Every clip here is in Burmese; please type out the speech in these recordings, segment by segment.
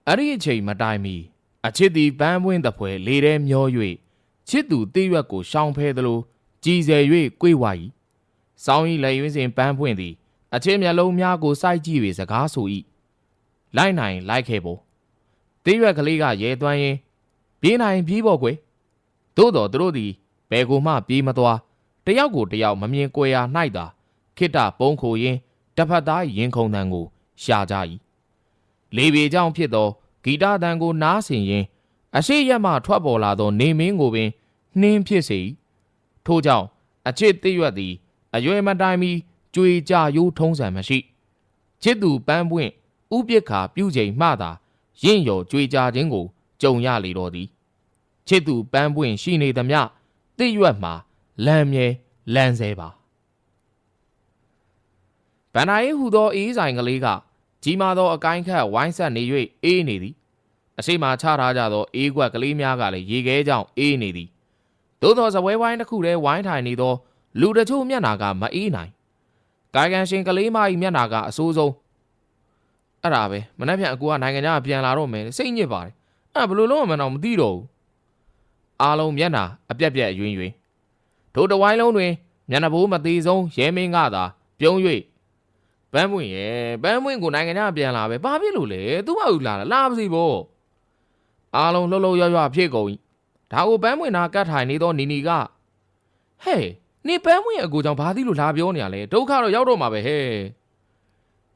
အဲ့ဒီအချိန်မတိုင်မီအချစ်သည်ပန်းပွင့်တပွဲလေထဲမျော၍ချစ်သူတိရွက်ကိုရှောင်ဖဲသလိုကြည်စဲ၍꿰ဝါ၏စောင်း၏လက်ရွေးစဉ်ပန်းပွင့်သည်အချစ်မျက်လုံးများကိုစိုက်ကြည့်၍စကားဆို၏လိုက်နိုင်လိုက်ခဲ့ပေါ်တိရွက်ကလေးကရဲသွမ်းရင်းပြေးနိုင်ပြေးပေါ်ကွယ်သို့တော်သူတို့သည်ဘယ်ကိုမှပြေးမသွားတယောက်ကိုတယောက်မမြင်ကွယ်ရာ၌သာခိတ္တပုံခိုရင်းတစ်ဖက်သားရင်ခုန်တန်ကိုရှာကြ၏လေပြေကြောင့်ဖြစ်သောဂီတတန်ကိုနားဆင်ရင်းအရှိရက်မှထွက်ပေါ်လာသောနေမင်းကိုပင်နှင်းဖြစ်စေထို့ကြောင့်အချစ်တိရွက်သည်အရွယ်မတိုင်မီကြွေကြရိုးထုံးစံမရှိချစ်သူပန်းပွင့်ဥပိ္ပခာပြုချိန်မှသာရင့်ရော်ကြွေကြခြင်းကိုကြုံရလေတော့သည်ချစ်သူပန်းပွင့်ရှိနေသမျှတိရွက်မှာလမ်းမြဲလမ်းဆဲပါဗန္ဒာရေးဟူသောအေးဆိုင်ကလေးကကြီးမားသောအကိုင်းခတ်ဝိုင်းဆက်နေ၍အေးနေသည်အရှိမချထားကြသောအေးကွက်ကလေးများကလည်းရေခဲကြောင့်အေးနေသည်သို့သောစပွဲဝိုင်းတစ်ခုတည်းဝိုင်းထိုင်နေသောလူတချို့မျက်နှာကမအေးနိုင်ကာယကံရှင်ကလေးမ၏မျက်နှာကအဆိုးဆုံးအဲ့ဒါပဲမနေ့ပြန်အကူကနိုင်ငံခြားပြန်လာတော့မယ်စိတ်ညစ်ပါတယ်အဲ့ဘယ်လိုလုပ်မှန်းတော့မသိတော့ဘူးအားလုံးမျက်နှာအပြက်ပြက်အယွင်းယွင်းတို့တဝိုင်းလုံးတွင်မျက်နှာဘိုးမသေးဆုံးရဲမင်းကသာပြုံး၍ပန်းပွင့်ကိုနိုင်ငံခြားပြန်လာပဲဘာဖြစ်လို့လဲသူ့ဘာလို့လာပါစီပေါ့အားလုံးလှုပ်လှုပ်ရွရွဖြစ်ကုန်၏ဒါကိုပန်းပွင့်နာကတ်ထိုင်နေသောနီနီကဟဲ့နေပန်းပွင့်အကူကြောင့်ဘာသီးလို့လာပြောနေရလဲဒုက္ခတော့ရောက်တော့မှာပဲဟဲ့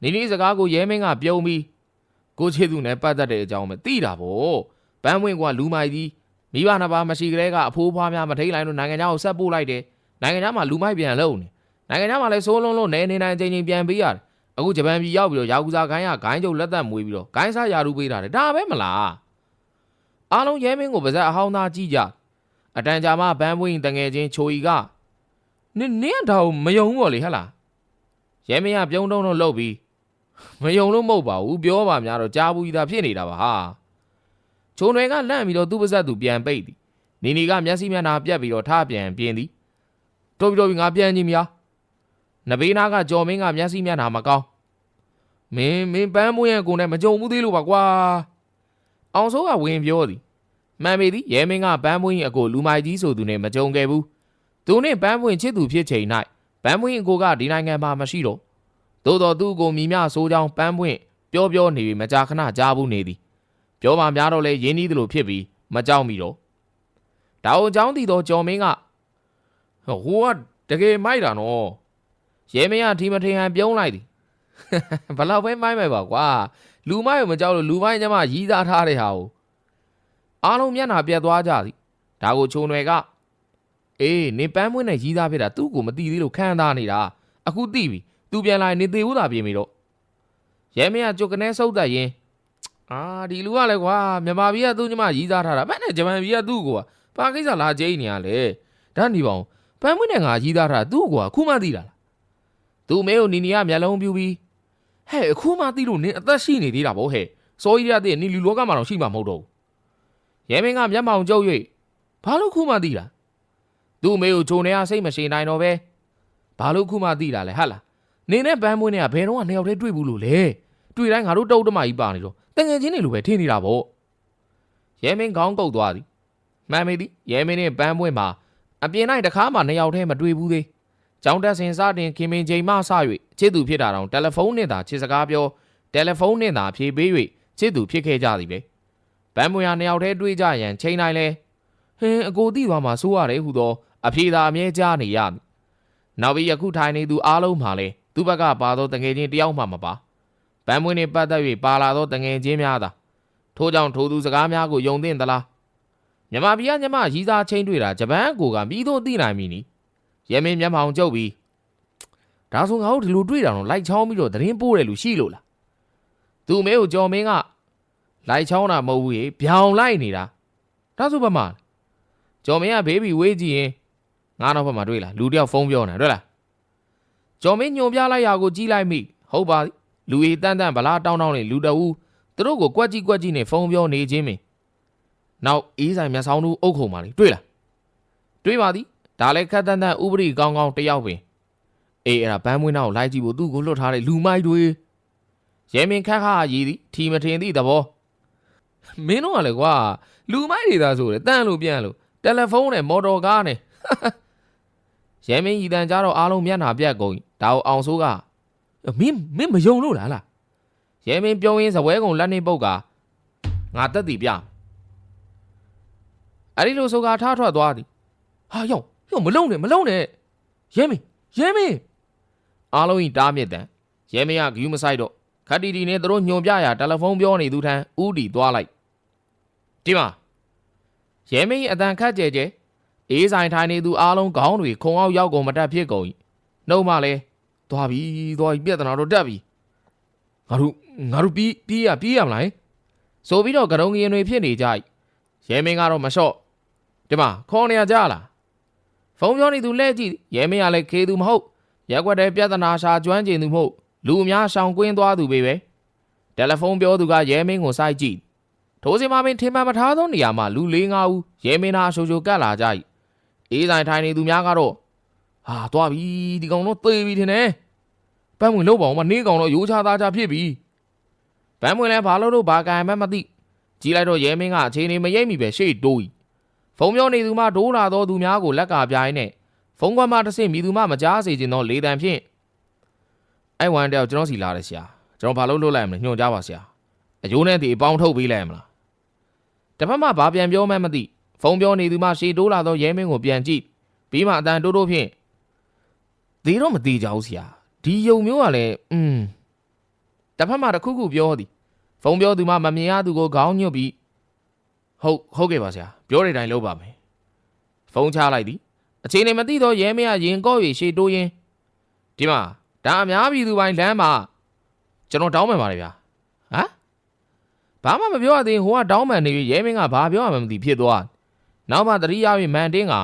နီနီစကားကိုရဲမင်းကပြုံးပြီးကိုချစ်သူနဲ့ပတ်သက်တဲ့အကြောင်းပဲသိတာပေါ့ပန်းပွင့်ကလူမိုက်ကြီးမိဘနှစ်ပါးမရှိကလေးကအဖိုးဖွားများမထိန်လိုက်လို့နိုင်ငံခြားကိုဆက်ပို့လိုက်တယ်နိုင်ငံခြားမှာလူမိုက်ပြန်လုံနေနိုင်ငံခြားမှာလည်းစိုးလုံးလုံးနေနိုင်ချိန်ပြန်ပေးရတယ်အခုဂျပန်ပြည်ရောက်ပြီးတော့ယာကူဇာခိုင်းကဂိုင်းကျုပ်လက်သက်မွေးပြီးတော့ဂိုင်းစားယာရူပေးတာတယ်ဒါပဲမလားအားလုံးရဲမင်းကိုပါဇက်အဟောင်းသားကြည့်ကြအတန်ကြာမှဘန်းပွင့်တငယ်ချင်းချိုဤကနင်းတော့မယုံဘူးလေဟဟလားရဲမင်းကပြုံးတုံးလို့လှုပ်ပြီးမယုံလို့မဟုတ်ပါဘူးပြောပါများတော့ကြားဘူးကြီးသာဖြစ်နေတာပါဟာချိုတွေကလန့်ပြီးတော့သူ့ပါဇက်သူပြန်ပိတ်သည်နီနီကမျက်စိမျက်နှာပြက်ပြီးတော့ထားပြန်ပြင်းသည်တော်ပြီငါပြန်ကြည့်မြာနဘေးနာကကြော်မင်းကမျက်စိမျက်နှာမကောင်းမင်းပန်းမွေးရဲ့ကိုနဲ့မကြုံဘူးသေးလို့ပါကွာအောင်စိုးကဝင်ပြောသည်မှန်ပေသည်ရဲမင်းကပန်းမွေးအကိုလူမိုက်ကြီးဆိုသူနဲ့မကြုံခဲ့ဘူးသူနဲ့ပန်းပွင့်ချစ်သူဖြစ်ချိန်၌ပန်းပွင့်အကိုကဒီနိုင်ငံမှာမရှိတော့သို့တော်သူ့ကိုမိမြဆိုးကြောင်းပန်းပွင့်ပြောနေပြီးမကြာခဏကြားဘူးနေသည်ပြောမှများတော့လဲရင်းနှီးသလိုဖြစ်ပြီးမကြောက်မိတော့ဒါအကြောင်းသိတော့ကြော်မင်းကဟိုကတကယ်မိုက်တာနော်ရဲမင်းကဒီမထင်ဟန်ပြုံးလိုက်သည်ဘလောက်ပဲမိုက်ပါကွာလူမိုက်ကိုမကြောက်လို့လူမိုက်ညမရီးသားထားတဲ့ဟာကိုအားလုံးမျက်နှာပြတ်သွားကြသည်ဒါကိုချုံတွေကအေးနေပန်းမွေးနဲ့ရီးသားဖြစ်တာသူ့ကိုမသိသေးလို့ခံစားနေတာအခုသိပြီသူပြန်လာနေသေးဦးသာပြေးမိတော့ရဲမင်းကကြုတ်ကနေစုပ်သက်ရင်းဒီလူကလည်းကွာမြန်မာပြည်ကသူ့ညမရီးသားထားတာဘယ်နဲ့ဂျပန်ပြည်ကသူ့ကိုဘာကိစ္စလာကြိနေရလဲဒါနေပါဦးပန်းမွေးနဲ့ငါရီးသားထားသူ့ကိုအခုမှသိတာလားသူ့မဲကိုနီနီကမျက်လုံးပြူပြီးဟဲ့အခုမှသိလို့နင်အသက်ရှိနေသေးတာဗောဟဲ့စောကြီးရတဲ့နီလူလောကမှာတော့ရှိမှာမဟုတ်တော့ဘူးရဲမင်းကမျက်မှောင်ကျုပ်၍ဘာလို့ခုမှသိတာသူ့မဲကိုဂျုံနေရစိတ်မရှိနိုင်တော့ပဲဘာလို့ခုမှသိတာလဲဟာလားနင်နဲ့ပန်းမွေးနဲ့ကဘယ်တော့မှနှစ်ယောက်တည်းတွေ့ဘူးလို့လဲတွေ့တိုင်းငါတို့တုတ်တမကြီးပါနေတော့တငယ်ချင်းတွေလိုပဲထင်နေတာဗောရဲမင်းခေါင်းကုတ်သွားသည်မှန်မေသည်ရဲမင်းနဲ့ပန်းမွေးမှာအပြင်၌တခါမှနှစ်ယောက်တည်းမတွေ့ဘူးသေးကျောင်းတက်စဉ်စတင်ခင်မင်ချိန်မှစ၍ချစ်သူဖြစ်တာတောင်တယ်လီဖုန်းနဲ့သာချစ်စကားပြောတယ်လီဖုန်းနဲ့သာဖြေပေး၍ချစ်သူဖြစ်ခဲ့ကြသည်ပဲဗန်းမွေရနှစ်ယောက်တည်းတွေ့ကြရန်ချိန်တိုင်းလဲဟင်းအကိုသိသွားမှာစိုးရတယ်ဟူသောအဖြေသာအမြဲကြားနေရသည်နောက်ပြီးယခုထိုင်နေသူအားလုံးမှာလဲသူ့ဘက်ကပါသောတငယ်ချင်းတယောက်မှမပါဗန်းမွေနဲ့ပတ်သက်၍ပါလာသောတငယ်ချင်းများသာထို့ကြောင့်ထိုသူစကားများကိုယုံသင့်သလားမြန်မာပြည်ကညမရီးသားချင်းတွေ့တာဂျပန်အကိုကပြီးတော့သိနိုင်မည်နီရဲမင်းမျက်မှောင်ကျုပ်ပြီးဒါဆိုငါတို့ဒီလိုတွေ့တာတော့လိုက်ချောင်းပြီးတော့သတင်းပို့တယ်လို့ရှိလို့လားသူ့မဲကိုကြော်မင်းကလိုက်ချောင်းတာမဟုတ်ဘူးရေဗျောင်လိုက်နေတာဒါဆိုဘာမှကြော်မင်းကဘေးဘီဝေးကြည့်ရင်ငါတော့ဘာမှတွေ့လားလူတယောက်ဖုန်းပြောနေတွေ့လားကြော်မင်းညွန်ပြလိုက်ရကိုကြည့်လိုက်မိဟုတ်ပါလူအေးတန်းတန်းဗလားတောင်းနေလူတအူးသူတို့ကိုကွက်ကြီးနဲ့ဖုန်းပြောနေချင်းမင်းနောက်အေးဆိုင်မျက်စောင်းတို့အုပ်ခုံပါလေတွေ့လားတွေ့ပါသည်ဒါလည်းခက်တန်းတန်းဥပဒေကောင်းတယောက်ပင်အေးအဲ့ဒါဘန်းမွေးနောက်လိုက်ကြည့်ဖို့သူ့ကိုလွတ်ထားတဲ့လူမိုက်တွေရဲမင်းခက်ခါရည်သည်ထီမထင်သည့်သဘော မင်းတို့ကလည်းကွာလူမိုက်တွေသာဆိုတယ်တန်းလို့ပြန်လို့တယ်လီဖုန်းနဲ့မော်တော်ကားနဲ့ရဲမင်းဤတန်ကြတော့အားလုံးမျက်နှာပြတ်ကုန်ဒါအောင်ဆိုးကမင်းမယုံလို့လားရဲမင်းပြောရင်းစပွဲကုံလက်နေပုတ်ကငါတက်တည်ပြအဲ့ဒီလိုဆိုကထားထွက်သွားသည်ဟာယောမလုံးနဲ့ရဲမင်းအားလုံးဤတားမြစ်တန်ရဲမင်းကဂယူးမဆိုင်တော့ခတ်တီတီနဲ့သူတို့ညွန်ပြရာတယ်လီဖုန်းပြောနေသူထမ်းဥတီသွားလိုက်ဒီမှာရဲမင်းအတန်ခတ်ကြဲအေးဆိုင်ထိုင်နေသူအားလုံးခေါင်းတွေခုံအောင်ရောက်ကုန်မတက်ဖြစ်ကုန်၏နှုတ်မှလည်းသွားပြီပြဿနာတော့တက်ပြီငါတို့ပြေးရမလားဆိုပြီးတော့ကရုံငရင်တွေဖြစ်နေကြ၏ရဲမင်းကတော့မလျှော့ဒီမှာခေါ်နေရကြလားဖုန်းပြောနေသူလဲကြည့်ရဲမင်းကလည်းခေသူမဟုတ်ရက်ွက်တဲ့ပြဿနာရှာကျွမ်းကျင်သူမဟုတ်လူအများရှောင်ကွင်းသွားသူပဲတယ်လီဖုန်းပြောသူကရဲမင်းကိုစိုက်ကြည့်ထိုးစင်မပင်ထင်မှန်မထားသောနေရာမှာလူ၄-၅ဦးရဲမင်းသားအရှိုကတ်လာကြ၏အေးဆိုင်ထိုင်နေသူများကတော့ဟာသွားပြီဒီကောင်တော့သေပြီထင်တယ်ပန်းဝင်လို့ပါအောင်မနေကောင်တော့ရိုးချသားချဖြစ်ပြီပန်းဝင်လဲဘာလို့ဘာကံမှမသိကြီးလိုက်တော့ရဲမင်းကအခြေအနေမရိပ်မိပဲရှေ့တိုး၏ဖုန်းပြောနေသူမှဒိုးလာသောသူများကိုလက်ကပြိုင်းနဲ့ဖုန်းကွက်မှတစ်ဆင့်မိသူမှမကြားစေခြင်းသောလေတံဖြင့်အဲ့ဝန်တယောက်ကျွန်တော်စီလာတယ်ဆရာကျွန်တော်ဘာလို့လွတ်လိုက်မလဲညွှန်ကြားပါဆရာအယိုးနဲ့ဒီအပေါင်းထုတ်ပေးလိုက်မလားတစ်ဖက်မှဘာပြန်ပြောမှမသိဖုန်းပြောနေသူမှရှေ့တိုးလာသောရဲမင်းကိုပြန်ကြည့်ပြီးမှအတန်တိုးဖြင့်သေးတော့မသေးကြဘူးဆရာဒီယုံမျိုးကလည်းတစ်ဖက်မှတစ်ခုပြောသည်ဖုန်းပြောသူမှမမြင်ရသူကိုခေါင်းညွတ်ပြီးဟုတ်ကဲ့ပါဆရာပြောတဲ့အတိုင်းလုပ်ပါမယ်ဖုန်းချလိုက်သည်အချိန်နဲ့မသိတော့ရဲမင်းကရင်ကော့၍ရှေ့တိုးရင်းဒီမှာဒါအများပြည်သူပိုင်းလမ်းမှာကျွန်တော်တောင်းပန်ပါတယ်ဗျာဘာမှမပြောရသေးဟိုကတောင်းပန်နေပြီရဲမင်းကဘာပြောရမှမသိဖြစ်သွားနောက်မှတတိယ၍မန်တင်းက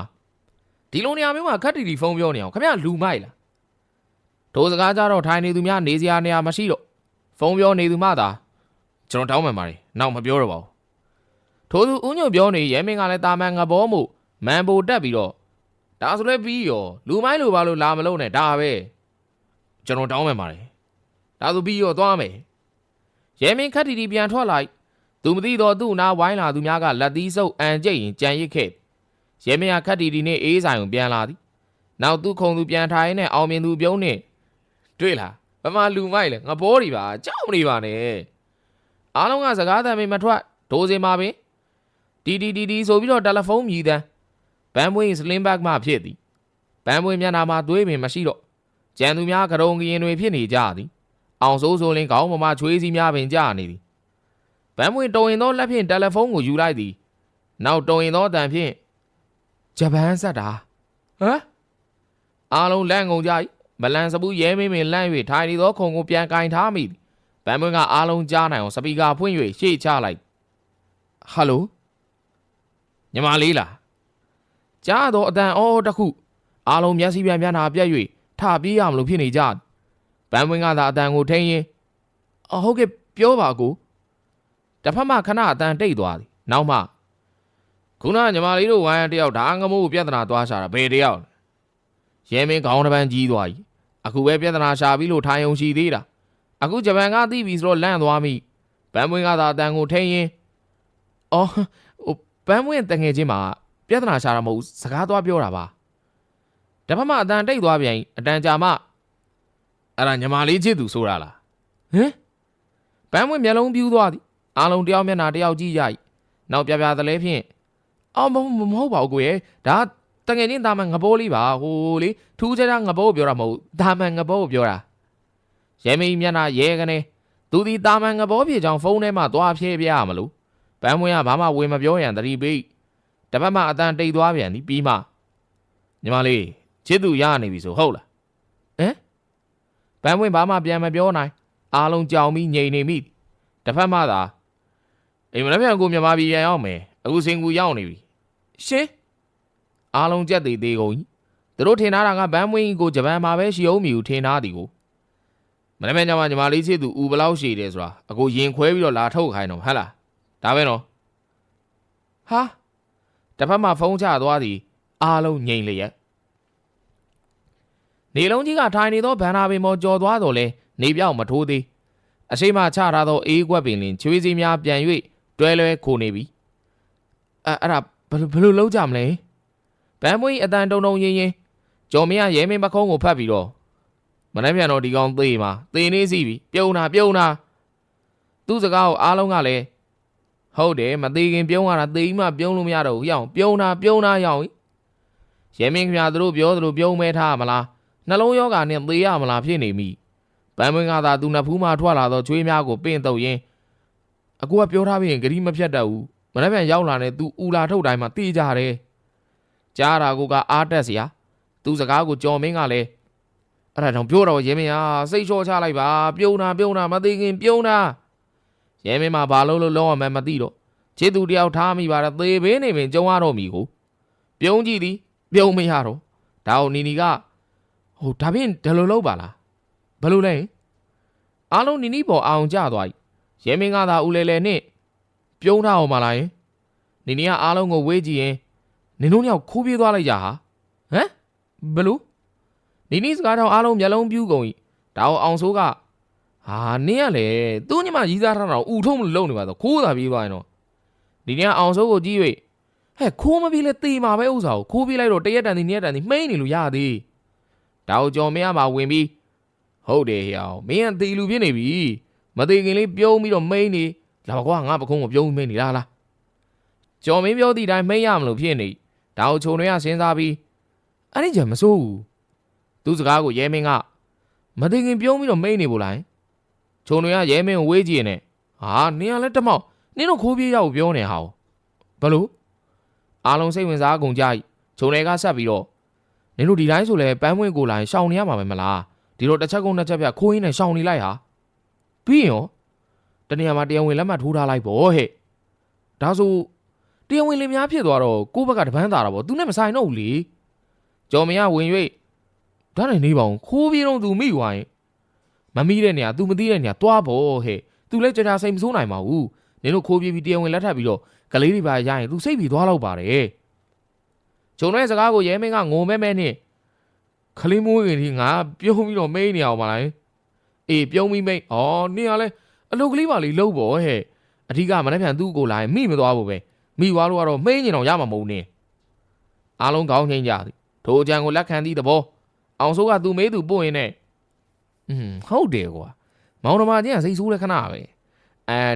ဒီလိုနေရာမျိုးမှာခက်တီဖုန်းပြောနေအောင်ခင်ဗျလူမိုက်လားဒိုးစကားကြတော့ထိုင်နေသူများနေစရာနေရာမရှိတော့ဖုန်းပြောနေသူမှသာကျွန်တော်တောင်းပန်ပါတယ်နောက်မပြောတော့ပါဘူးထိုးသူဦးညွတ်ပြောနေရဲမင်းကလည်းတာမန်ငဘောမှုမန်ပိုတက်ပြီးတော့ဒါဆိုလဲပြီးရောလူမိုင်းလိုပါလို့လာမလို့နဲ့ဒါပဲကျွန်တော်တောင်းပန်ပါတယ်ဒါဆိုပြီးရောသွားမယ်ရဲမင်းခက်တီပြန်ထွက်လိုက်သူမသိတော့သူ့နားဝိုင်းလာသူများကလက်သီးဆုပ်အန်ကျိတ်ရင်ကြံရစ်ခဲ့ရဲမင်းကခက်တီနဲ့အေးဆိုင်ကိုပြန်လာသည်နောက်သူခုံသူပြန်ထိုင်နဲ့အောင်မြင်သူပြုံးနဲ့တွေ့လားဗမာလူမိုက်လေငဘောတွေပါကြောက်မနေပါနဲ့အားလုံးကစကားသံမထွက်ဒိုးစင်မှာပင်တီဆိုပြီးတော့တယ်လီဖုန်းမြည်တမ်းဘန်မွေးစလင်းဘက်မှဖြစ်သည်ဘန်မွေးမျက်နှာမှာသွေးပင်မရှိတော့ကြံသူများကရုံကရင်တွေဖြစ်နေကြသည်အောင်ဆိုးလင်းခေါင်းပေါ်မှာချွေးစည်းများပင်ကြာနေသည်ဘန်မွေးတုံရင်သောလက်ဖြင့်တယ်လီဖုန်းကိုယူလိုက်သည်နောက်တုံရင်သောအတန်ဖြင့်ဂျပန်ဆက်တာအားလုံးလန့်ကုန်ကြ၏မလန်စပူးရဲမင်းလန့်၍ထိုင်နေသောခုံကိုပြန်ကင်ထားမိသည်ဘန်မွေးကအားလုံးကြားနိုင်အောင်စပီကာဖွင့်၍ရှေ့ချလိုက်ဟယ်လိုညီမလေးလားကြားတော့အတန်တခုအားလုံးမျက်စိပြန်မျက်နှာပြက်၍ထပြေးရမလို့ဖြစ်နေကြဘန်မွေးကသာအတန်ကိုထိန်းရင်ဟုတ်ကဲ့ပြောပါကိုတစ်ဖက်မှခဏအတန်တိတ်သွားသည်နောက်မှခုနညီမလေးတို့ဝိုင်းတယောက်ဒါငမိုးပြဿနာသွားရှာတာဘယ်တယောက်ရဲမင်းခေါင်းတစ်ပန်းကြီးသွားပြီအခုပဲပြဿနာရှာပြီးလို့ထိုင်ုံရှိသေးတာအခုဂျပန်ကသိပြီဆိုတော့လန့်သွားပြီဘန်မွေးကသာအတန်ကိုထိန်းရင်ဘန်မွေးတငယ်ချင်းမှာပြဿနာရှာတာမဟုတ်စကားသွားပြောတာပါတစ်ဖက်မှအတန်တိတ်သွားပြန်အတန်ကြာမှအဲ့ဒါညီမလေးချစ်သူဆိုတာလားဘန်မွေးမျက်လုံးပြူးသွားသည်အားလုံးတယောက်မျက်နှာတယောက်ကြည့်ကြ၏နောက်ပြသလဲဖြင့်မဟုတ်ပါဘူးကိုရဲ့ဒါတငယ်ချင်းတာမန်ငဘောလေးပါဟိုလေထူးခြားငဘောပြောတာမဟုတ်တာမန်ငဘောပြောတာရဲမင်းမျက်နှာရဲကနေသူဒီတာမန်ငဘောပြေချောင်းဖုန်းထဲမှာသွားဖြဲပြရမလို့ဘန်မွေးကဘာမှဝင်မပြောရန်သတိပေးတစ်ဖက်မှအတန်တိတ်သွားပြန်သည်ပြီးမှညီမလေးချစ်သူရနေပြီဆိုဟုတ်လားဘန်မွေးဘာမှပြန်မပြောနိုင်အားလုံးကြောင်ပြီးငြိမ်နေမိတစ်ဖက်မှသာအိမ်မလည်းပြန်ကိုမြန်မာပြည်ရန်ရောက်မယ်အခုစင်ကူရောက်နေပြီရှင်အားလုံးကြက်သေးသေးကုန်ကြီးသူတို့ထင်ထားတာကဘန်မွေးကိုဂျပန်မှာပဲရှိအောင်မီကိုထင်ထားသည်ကိုမနေ့ကညီမလေးချစ်သူဦးဘလောက်ရှိတယ်ဆိုတာအခုရင်ခွဲပြီးတော့လာထုတ်ခိုင်းတော့ဟဟလားဒါပဲနော်ဟာတစ်ဖက်မှဖုန်းချသွားသည်အားလုံးငြိမ်လျက်နေလုံးကြီးကထိုင်နေသောဗန်နာပင်ပေါ်ကြော်သွားတော့လဲနေပြောက်မထိုးသေးအရှိမချထားသောအေးကွက်ပင်လင်ချွေးစည်းများပြန်၍ တွဲလွဲခိုနေပြီအဲ့ဒါဘယ်လိုလုပ်ကြမလဲဗန်မွေးအတန်တုံတုံရင်းရင်းကျော်မင်းကရဲမင်းပခုံးကိုဖတ်ပြီးတော့မနှက်ပြန်တော့ဒီကောင်သေမှာသေနေစီပြီပြုံးတာသူ့စကားကိုအားလုံးကလည်းဟုတ်တယ်မသေးခင်ပြုံးရတာသေမှပြုံးလို့မရတော့ဘူးရအောင်ပြုံးတာရအောင်ရဲမင်းခင်ဗျာတို့ပြောသလိုပြုံးမဲထားမလားနှလုံးယောဂါနဲ့သေရမလားဖြစ်နေမိဗန်မွေးကသာသူနှစ်ဖူးမှထွက်လာတော့ချွေးများကိုပင့်တော့ရင်းအကူကပြောထားပြီးရင်ဂရီမဖြတ်တတ်ဘူးမနှက်ပြန်ရောက်လာတဲ့သူဦးလာထုတ်တိုင်းမှာတေးကြတယ်ကြားတာကအားတက်စရာသူစကားကိုကြော်မင်းကလည်းအဲ့ဒါကြောင့်ပြောတော့ရဲမင်းဟာစိတ်လျှော့ချလိုက်ပါပြုံးတာမသိခင်ပြုံးတာရဲမင်းမှာဘာလို့လုံးအောင်မသိတော့ခြေသူတယောက်ထားမိပါတော့သေဘေးနေပင်ကြုံရတော့မီကိုပြုံးကြည့်သည်ပြုံးမရတော့ဒါကိုနီကဟိုဒါဖြင့်ဒလိုလုပ်ပါလားဘယ်လိုလဲအားလုံးနီပေါ်အောင်ကြသွားရဲမင်းကသာဦးလဲနဲ့ပြုံးထားအောင်မလားယင်နီကအားလုံးကိုဝေးကြည့်ရင်နင်တို့ညောက်ခိုးပြေးသွားလိုက်ကြဟာဟမ်ဘလို့နီစကားကြောင့်အားလုံးမျက်လုံးပြူးကုန်၏ဒါအောင်ဆိုးကဟာနင်းရလေသူ့ညမရီးစားထားတော့ဥထုံးမလို့နေပါတော့ခိုးတာပြေးသွားရင်တော့ဒီညအောင်ဆိုးကိုကြည့်၍ဟဲ့ခိုးမပြေးလဲတေးမှာပဲဥစ္စာကိုခိုးပြေးလိုက်တော့တရက်တန်ဒီနေ့တန်ဒီမှိန်းနေလို့ရသေးဒါကိုကြော်မင်းကမှဝင်ပြီးဟုတ်တယ်ဟေ့အောင်မင်းကတေးလူဖြစ်နေပြီမသေးခင်လေးပြုံးပြီးတော့မှိန်းနေလာကွာငါပခုံးကိုပြုံးမှိန်းနေလားကြော်မင်းပြောသည့်တိုင်းမှိန်းရမလို့ဖြစ်နေဒါကိုခြုံတွေကစဉ်းစားပြီးအဲ့ဒီကြမစိုးဘူးသူစကားကိုရဲမင်းကမသိခင်ပြုံးပြီးတော့မိတ်နေပို့လိုက်ခြုံတွေကရဲမင်းကိုဝေးကြည့်နေဟာနင်ကလည်းတမောက်နင်တို့ခိုးပြေးရောက်ပြောနေဟာဘလို့အားလုံးစိတ်ဝင်စားကုန်ကြ၏ခြုံတွေကဆက်ပြီးတော့နင်တို့ဒီတိုင်းဆိုလဲပန်းပွင့်ကိုလာရင်ရှောင်နေရမှာပဲမလားဒီတော့တစ်ချက်ကုန်တစ်ချက်ပြခိုးရင်းနဲ့ရှောင်နေလိုက်ဟာပြီးရင်ရောတနေရာမှာတရားဝင်လက်မှတ်ထိုးထားလိုက်ပေါ့ဟဲ့ဒါဆိုတရားဝင်လင်များဖြစ်သွားတော့ကိုယ့်ဘက်ကတပန်းသာတာပေါ့သူနဲ့မဆိုင်တော့ဘူးလေကျော်မရဝင်၍ဒါနဲ့နေပါအောင်ခိုးပြေးတော့သူမိသွားရင်မမိတဲ့နေရာ तू မသိတဲ့နေရာတွားဖို့ဟဲ့ तू လည်းကြာစိတ်မဆိုးနိုင်ပါဘူးနင်တို့ခိုးပြေးပြီးတရားဝင်လက်ထပ်ပြီးတော့ကလေးတွေပါရရင် तू စိတ်ပြီးသွားတော့ပါတယ်ဂျုံရဲ့စကားကိုရဲမင်းကငုံမဲနဲ့ခလေးမိုးရင်ဒီငါပြုံးပြီးတော့မိန်နေအောင်ပါလားအေးပြုံးပြီးမိန်ဩနင်ကလည်းအလုပ်ကလေးပါလေးလှုပ်ဖို့ဟဲ့အဓိကမနေ့ပြန်သူ့ကိုလာရင်မိမသွားဘူးပဲမိသွားလို့ကတော့မိန်ကျင်တော့ရမှာမဟုတ်နဲ့အားလုံးကောင်းချင်းကြသည်ထိုအကြံကိုလက်ခံသည့်သဘောအောင်စိုးကသူ့မေးသူပို့ရင်နဲ့ဟုတ်တယ်ကွာမောင်နှမချင်းကစိတ်ဆိုးတဲ့ခဏပဲ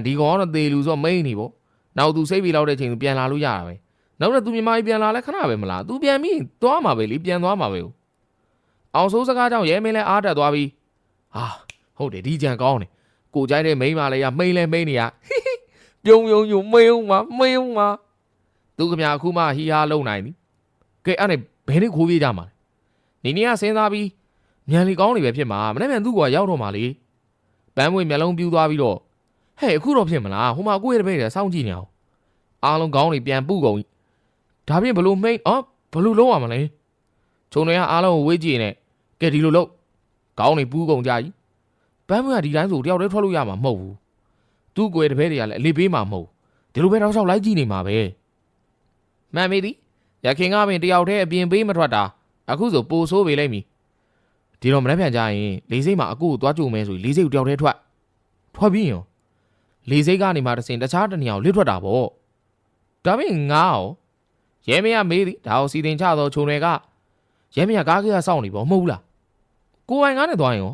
ဒီကောင်ကတော့သေလူဆိုမိန်နေပေါ့နောက်သူစိတ်ပြေလောက်တဲ့ချိန်သူပြန်လာလို့ရတာပဲနောက်တော့သူမြမကြီးပြန်လာလဲခဏပဲမလားသူပြန်ပြီးသွားမှာပဲလေပြန်သွားမှာပဲအောင်စိုးစကားကြောင့်ရဲမင်းလဲအားတက်သွားပြီးဟာဟုတ်တယ်ဒီကြံကောင်းတယ်ကိုကြိုင်းတဲ့မိန်းမလေးကမိန်လဲမိန်နေရပြုံးမိန်အောင်မသူကမြအခုမှဟီဟာလုံနိုင်သည်ကဲအဲ့နဲ့ဘယ်နဲ့ခိုးပြေးကြမှာလဲနီကစဉ်းစားပြီးမြန်လီကောင်းနေပဲဖြစ်မှာမနေ့ပြန်သူ့ကွာရောက်တော့မှာလေပန်းမွေမျက်လုံးပြူးသွားပြီးတော့ဟဲ့အခုတော့ဖြစ်မလားဟိုမှာကိုယ့်ရဲ့တပည့်တွေစောင့်ကြည့်နေအောင်အားလုံးကောင်းနေပြန်ပုကုန်ဒါပြင်ဘလို့မိန်ဘလို့လုံးရမှာလဲခြုံတွေကအားလုံးကိုဝေးကြည့်နေကဲဒီလိုလုပ်ကောင်းနေပူးကုန်ကြကြီးပန်းမွေကဒီတိုင်းဆိုတယောက်တည်းထွက်လို့ရမှာမဟုတ်ဘူးသူ့ကိုယ်ရဲ့တပည့်တွေကလည်းအလေးပေးမှာမဟုတ်ဒီလိုပဲတော့ဆောက်လိုက်ကြည့်နေမှာပဲမှန်ပြီဒီရခင်ကပင်တယောက်တည်းအပြင်ပေးမထွက်တာအခုဆိုပိုဆိုးပေလိုက်မည်ဒီတော့မနှက်ပြန်ကြရင်လေးစိတ်မှာအကူကိုသွားကြုံမဲဆိုလေးစိတ်ကိုတယောက်တည်းထွက်ပြီးရောလေးစိတ်ကနေမှတစင်တခြားတနေရာကိုလစ်ထွက်တာပေါ့ဒါပြင်ငါရောရဲမရမေးသည်ဒါကိုစီတင်ချသောခြုံတွေကရဲမရကားကြီးကစောင့်နေပေါ့မဟုတ်လားကိုပိုင်ကားနဲ့သွားရင်ရော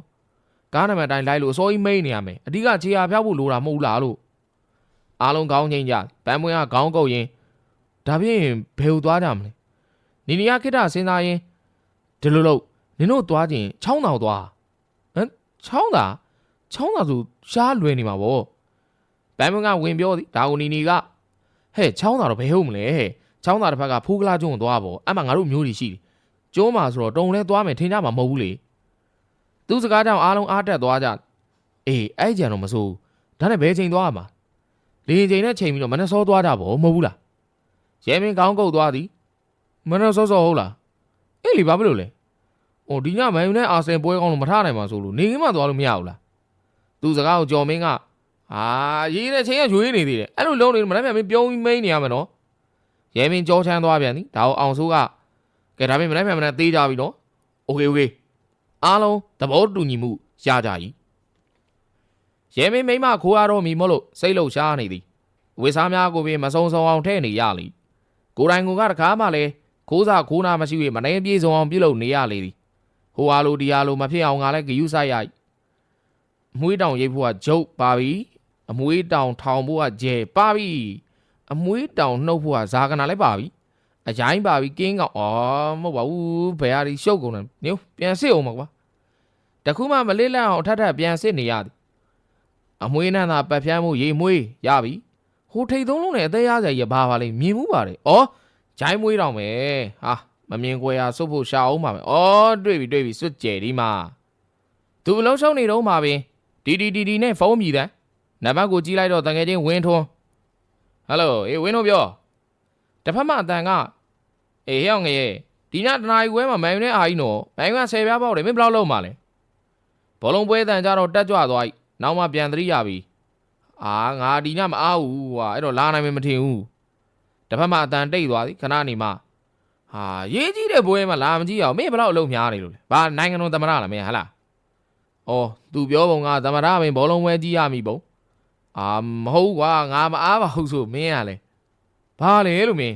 ကားနံပါတ်တိုင်းလိုက်လို့အစောကြီးမိန်နေရမယ်အဓိကခြေရာဖျောက်ဖို့လိုတာမဟုတ်လားလို့အားလုံးကောင်းချင်းကြပန်းမွေးကခေါင်းကုပ်ရင်ဒါပြင်ဘယ်ကိုသွားကြမလဲနီကခိတ္တစဉ်းစားရင်ဒီလိုလို့နင်တို့သွားခြင်းချောင်းတော်သွားချောင်းသာဆိုရှားလွယ်နေမှာပေါ့ပန်းမွေးကဝင်ပြောသည်ဒါကိုနီကဟဲ့ချောင်းသာတော့ဘယ်ဟုတ်မလဲဟဲ့ချောင်းသာတစ်ဖက်ကဖိုးကလာကျွန်းကိုသွားပေါ့အဲ့မှာငါတို့မျိုးတွေရှိတယ်ကျိုးမှာဆိုတော့တုံလဲသွားမယ်ထင်ကြမှာမဟုတ်ဘူးလေသူစကားကြောင့်အားလုံးအားတက်သွားကြအေးအဲ့ကြံတော့မစိုးဒါနဲ့ဘယ်ချိန်သွားမှာလေချိန်နဲ့ချိန်ပြီးတော့မနဲ့စောသွားကြပေါ့မဟုတ်ဘူးလားရဲမင်းကောင်းကုတ်သွားသည်မနဲ့စောဟုတ်လားအေးလီဘာဖြစ်လို့လဲဒီညမန်ယူနဲ့အာဆင်ပွဲကောင်းလို့မထားနိုင်ပါဆိုလို့နေခင်းမှသွားလို့မရဘူးလားသူစကားကိုကြော်မင်းကရေးတဲ့ချိန်ကရွေးနေသေးတယ်အဲ့လိုလုံးနေမနေ့ပြန်မင်းပြုံးပြီးမိန်နေရမယ်နော်ရဲမင်းကြောချမ်းသွားပြန်သည်ဒါအောင်ဆိုးကကဲဒါပြင်မနေ့ပြန်မနေ့သေးကြပြီနော်โอเคအားလုံးသဘောတူညီမှုရကြ၏ရဲမင်းမိမခိုးရတော့မီမို့လို့စိတ်လှုပ်ရှားနေသည် ဝိစားများကိုပင်မစုံစုံအောင်ထဲ့နေရလေကိုယ်တိုင်ကတခါမှလည်းခိုးစားခိုးနာမရှိ၍မနှဲပြေဆုံးအောင်ပြုလုပ်နေရလေသည်ဟိုအားလိုဒီအားလိုမဖြစ်အောင်ငါလည်းဂယုစိုက်ရ၏အမွှေးတောင်ရိပ်ဖို့ကဂျုတ်ပါပြီအမွှေးတောင်ထောင်ဖို့ကကျဲပါပြီအမွှေးတောင်နှုတ်ဖို့ကဇာကနာလည်းပါပြီအရိုင်းပါပြီကင်းကောင်မဟုတ်ပါဘူးဘယ်ဟာဒီရှုပ်ကုန်တယ်ညပြန်စစ်အောင်ပါကွာတခုမှမလစ်လန့်အောင်ထပ်ပြန်စစ်နေရသည်အမွှေးနှံသာပတ်ဖြန်းမှုရေမွေးရပြီဟိုထိတ်သုံးလုံးနဲ့အသေးရစရာရပါလေမြင်မှုပါတယ်ဂျိုင်းမွေးတောင်ပဲဟာမမြင်ကွယ်ရာစွတ်ဖို့ရှာအောင်ပါပဲတွေ့ပြီစွတ်ကျဲဒီမှာသူအလုံးရှုံးနေတော့မှာပင်ဒီနဲ့ဖုန်းမြည်တယ်နံပါတ်ကိုကြည့်လိုက်တော့တကယ်ချင်းဝင်းထွန်းဟယ်လိုဝင်းတို့ပြောတစ်ဖက်မှအတန်ကဟဲ့ငရဲ့ဒီညတနာရီခွဲမှာမန်ယူနဲ့အာကြီးနော်မန်ယူက10ပြားပေါက်တယ်မင်းဘယ်လောက်လုံးမှာလဲဘောလုံးပွဲတန်ကြတော့တက်ကြွသွားပြီနောက်မှပြန်သတိရပြီငါဒီညမအားဘူးကွာအဲ့တော့လာနိုင်မယ်မထင်ဘူးတစ်ဖက်မှအတန်တိတ်သွားသည်ခဏနေမှရေးကြီးတဲ့ပွဲမှာလာမကြည့်အောင်မင်းဘယ်လောက်အလုံးများနေလို့လဲဘာနိုင်ငံတော်သမ္မတလားမင်းဟလားသူပြောပုံကသမ္မတမင်းဘောလုံးပွဲကြည့်ရမည်ပုံမဟုတ်ကွာငါမအားပါဘူးဆိုမင်းကလည်းဘာလဲလို့မင်း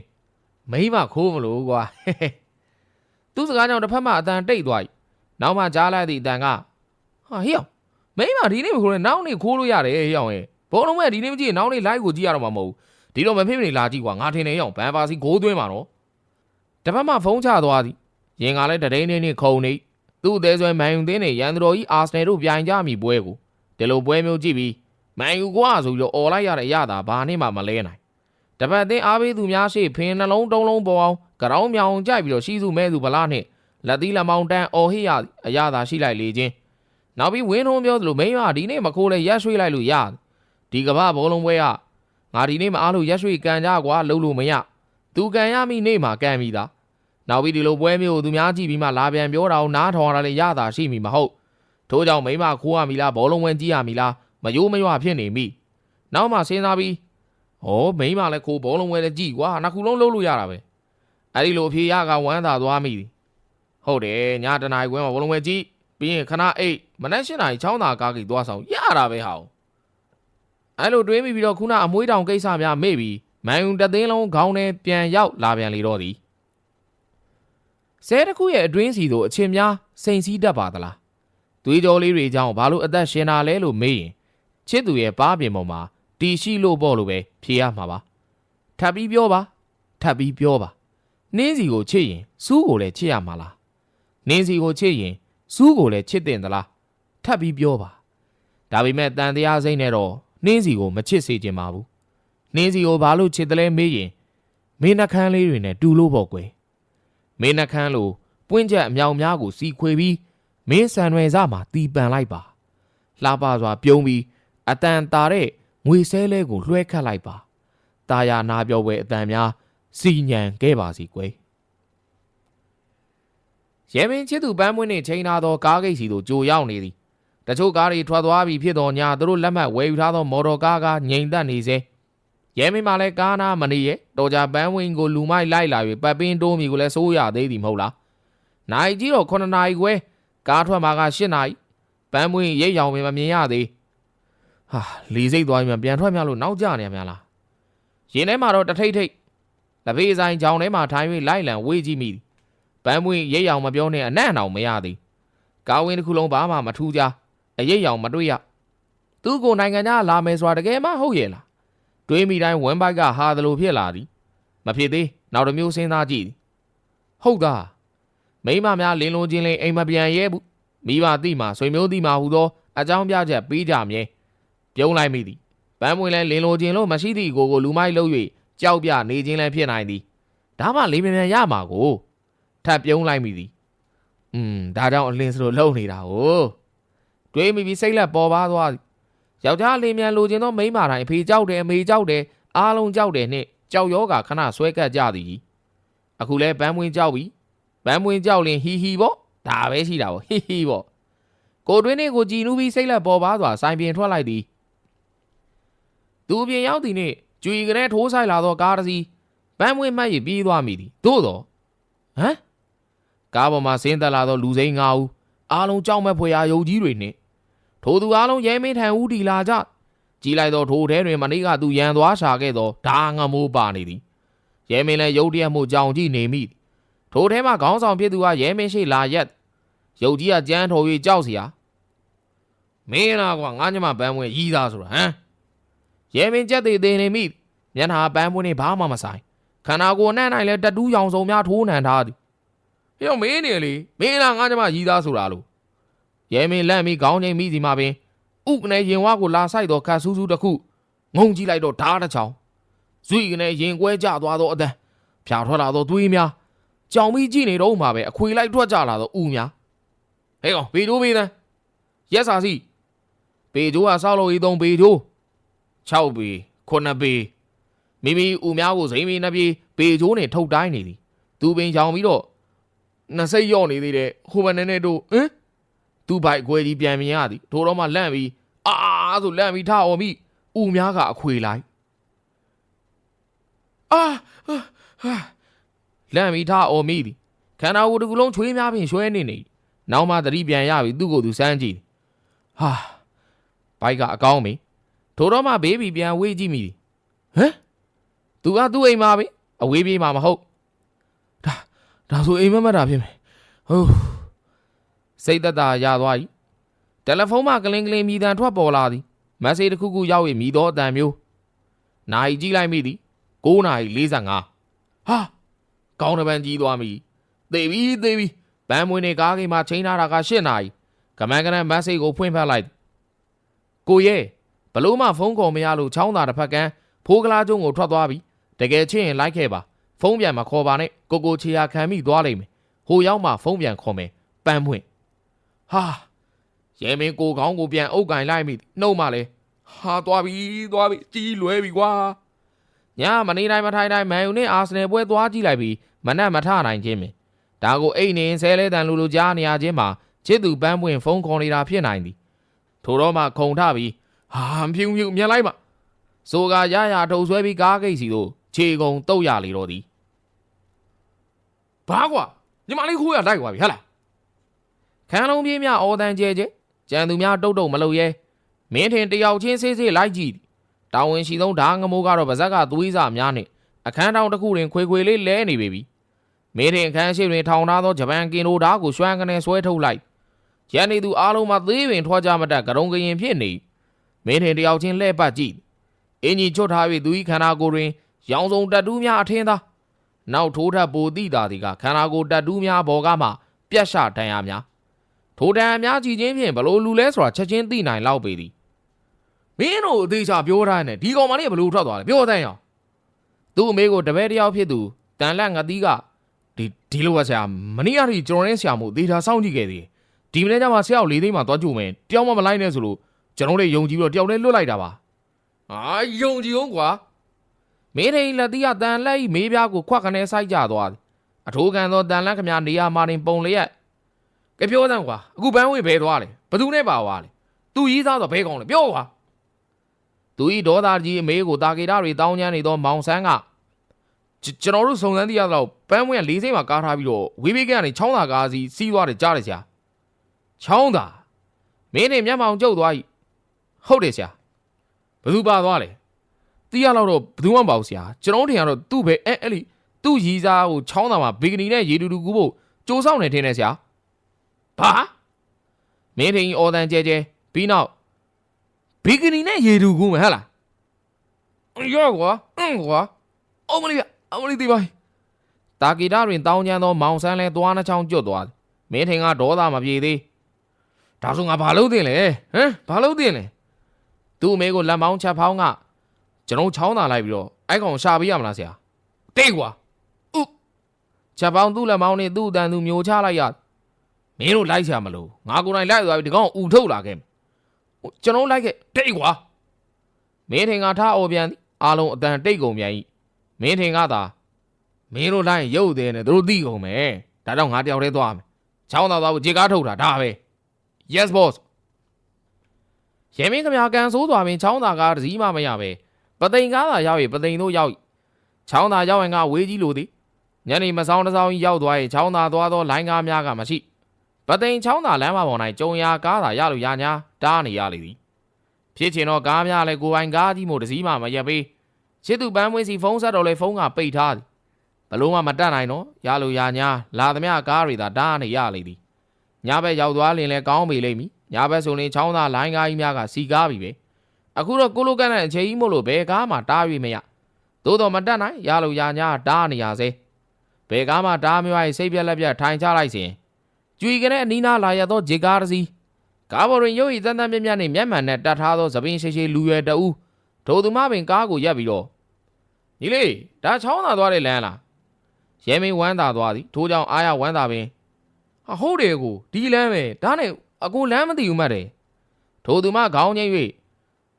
မိမခိုးမလို့ကွာသူစကားကြောင့်တစ်ဖက်မှအတန်တိတ်သွားပြီနောက်မှကြားလိုက်သည့်အတန်ကဟေ့အောင်မိမဒီနေ့မခိုးနဲ့နောက်နေ့ခိုးလို့ရတယ်ဟေ့အောင်ရဲ့ဘောလုံးပွဲဒီနေ့မကြည့်နောက်နေ့ live ကိုကြည့်ရတော့မှာမဟုတ်ဘူးဒီတော့မဖြစ်မနေလာကြည့်ကွာငါထင်နေအောင်ဘန်ပါစီဂိုးသွင်းမှာနော်တစ်ဖက်မှဖုံးချသွားသည်ရင်ကလည်းတဒိန်းနေခုံနေသူ့အသေးဆွဲမန်ယူသင်းနဲ့ရန်သူတော်ကြီးအာဆနယ်တို့ပြိုင်ကြမိပွဲကိုဒီလိုပွဲမျိုးကြည့်ပြီးမန်ယူကွာဆိုပြီးတော့អော်လိုက်ရတဲ့ရတာဘာနဲ့မှမလဲနိုင်တပတ်သင်းအားပေးသူများရှိဖင်နှလုံးတုံးလုံးပေါ်အောင်ကရောင်းမြောင်ကြိုက်ပြီးတော့ရှိစုမဲသူဗလားနဲ့လက်သီးလက်မောင်းတန်းအော်ဟိရအရသာရှိလိုက်လေချင်းနောက်ပြီးဝင်းထုံးပြောသလိုမိမဒီနေ့မခိုးလဲရက်ရွှေ့လိုက်လို့ရဒီကမ္ဘာဘောလုံးပွဲကငါဒီနေ့မအားလို့ရက်ရွှေ့ကန်ကြကွာလှုပ်လို့မရသူကန်ရမိနေ့မှာကန်မိတာနောက်ပြီးဒီလိုပွဲမျိုးသူများကြည့်ပြီးမှလာပြန်ပြောတာကိုနားထောင်ရတာလေရတာရှိမိမဟုတ်ထို့ကြောင့်မိမခိုးရမီလားဘောလုံးပွဲကြည့်ရမီလားမယိုးမရွဖြစ်နေမိနောက်မှစဉ်းစားပြီးမိမလည်းခိုးဘောလုံးပွဲလည်းကြည့်ကွာနှစ်ခုလုံးလှုပ်လို့ရတာပဲအဲ့ဒီလိုအဖေရကဝမ်းသာသွားမိသည်ဟုတ်တယ်ညတနားခွဲမှာဘောလုံးပွဲကြည့်ပြီးရင်ခဏအိတ်မနက်၈နာရီချောင်းသာကားကြီးသွားဆောင်ရတာပဲဟာအဲ့လိုတွေးမိပြီးတော့ခုနအမွှေးတောင်ကိစ္စများမေ့ပြီးမန်ယူတသိန်းလုံးခေါင်းထဲပြန်ရောက်လာပြန်လေတော့သည်ဆဲတစ်ခုရဲ့အတွင်းစီတို့အချင်းများစိန်စည်းတတ်ပါသလားသွေးကြောလေးတွေကြောင့်ဘာလို့အသက်ရှင်တာလဲလို့မေးရင်ချစ်သူရဲ့ပါးပြင်ပေါ်မှာတီရှိလို့ပေါ့လို့ပဲဖြေရမှာပါထပ်ပြီးပြောပါနင်းစီကိုချစ်ရင်စူးကိုလည်းချစ်ရမှာလားနင်းစီကိုချစ်ရင်စူးကိုလည်းချစ်တင်သလားထပ်ပြီးပြောပါဒါပေမဲ့တန်တရားစိမ့်နဲ့တော့နင်းစီကိုမချစ်စေချင်ပါဘူးနင်းစီကိုဘာလို့ချစ်တယ်လဲမေးရင်မင်းနှခမ်းလေးတွေနဲ့တူလို့ပေါ့ကွယ်မင်းနှခမ်းလို့ပွင့်ချက်အမြောင်များကိုစီခွေပြီးမင်းဆန်ရွယ်စမှာတီးပန်လိုက်ပါလှပစွာပြုံးပြီးအတန်တာတဲ့ငွေဆဲလဲကိုလွှဲခတ်လိုက်ပါတာယာနာပြောပွဲအတန်များစီညံခဲ့ပါစီကွယ်ရဲမင်းချစ်သူပန်းမွှင်းနဲ့ချိန်ထားသောကားဂိတ်စီတို့ကြိုရောက်နေသည်တချို့ကားတွေထွက်သွားပြီးဖြစ်တော်ညာသူတို့လက်မှတ်ဝယ်ယူထားသောမော်တော်ကားကငြိမ်သက်နေစေရဲမင်းမှလည်းကားနာမနေရဲ့တော်ကြပန်းဝင်းကိုလူမိုက်လိုက်လာ၍ပတ်ပင်းတိုးမီကိုလည်းစိုးရသေးသည်မဟုတ်လားနိုင်ကြီးတော့9နာရီခွဲကားထွက်မှာက10နာရီပန်းဝင်းရိတ်ရောင်ပင်မမြင်ရသေးလီစိတ်သွားပြီးပြန်ထွက်များလို့နောက်ကျနေရများလားရင်ထဲမှာတော့တထိတ်လက်ဖေးဆိုင်ကြောင်ထဲမှာထိုင်၍လိုက်လံဝေးကြည့်မိသည်ပန်းဝင်းရိတ်ရောင်မပြောနဲ့အနံ့အောင်မရသေးကားဝင်းတစ်ခုလုံးဘာမှမထူးကြအရိတ်ရောင်မတွေ့ရသူ့ကိုနိုင်ငံခြားလာမယ်ဆိုတာတကယ်မှဟုတ်ရဲ့လားတွေးမိတိုင်းဝမ်ဘိုက်ကဟာသလိုဖြစ်လာသည်မဖြစ်သေးနောက်တစ်မျိုးစဉ်းစားကြည့်သည်ဟုတ်သားမိမများလင်းလုံးချင်းလင်းအိမ်မပြန်ရဲဘူးမိဘတိမှဆွေမျိုးတိမှဟူသောအကြောင်းပြချက်ပေးကြမြဲပြုံးလိုက်မိသည်ပန်းမွေလဲလင်းလုံးချင်းလို့မရှိသည့်ကိုလူမိုက်လို့၍ကြောက်ပြနေခြင်းလည်းဖြစ်နိုင်သည်ဒါမှလေးမြန်ရမှာကိုထပ်ပြုံးလိုက်မိသည်ဒါကြောင့်အလင်းစလိုလှုပ်နေတာကိုတွေးမိပြီးစိတ်လက်ပေါ်ပါသွားသည်ယောက်ျားလေးမြန်လိုချင်သောမိန်းမတိုင်းအဖေကြောက်တယ်အမေကြောက်တယ်အားလုံးကြောက်တယ်နှင့်ကြောက်ရောဂါခဏဆွဲကပ်ကြသည်အခုလဲပန်းမွေကြောက်ပြီပန်းမွေကြောက်လင်ဟီဟီပေါ့ဒါပဲရှိတာပေါ့ဟီဟီပေါ့ကိုတွင်းလေးကိုကြည်နူးပြီးစိတ်လက်ပေါ်ပါစွာဆိုင်ပြင်ထွက်လိုက်သည်သူအပြင်ရောက်သည်နှင့်ကြွေကလေးထိုးဆိုင်လာသောကားတစ်စီးပန်းမွေမှတ်ရပြီးသွားမိသည်သို့တော့ကားပေါ်မှာဆင်းသက်လာသောလူစိမ်း5ဦးအားလုံးကြောက်မဲ့ဖွယ်ရာယုံကြီးတွေနှင့်ထိုသူအားလုံးရဲမင်းထံဦးတီလာကြ ကြီးလိုက်သောထိုထဲတွင်မနေ့ကသူရန်သွားရှာခဲ့သောဓာငမိုးပါနေသည်ရဲမင်းလည်းရုတ်တရက်မှုကြောင်ကြည့်နေမိထိုထဲမှခေါင်းဆောင်ဖြစ်သူကရဲမင်းရှိလာရက်ရုပ်ကြီးကကြမ်းထော်၍ကြောက်เสียမင်းလားကွာငါညမပန်းပွင့်ရီးသားဆိုတာဟမ်ရဲမင်းကြက်သေးသေးနေမိမျက်နှာပန်းပွင့်နေဘာမှမဆိုင်ခန္ဓာကိုယ်နဲ့နိုင်လဲတတူးရောင်စုံများထိုးနှံထားသည်ဟဲ့မင်းနေလေမင်းလားငါညမရီးသားဆိုတာလို့ရဲမင်းလန့်ပြီးခေါင်းချိန်မိစီမှာပင်ဥကနေရင်ဝါကိုလာဆိုင်တော့ခတ်ဆူးဆူးတစ်ခုငုံကြည့်လိုက်တော့ဓာတစ်ချောင်းဇွိကနေရင်ကွဲကျသွားသောအတန်းဖြာထွက်လာသောသွေးများကြောင်ပြီးကြည့်နေတော့မှပဲအခွေလိုက်ထွက်ကြလာသောဥများဟဲ့ကောင်ပေတိုးပေးသန်းရက်စာစီပေတိုးကဆောက်လို့ဤသုံးပေတိုး6ပေ9ပေမိမိဥများကိုစိမ့်မီနှစ်ပြေပေတိုးနဲ့ထုတ်တိုင်းနေသည်သူပင်ရောင်ပြီးတော့နှစိတ်ရော့နေသေးတယ်ဟိုဘနဲ့နဲ့တို့သူ့ဘိုက်ခွဲကြီးပြန်မြင်ရသည်ထိုတော့မှလန့်ပြီးအာဆိုလန့်ပြီးထအောင်မိဥများကအခွေလိုက်လန့်ပြီးထအောင်မိသည်ခန္ဓာကိုယ်တစ်ခုလုံးချွေးများဖြင့်ရွှဲနေနောက်မှသတိပြန်ရပြီးသူ့ကိုယ်သူစမ်းကြည့်ဘိုက်ကအကောင်းပြီထိုတော့မှဘေးဘီပြန်ဝေးကြည့်မိသည်သူကသူ့အိမ်မှာပဲအဝေးပြေးမှာမဟုတ်ဒါဆိုအိမ်မက်တာဖြစ်မယ်စိတ်သက်သာရသွား၏တယ်လီဖုန်းမှကလင်းကလင်းမြည်တမ်းထွက်ပေါ်လာသည်မက်ဆေ့တစ်ခုခုရောက်၍မြည်သောအတန်မျိုးနိုင်ကြည့်လိုက်မိသည်9:45ကောင်းတပန်းကြီးသွားမိသေပြီပန်းမွေးနေကားကိန်းမှာချိန်ထားတာက8 နာရီကမန်းကနန်းမက်ဆေ့ကိုဖွင့်ဖက်လိုက်ကိုရဲဘလို့မှဖုန်းခေါ်မရလို့ချောင်းသာတစ်ဖက်ကန်းဖိုးကလားကျုံကိုထွက်သွားပြီးတကယ်ချင်းရင်လိုက်ခဲ့ပါဖုန်းပြန်မခေါ်ပါနဲ့ကိုချေရခံမိသွားလိမ့်မယ်ဟိုရောက်မှဖုန်းပြန်ခေါ်မယ်ပန်းဖွင့်ရဲမင်းကိုကောင်းကိုပြန်အုပ်ကင်လိုက်မိနှုတ်မှလဲသွားပြီကြီးလွဲပြီကွာညမနေတိုင်းမထိုင်တိုင်းမန်ယူနဲ့အာဆင်နယ်ပွဲသွားကြည့်လိုက်ပြီးမနှက်မထနိုင်ခြင်းပင်ဒါကိုအိတ်နေဆဲလဲတန်လူကြားနေရခြင်းမှာချစ်သူပန်းပွင့်ဖုန်းခေါ်နေတာဖြစ်နိုင်သည်ထိုတော့မှခုံထပြီးဖြူမြင်လိုက်ပါဆိုကရထုတ်ဆွဲပြီးကားဂိတ်စီတို့ခြေကုံတုတ်ရလေတော့သည်ဘာကွာညီမလေးခိုးရလိုက်သွားပြီဟဲ့လားခန်းလုံးပြေးများအော်တန်ကျဲကြံသူများတုတ်မလုပ်ရဲမင်းထင်တယောက်ချင်းဆေးလိုက်ကြည့်တာဝန်ရှိဆုံးဓာငမိုးကတော့ဗဇက်ကသွေးစာများနဲ့အခန်းတောင်တစ်ခုတွင်ခွေလေးလဲနေပြီမင်းထင်အခန်းရှိတွင်ထောင်ထားသောဂျပန်ကင်နိုဓာကိုရွှမ်းကနေဆွဲထုတ်လိုက်ရန်နေသူအားလုံးမှသေးပင်ထွားကြမတတ်ကရုံကရင်ဖြစ်နေမင်းထင်တယောက်ချင်းလှဲ့ပတ်ကြည့်အင်ကြီးချွတ်ထား၍သူ၏ခန္ဓာကိုယ်တွင်ရောင်စုံတက်တူးများအထင်းသားနောက်ထိုးထပ်ပိုတိတာသည်ကခန္ဓာကိုယ်တက်တူးများဘော်ကမှပြတ်ရှတန်ရများထိုတန်များကြည့်ချင်းဖြင့်ဘလို့လူလဲဆိုတာချက်ချင်းသိနိုင်လောက်ပေသည်မင်းတို့အသေးချာပြောထားနေဒီကောင်မလေးဘလို့ထွက်သွားလဲပြောတဲ့အောင်သူ့အမေကိုတပည့်တယောက်ဖြစ်သူတန်လက်ငသီးကဒီလိုပါဆရာမနေ့ကထိကျွန်တော်နဲ့ဆရာမို့ဒေတာစောင့်ကြည့်ခဲ့သေးဒီမနေ့ကျမှဆရာကို4 သိန်းမှသွားကြိုမယ်တယောက်မှမလိုက်နဲ့ဆိုလို့ကျွန်တော်တို့ယုံကြည်ပြီးတော့တယောက်နဲ့လွတ်လိုက်တာပါယုံကြည်အောင်ကွာမင်းထိန်လက်သီးကတန်လက်ဤမေးပြားကိုခွက်ခနဲစိုက်ကြသွားသည်အထိုးကန်သောတန်လက်ခမနေရာမာတင်ပုံလျက်ကပြောစမ်းကွာအခုပန်းဝေးဘဲသွားလေဘသူနဲ့ပါသွားလေသူရီးသားတော့ဘဲကောင်းလေပြောကွာသူဤဒေါသကြီးအမေကိုတာကေတာတွေတောင်းချမ်းနေသောမောင်ဆန်းကကျွန်တော်တို့စုံစမ်းသိရတော့ပန်းဝင်းက4 စိမ့်မှာကားထားပြီးတော့ဝေးဘေးကနေချောင်းသာကားစီစီးသွားတယ်ကြားတယ်ဆရာချောင်းသာမင်းနဲ့မျက်မှောင်ကျုပ်သွား၏ဟုတ်တယ်ဆရာဘသူပါသွားလဲသိရတော့ဘသူမှမပါဘူးဆရာကျွန်တော်ထင်ရတော့သူ့ပဲအဲ့လေသူ့ရီးစားကိုချောင်းသာမှာဘေကနီနဲ့ရေတူကူဖို့ကြိုးဆောင်နေထင်တယ်ဆရာဘာမင်းထင်အော်တန်ကျဲပြီးနောက်ဘေကနီနဲ့ရေတူကူမယ်ဟဲ့လားရောကွာကွာအမလေးဒီပါတာဂီတာတွင်တောင်းချမ်းသောမောင်ဆန်းလဲသွားနှချောင်းကျွတ်သွားမင်းထင်ကဒေါသမပြေသေးဒါဆိုငါဘာလုပ်သင့်လဲဘာလုပ်သင့်လဲသူ့အမေကိုလက်မောင်းချက်ဖောင်းကကျွန်တော်ချောင်းသာလိုက်ပြီးတော့အဲ့ကောင်ရှာပေးရမလားဆရာတိတ်ကွာချက်ဖောင်းသူ့လက်မောင်းနဲ့သူ့အတန်သူမျိုးချလိုက်ရမင်းတို့လိုက်ရှာမလို့ငါကိုယ်တိုင်လိုက်သွားပြီးဒီကောင်ဥထုတ်လာခဲ့ကျွန်တော်လိုက်ခဲ့တိတ်ကွာမင်းထင်ကထားအော်ပြန်အားလုံးအတန်တိတ်ကုန်ပြန်၏မင်းထင်ကသာမင်းတို့လိုက်ရုပ်သေးနဲ့တို့သိကုန်မယ်ဒါတော့ငါတယောက်တည်းသွားမယ်ချောင်းသာသွားဖို့ခြေကားထုတ်တာဒါပဲ yes boss ရဲမင်းခမကန်ဆိုးသွားပင်ချောင်းသာကားတစည်းမှမရပဲပသိမ်ကားသာရောက်၍ပသိမ်တို့ရောက်ချောင်းသာရောက်ရင်ကဝေးကြီးလိုသည်ညနေမဆောင်တစောင်းရောက်သွားရင်ချောင်းသာသွားသောလိုင်းကားများကမရှိပသိမ်ချောင်းသာလမ်းမပေါ်၌ကြုံရာကားသာရလို့ရညာတားနေရလေသည် ဖြစ်ချင်တော့ကားများလဲကိုပိုင်ကားကြီးမို့တစည်းမှမရက်ပေးချစ်သူပန်းဝင်းစီဖုန်းဆက်တော့လဲဖုန်းကပိတ်ထားသည်ဘလို့မှမတတ်နိုင်တော့ရလို့ရညာလာသမျှကားတွေသာတားနေရလေသည်ညဘက်ရောက်သွားရင်လဲကောင်းပေလိမ့်မည်ညဘက်ဆိုရင်ချောင်းသားလိုင်းကားကြီးများကစီကားပြီပဲအခုတော့ကိုလိုကန့်တဲ့အချိန်ကြီးမို့လို့ဘယ်ကားမှတား၍မရသို့တော်မတတ်နိုင်ရလို့ရညာတားနေရစေဘယ်ကားမှတားမရရင်စိတ်ပြက်လက်ပြက်ထိုင်ချလိုက်စဉ်ကြွေကလေးအနီးနားလာရသောဂျေကားတစ်စီးကားပေါ်တွင်ရုပ်ရည်တန်းတန်းမြက်မြက်နှင့်မျက်မှန်နဲ့တတ်ထားသောသပင်ရှိရှိလူရွယ်တဦးထိုသူမပင်ကားကိုရပ်ပြီးတော့ညီလေးဒါချောင်းသာသွားတဲ့လမ်းလားရဲမင်းဝမ်းသာသွားသည်ထို့ကြောင့်အားရဝမ်းသာပင်ဟာဟုတ်တယ်ကိုဒီလမ်းပဲဒါနဲ့အကိုလမ်းမသိဘူးမှတ်တယ်ထိုသူမခေါင်းငိမ့်၍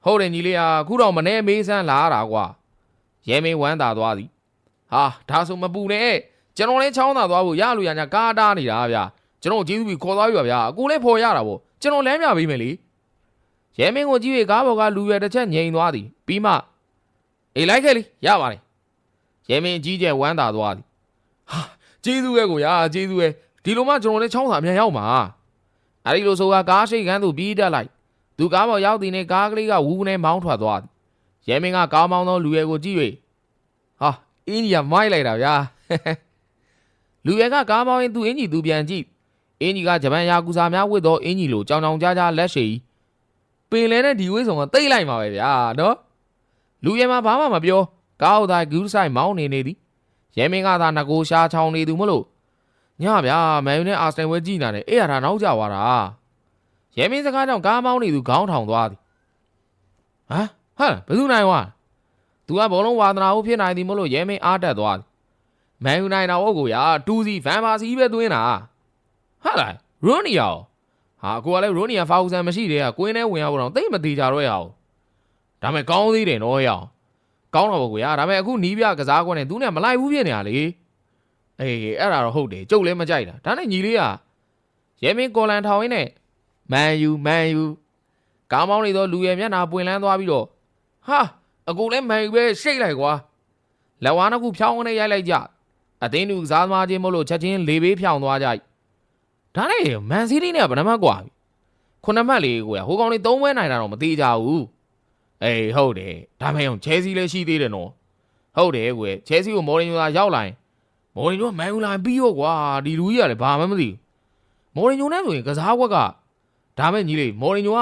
ဟုတ်တယ်ညီလေးဟာခုတော့မနေမေးစမ်းလာရတာကွာရဲမင်းဝမ်းသာသွားသည်ဟာဒါဆိုမပူနဲ့ကျွန်တော်လည်းချောင်းသာသွားဖို့ရလို့ရညာကားတားနေတာဗျာကျွန်တော်ကျေးဇူးပြီးခေါ်သွားပြီပါဗျာအကိုလည်းဖော်ရတာပေါ့ကျွန်တော်လမ်းပြပေးမယ်လေရဲမင်းကိုကြည့်၍ကားပေါ်ကလူရွယ်တစ်ချက်ငြိမ်သွားသည်ပြီးမှအေးလိုက်ခဲ့လေရပါတယ်ရဲမင်းကြီးကျယ်ဝမ်းသာသွားသည်ဟာကျေးဇူးပဲကိုရာကျေးဇူးပဲဒီလိုမှကျွန်တော်လည်းချောင်းသာအမြန်ရောက်မှာအဲ့ဒီလိုဆိုကကားရှိတ်ကန်းသူပြီးတက်လိုက်သူကားပေါ်ရောက်သည်နဲ့ကားကလေးကဝူးနဲ့မောင်းထွက်သွားသည်ရဲမင်းကကားမောင်းသောလူရွယ်ကိုကြည့်၍ဟာအင်းကြီးကမိုက်လိုက်တာဗျာလူရွယ်ကကားမောင်းရင်သူ့အင်းကြီးသူပြန်ကြည့်အင်းကြီးကဂျပန်ယာကူစာများဝတ်သောအင်းကြီးလိုကြောင်ကြောင်ကြားကြားလက်ရှိပင်လဲနဲ့ဒီဝိဆောင်ကတိတ်လိုက်မှာပဲဗျာနော်လူရဲမှာဘာမှမပြောကားအောက်သားဂူးဆိုင်မောင်းနေသည်ရဲမင်းကသာငကိုရှာချောင်းနေသူမလို့ညဗျာမန်ယူနဲ့အာဆင်ဝဲကြည့်နေတယ်အဲ့ရတာနောက်ကျသွားတာရဲမင်းစကားကြောင့်ကားမောင်းနေသူခေါင်းထောင်သွားသည်ဟမ်ဘယ်သူနိုင်ဝါသူကဘောလုံးဝါသနာဟုတ်ဖြစ်နိုင်သည်မလို့ရဲမင်းအားတက်သွားသည်မန်ယူနိုင်တာဟုတ်ကိုရတူစီဗန်ပါစီပဲသွင်းတာဟာလားရိုနီယာဟာကိုကလည်းရိုနီယာဖာဂူဆန်မရှိတဲ့ကကွင်းထဲဝင်ရတော့တိတ်မသေးကြတော့ရအောင်ဒါမဲ့ကောင်းသေးတယ်နော်ရအောင်ကောင်းတော့ပေါ့ကွာဒါမဲ့အခုနီးပြကစားကွက်နဲ့သူနဲ့မလိုက်ဘူးဖြစ်နေတာလေအေးအဲ့ဒါတော့ဟုတ်တယ်ကျုပ်လည်းမကြိုက်တာဒါနဲ့ညီလေးကရဲမင်းကော်လန်ထောင်ရင်းနဲ့မန်ယူကားမောင်းနေတော့လူရဲမျက်နှာပွင့်လန်းသွားပြီးတော့ဟာအကူလည်းမန်ယူပဲရှိတ်လိုက်ကွာလက်ဝါးနှစ်ခုဖြောင်းကနေရိုက်လိုက်ကြအသိန်းသူကစားသမားချင်းမလို့ချက်ချင်းလေဘေးဖြောင်းသွားကြဒါနဲ့မန်စီးတီးနဲ့ဗနမတ်ကွာခုနှစ်မှတ်လေးကိုဟိုကောင်လေးသုံးပွဲနိုင်တာတော့မသေးကြဘူးအေးဟုတ်တယ်ဒါမှမဟုတ်ချဲစီလည်းရှိသေးတယ်နော်ဟုတ်တယ်ကွယ်ချဲစီကိုမော်ရင်ညိုသာရောက်လာရင်မော်ရင်ညိုကမန်ယူလာပြီးရောကွာဒီလူကြီးကလည်းဘာမှမသိဘူးမော်ရင်ညိုနဲ့ဆိုရင်ကစားကွက်ကဒါမဲ့ညီလေးမော်ရင်ညိုက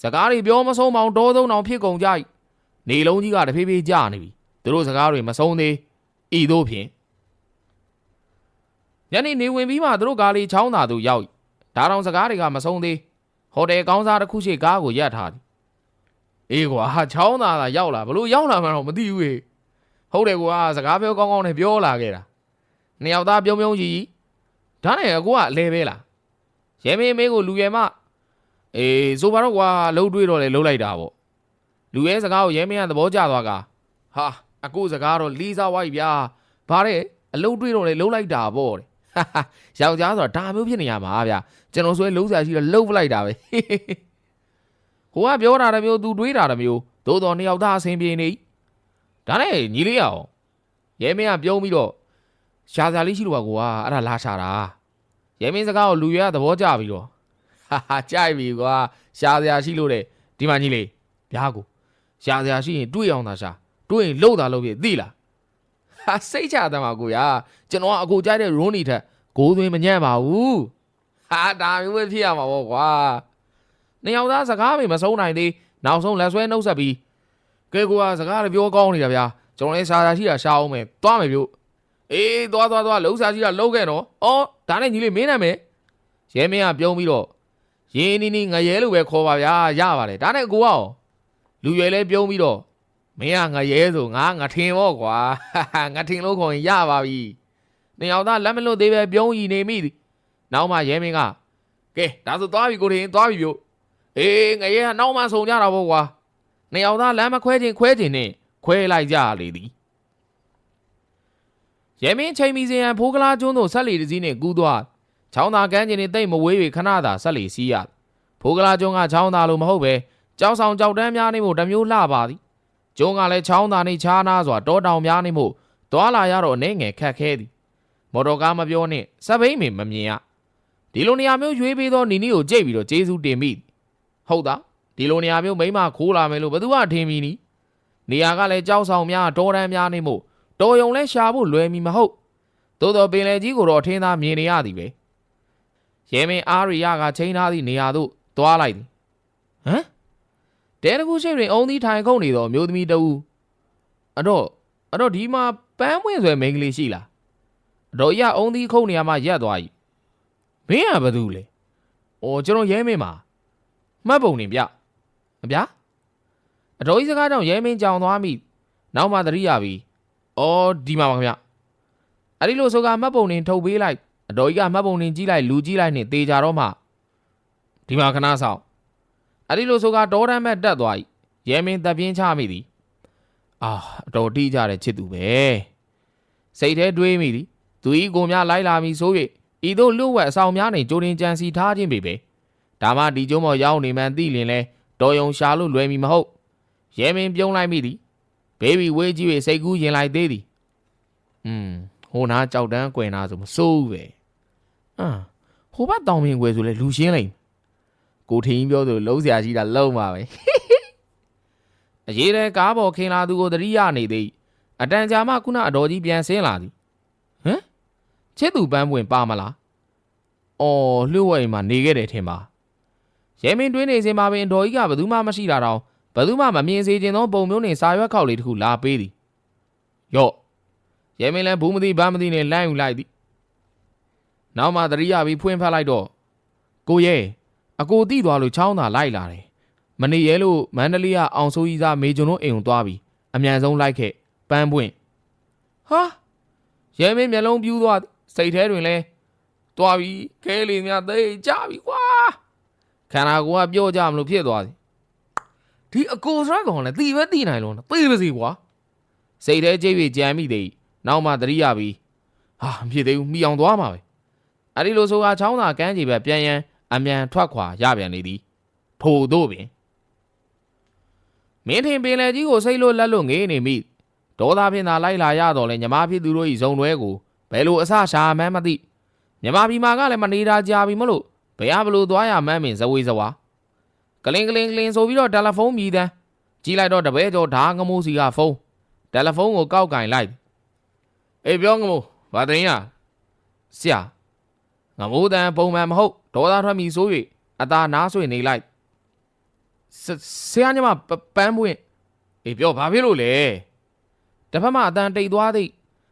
စကားတွေပြောမဆုံးမအောင်တောသုံးအောင်ဖြစ်ကုန်ကြနေလုံးကြီးကတဖြည်းဖြည်းကျနေပြီသူတို့စကားတွေမဆုံးသေးဤသို့ဖြင့်ညနေနေဝင်ပြီးမှသူတို့ကားလေးချောင်းသာသူရောက်ဒါတောင်စကားတွေကမဆုံးသေးဟိုတယ်ကောင်းစားတစ်ခုရှိကားကိုရပ်ထားသည်အေးကွာချောင်းသာရောက်လာဘလို့ရောက်လာမှတော့မသိဘူးဟေ့ဟုတ်တယ်ကွာစကားပြောကောင်းကောင်းနဲ့ပြောလာခဲ့တာနှစ်ယောက်သားပြုံးကြီးဒါနဲ့အကိုကအလဲပဲလားရဲမင်းမင်းကိုလူရဲမအေးဆိုပါတော့ကွာလှုပ်တွေးတော့လေလှုပ်လိုက်တာပေါ့လူရဲစကားကိုရဲမင်းကသဘောကျသွားကဟာအကိုစကားတော့လီးစားဝိုက်ဗျာဘာတဲ့အလှုပ်တွေးတော့လေလှုပ်လိုက်တာပေါ့တဲ့ယောက်ျားဆိုတာဒါမျိုးဖြစ်နေရမှာဗျာကျွန်တော်ဆိုရင်လုံးစားရှိတော့လှုပ်ပလိုက်တာပဲဟိုကပြောတာတမျိုးသူတွေးတာတမျိုးသို့တော်နှစ်ယောက်သားအဆင်ပြေနေဒါနဲ့ညီလေးရအောင်ရဲမင်းကပြုံးပြီးတော့ရှားစားလေးရှိလို့ပါကွာအဲ့ဒါလာရှာတာရဲမင်းစကားကိုလူရဲကသဘောကျပြီးတော့ဟာကြိုက်ပြီကွာရှားစရာရှိလို့တဲ့ဒီမှာညီလေးဗျာကိုရှားစရာရှိရင်တွေးအောင်သာရှာတွေးရင်လှုပ်တာလှုပ်ပြသိလားဟာစိတ်ချတယ်မှာကိုရကျွန်တော်ကအကိုကြိုက်တဲ့ရိုးနီထက်ဂိုးသွင်းမညံ့ပါဘူးဟာဒါမျိုးပဲဖြစ်ရမှာပေါ့ကွာနှစ်ယောက်သားစကားပဲမဆုံးနိုင်သေးနောက်ဆုံးလက်ဆွဲနှုတ်ဆက်ပြီးကဲကွာစကားလည်းပြောကောင်းနေတာဗျာကျွန်တော်လည်းရှာရှိတာရှာအောင်မယ်သွားမယ်ပြုတ်အေးသွားလှုပ်ရှာရှိတာလှုပ်ခဲ့တော့အော်ဒါနဲ့ညီလေးမင်းနာမည်ရဲမင်းကပြုံးပြီးတော့ရင်းနီငရဲလို့ပဲခေါ်ပါဗျာရပါတယ်ဒါနဲ့ကိုကရောလူရွယ်လဲပြုံးပြီးတော့မင်းကငရဲဆိုငါထင်ပေါ့ကွာငါထင်လို့ခေါ်ရင်ရပါပြီနှစ်ယောက်သားလက်မလွတ်သေးပဲပြုံးရီနေမိသည်နောက်မှရဲမင်းကကဲဒါဆိုသွားပြီကိုထင်သွားပြီပြုတ်အေးငရဲကနောက်မှဆုံကြတာပေါ့ကွာနှစ်ယောက်သားလမ်းမခွဲခြင်းနဲ့ခွဲလိုက်ကြလေသည်ရဲမင်းချိန်မီစင်ရန်ဖိုးကလားကျွန်းသို့ဆက်လီတစ်စီးနှင့်ကူးသွားချောင်းသာကမ်းခြေနှင့်တိတ်မဝေး၍ခဏသာဆက်လီစီးရဖိုးကလားကျွန်းကချောင်းသာလိုမဟုတ်ပဲကြောက်ဆောင်ကြောက်တန်းများနေမှုတမျိုးလှပါသည်ကျွန်းကလည်းချောင်းသာနှင့်ခြားနာစွာတောတောင်များနေမှုသွားလာရတော့အနေငယ်ခက်ခဲသည်မော်တော်ကားမပြောနှင့်စက်ဘိန်းမမြင်ရဒီလိုနေရာမျိုးရွေးပေးသောနီနီကိုကြိတ်ပြီးတော့ကျေးဇူးတင်မိဟုတ်သား ဒီလိုနေရာမျိုးမိမခိုးလာမယ်လို့ဘယ်သူကထင်မီနီနေရာကလည်းကြောက်ဆောင်များတော်တန်းများနေမို့တော်ယုံလဲရှာဖို့လွယ်မီမဟုတ်သို့တော်ပင်လယ်ကြီးကိုတော့ထင်းသားမြင်နေရသည်ပဲရဲမင်းအားရီယာကချိန်ထားသည့်နေရာသို့သွားလိုက်သည်ဟမ်တဲတကူရှိတွင်အုံသီးထိုင်ခုန်နေသောမျိုးသမီးတဦးအတော့ဒီမှာပန်းပွင့်ဆွဲမိန်းကလေးရှိလားအတော်ရအုံသီးခုန်နေရမှရက်သွား၏မင်းကဘာသူလဲအော်ကျွန်တော်ရဲမင်းမှာမှတ်ပုံနေဗျမဗျာအတော်ကြီးစကားကြောင့်ရဲမင်းကြောင်သွားမိနောက်မှသတိရပြီအော်ဒီမှာပါခင်ဗျအဲ့ဒီလိုဆိုကမှတ်ပုံနေထုတ်ပေးလိုက်အတော်ကြီးကမှတ်ပုံနေကြီးလိုက်လူကြီးလိုက်နဲ့တေချာတော့မှဒီမှာခဏဆောင်အဲ့ဒီလိုဆိုကတောတန်းမဲ့တက်သွား၏ရဲမင်းတပ်ပြင်းချမိသည်အာအတော်တီးကြတဲ့ချစ်သူပဲစိတ်ထဲတွေးမိသည်သူဤကိုများလိုက်လာပြီဆို၍ဤသို့လွတ်ဝက်အဆောင်များနေကြိုတင်ကြံစီထားခြင်းပေဒါမှဒီကျုံးမော်ရောက်နေမှန်းသိလင်လဲတော်ယုံရှာလို့လွယ်မီမဟုတ်ရဲမင်းပြုံးလိုက်မိသည်ဘေဘီဝေးကြီး၍စိတ်ကူးရင်လိုက်သေးသည်ဟိုနာကြောက်တန်းကွယ်နာဆိုမစိုးဘူးပဲဟိုဘက်တောင်ပင်ကွယ်ဆိုလဲလူရှင်းလိမ့်ကိုထင်းပြောဆိုလုံးစရာရှိတာလုံးပါပဲအရေးတဲ့ကားပေါ်ခင်လာသူကိုတတိယနေသည်အတန်ကြာမှခုနအတော်ကြီးပြန်ဆင်းလာသည်ဟမ်ချစ်သူပန်းပွင့်ပါမလားအော်လှုပ်ဝဲမှာနေခဲ့တယ်ထင်ပါရဲမင်းတွင်းနေစင်မှာပင်တော်ကြီးကဘယ်သူမှမရှိတာတော့ဘယ်သူမှမမြင်စေခြင်းသောပုံမျိုးနဲ့စာရွက်ခောက်လေးတစ်ခုလာပေးသည်ယော့ရဲမင်းလည်းဘူးမသိဘာမသိနဲ့လမ်းယူလိုက်သည်နောက်မှတတိယပြီးဖွင့်ဖတ်လိုက်တော့ကိုရဲအကိုတိသွားလို့ချောင်းသာလိုက်လာတယ်မနေရဲလို့မန္တလေးကအောင်စိုးကြီးသားမေကျွန်တို့အိမ်ကိုသွားပြီးအမြန်ဆုံးလိုက်ခဲ့ပန်းပွင့်ဟာရဲမင်းမျက်လုံးပြူးသွားစိတ်ထဲတွင်လဲသွားပြီးခဲလေးများသိကြပြီကွာခန္ဓာကိုယ်ကပြောကြမလို့ဖြစ်သွားသည်ဒီအကိုစရကောင်လည်းတီပဲတီနိုင်လို့သိပါစီကွာစိတ်ထဲကြိတ်ပြီးကြံမိသည်နောက်မှတတိယပြီးဟာမဖြစ်သေးဘူးမိအောင်သွားမှာပဲအဲ့ဒီလိုဆိုကချောင်းသာကမ်းခြေပဲပြန်ရန်အမြန်ထွက်ခွာရပြန်နေသည်ထို့သို့ပင်မင်းထင်ပင်လေကြီးကိုစိတ်လို့လက်လို့ငေးနေမိဒေါသဖြင့်သာလိုက်လာရတော့လဲညီမဖြစ်သူတို့၏ဇုံတွဲကိုဘယ်လိုအဆရှာမှန်းမသိညီမပြည်မှာကလည်းမနေတာကြာပြီမလို့ဘယ်ဘလို့သွားရမှန်းမင်ဇဝေဇဝါကလင်းဆိုပြီးတော့တယ်လီဖုန်းမြည်တန်းကြည့်လိုက်တော့တပည့်ကျော်ဓာငမိုးစီကဖုန်းတယ်လီဖုန်းကိုကောက်ကင်လိုက်အေးပြောငမိုးဘာတင်ရဆရာငမိုးတန်ပုံမှန်မဟုတ်ဒေါသထွက်မိဆို၍အသာနားဆွေနေလိုက်ဆရာညီမပန်းပွင့်အေးပြောဘာဖြစ်လို့လဲတစ်ဖက်မှအတန်တိတ်သွားသည်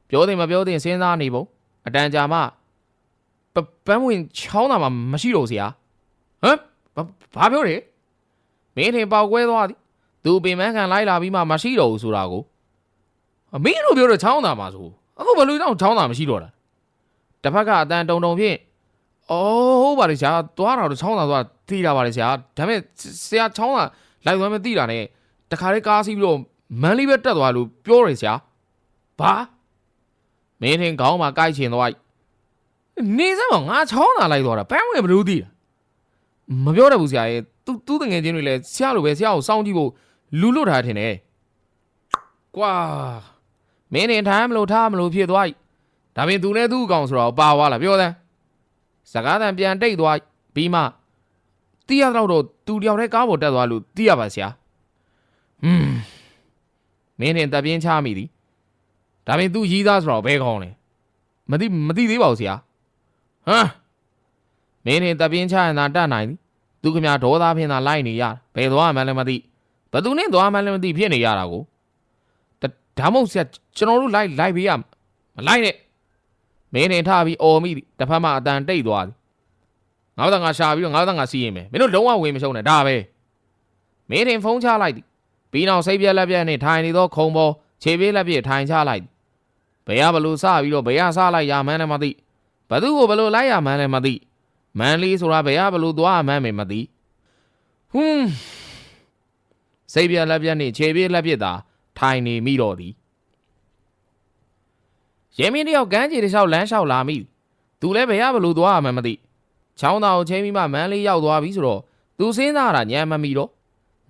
ပြောတယ်မပြောတယ်စဉ်းစားနေပုံအတန်ကြာမှပန်းပွင့်ချောင်းတာမှမရှိတော့ဆရာဟမ်ဘာပြောတယ်မင်းထင်ပေါက်ကွဲသွားသည်သူပင်မခံလိုက်လာပြီးမှမရှိတော့ဘူးဆိုတာကိုမင်းတို့ပြောတော့ချောင်းတာမှဆိုအခုဘယ်လိုကြောင့်ချောင်းတာမရှိတော့တာတစ်ဖက်ကအတန်တုံဖြင့်ဟုတ်ပါတယ်ဆရာသွားတာတော့ချောင်းတာသွားသိတာပါတယ်ဆရာဒါပေမဲ့ဆရာချောင်းတာလိုက်သွားမသိတာနဲ့တခါလေးကားစီးပြီးတော့မန်းလေးပဲတက်သွားလို့ပြောတယ်ဆရာဘာမင်းထင်ခေါင်းမှာကိုက်ချင်သွားနေစမ်းမငါချောင်းတာလိုက်သွားတာပန်းဝင်ဘလို့သိတာမပြောတတ်ဘူးဆရာရဲ့သူ့တငယ်ချင်းတွေလည်းဆရာလိုပဲဆရာကိုစောင့်ကြည့်ဖို့လူလွတ်ထားထင်တယ်ကွာမင်းနေထိုင်မလို့ထားမလို့ဖြစ်သွားဒါပြင်သူနဲ့သူ့အကောင်ဆိုတော့ပါသွားလားပြောသမ်းစကားတန်ပြန်တိတ်သွားပြီးမှတီးရတော့သူတယောက်တည်းကားပေါ်တက်သွားလို့တီးရပါဆရာမင်းနဲ့တပ်ပြင်းချမိသည်ဒါပြင်သူရီးသားဆိုတော့ဘဲကောင်းလဲမသိသေးပါဘူးဆရာဟမ်မင်းနဲ့တပ်ပြင်းချရင်သာတတ်နိုင်သည်သူခမဒေါသဖြင့်သာလိုက်နေရဘယ်သွားမှလည်းမသိဘသူနဲ့သွားမှလည်းမသိဖြစ်နေရတာကိုဒါမို့ဆရာကျွန်တော်တို့လိုက်ပေးရမလိုက်နဲ့မင်းနဲ့ထားပြီးအော်မိသည်တစ်ဖက်မှအတန်တိတ်သွားသည်ငါတို့ကငါရှာပြီးတော့ငါတို့ကငါစီးရင်မယ်မင်းတို့လုံးဝဝင်မရှုံးနဲ့ဒါပဲမင်းတင်ဖုန်းချလိုက်သည်ပြီးနောက်စိတ်ပြက်လက်ပြက်နဲ့ထိုင်နေသောခုံပေါ်ခြေပေးလက်ပြက်ထိုင်ချလိုက်သည်ဘယ်ဘလို့စပြီးတော့ဘယ်စလိုက်ရမှန်းလည်းမသိဘသူကိုဘလို့လိုက်ရမှန်းလည်းမသိမန်လေးဆိုတာဘယ်ဘလို့သွားမှန်းမသိစိတ်ပြက်လက်ပြက်နဲ့ခြေပေးလက်ပြက်သာထိုင်နေမိတော့သည်ရဲမင်းတယောက်ကန်းကြီးတစ်လျှောက်လမ်းလျှောက်လာမိသူလည်းဘယ်ဘလို့သွားမှန်းမသိချောင်းသားကိုချိန်ပြီးမှမန်းလေးရောက်သွားပြီဆိုတော့သူစဉ်းစားတာညံမမီတော့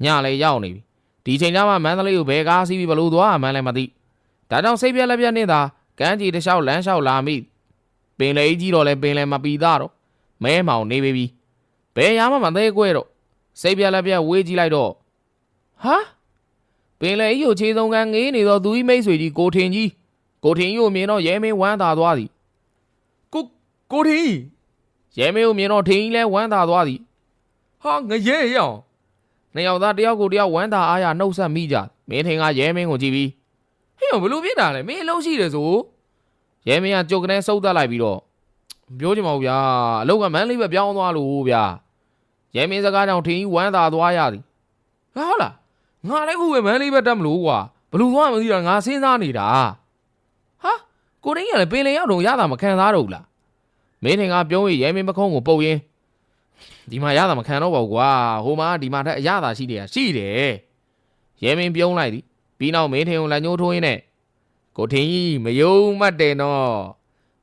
ညလည်းရောက်နေပြီဒီချိန်ကျမှမန်းလေးကိုဘယ်ကားစီးပြီးဘလို့သွားမှန်းလည်းမသိဒါကြောင့်စိတ်ပြက်လက်ပြက်နဲ့သာကန်းကြီးတစ်လျှောက်လမ်းလျှောက်လာမိပင်လေကြီးတော့လည်းပင်လည်းမပီသားတော့မဲမောင်နေပြီဘယ်ရမှမသေးကွဲတော့ စိတ်ပြက်လက်ပြက်ဝေးကြည့်လိုက်တော့ဟာပင်လေကြီးကိုခြေဆုံးကန်းငေးနေတော့သူကြီးမိတ်ဆွေကြီးကိုထင်ကြီးကိုမြင်တော့ရဲမင်းဝမ်းသာသွားသည်ကိုထင်ရဲမင်းကိုမြင်တော့ထင်ကြီးလဲဝမ်းသာသွားသည်ဟာငရဲရအောင်နှစ်ယောက်သားတယောက်ကိုတယောက်ဝမ်းသာအားရနှုတ်ဆက်မိကြမင်းထင်ကရဲမင်းကိုကြည့်ပြီးဟေ့ဘလို့ဖြစ်တာလဲမင်းအလုပ်ရှိတယ်ဆိုရဲမင်းကကြုတ်ကနေစုပ်တက်လိုက်ပြီးတော့ပြောချင်ပါဘူးဗျာအလုပ်ကမန်းလေးပဲပြောင်းသွားလို့ဗျာရဲမင်းစကားကြောင့်ထင်ကြီးဝမ်းသာသွားရသည်ဟုတ်လားငါလည်းခုပဲမန်းလေးပဲတက်မလို့ကွာဘလို့သွားမသိတာငါစဉ်းစားနေတာဟာကိုရင်းကလည်းပင်လေရောက်တော့ရတာမခံစားတော့ဘူးလားမင်းထင်ကပြုံးရရဲမင်းပခုံးကိုပုတ်ရင်းဒီမှာရတာမခံတော့ပါဘူးကွာဟိုမှာဒီမှာထက်အရသာရှိတယ်ရဲမင်းပြုံးလိုက်သည်ပြီးနောက်မင်းထင်ကိုလက်ညှိုးထိုးရင်းနဲ့ကိုထင်ကြီးမယုံမှတ်တယ်နော်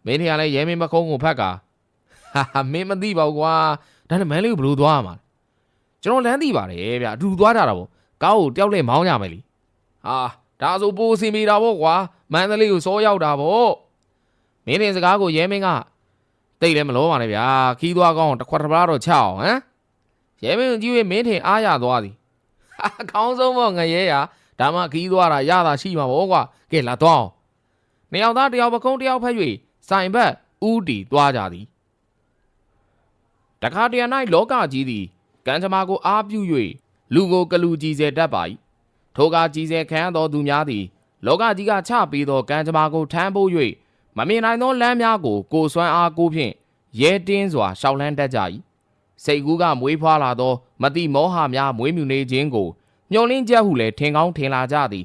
မင်းထင်ကလည်းရဲမင်းပခုံးကိုဖက်ကဟာမင်းမသိပါဘူးကွာဒါနဲ့မန်းလေးကိုဘလို့သွားရမှာကျွန်တော်လမ်းသိပါတယ်ဗျအတူသွားကြတာပေါ့ကားကိုတယောက်လဲမောင်းကြမယ်လीဟာဒါဆိုပိုးစင်မိတာပေါ့ကွာမန္တလေးကိုစောရောက်တာပေါ့မင်းတင်စကားကိုရဲမင်းကတိတ်လည်းမလောပါနဲ့ဗျာခီးသွားကောင်းတစ်ခွက်တစ်ပလားတော့ချအောင်ဟမ်ရဲမင်းကြီးဝေးမင်းတင်အားရသွားသည်ဟာခေါင်းဆုံးပေါ့ငရဲရဒါမှခီးသွားတာရတာရှိမှာပေါ့ကွာကဲလာသွားအောင်နှစ်ယောက်သားတယောက်ပကုံးတယောက်ဖက်၍ဆိုင်ဘက်ဥတီသွားကြသည်တခါတရံ၌လောကကြီးသည်ကံကြမ္မာကိုအားပြု၍လူကိုကလူကြီးစေတတ်ပါ၏ထိုကကြီးစေခံရသောသူများသည်လောကကြီးကချပေးသောကံကြမ္မာကိုထမ်းပိုး၍မမြင်နိုင်သောလမ်းများကိုစွမ်းအားကိုဖြင့်ရဲတင်းစွာရှောက်လှမ်းတတ်ကြ၏စိတ်ကူးကမွေးဖွားလာသောမတိမောဟများမွေးမြူနေခြင်းကိုမျှော်လင့်ချက်ဟုလည်းထင်ကောင်းထင်လာကြသည်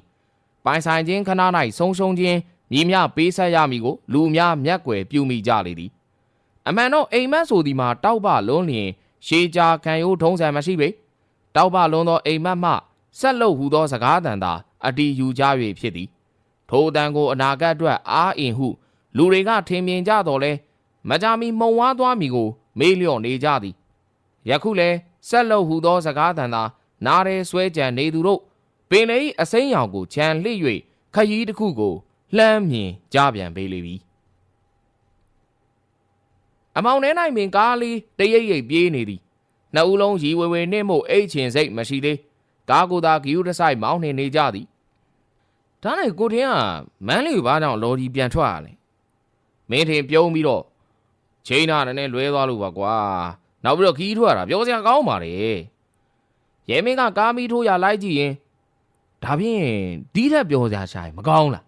ပိုင်ဆိုင်ခြင်းခဏ၌ဆုံးရှုံးခြင်းညီမျှပေးဆက်ရမည်ကိုလူများမျက်ွယ်ပြုမိကြလေသည်အမှန်တော့အိမ်မက်ဆိုသည်မှာတောက်ပလွန်းလျင်ရှေးကြာခံရိုးထုံးစံမရှိပေတောက်ပလွန်းသောအိမ်မက်မှဆက်လုပ်ဟူသောစကားတန်သာအတီယူကြ၍ဖြစ်သည်ထိုအတန်ကိုအနာဂတ်အတွက်အားအင်ဟုလူတွေကထင်မြင်ကြတော့လဲမကြမီမှုံဝါးသွားမည်ကိုမေးလျော့နေကြသည်ယခုလဲဆက်လုပ်ဟူသောစကားတန်သာနားရဲဆွဲကြံနေသူတို့ပင်လေ၏အစိမ်းရောင်ကိုခြံလှစ်၍ခရီးတစ်ခုကိုလှမ်းမြင်ကြပြန်ပေလေပြီအမောင်ထဲ၌ပင်ကားလေးတရိပ်ရိပ်ပြေးနေသည်နှစ်ဦးလုံးရီဝေဝေနှင့်မို့အိတ်ချင်စိတ်မရှိသေးကားကိုသာဂီယူတစ်ဆိုင်မောင်းနေကြသည်ဒါနဲ့ကိုထင်းကမန်းလေးကိုဘာကြောင့်လော်ဒီပြန်ထွက်ရလဲမင်းထင်ပြုံးပြီးတော့ချိန်နာနဲ့လွဲသွားလို့ပါကွာနောက်ပြီးတော့ခီးထွက်ရတာပြောစရာကောင်းပါလေရဲမင်းကကားမီးထိုးရလိုက်ကြည့်ရင်ဒါဖြင့်ဒီထက်ပြောစရာရှာရင်မကောင်းလား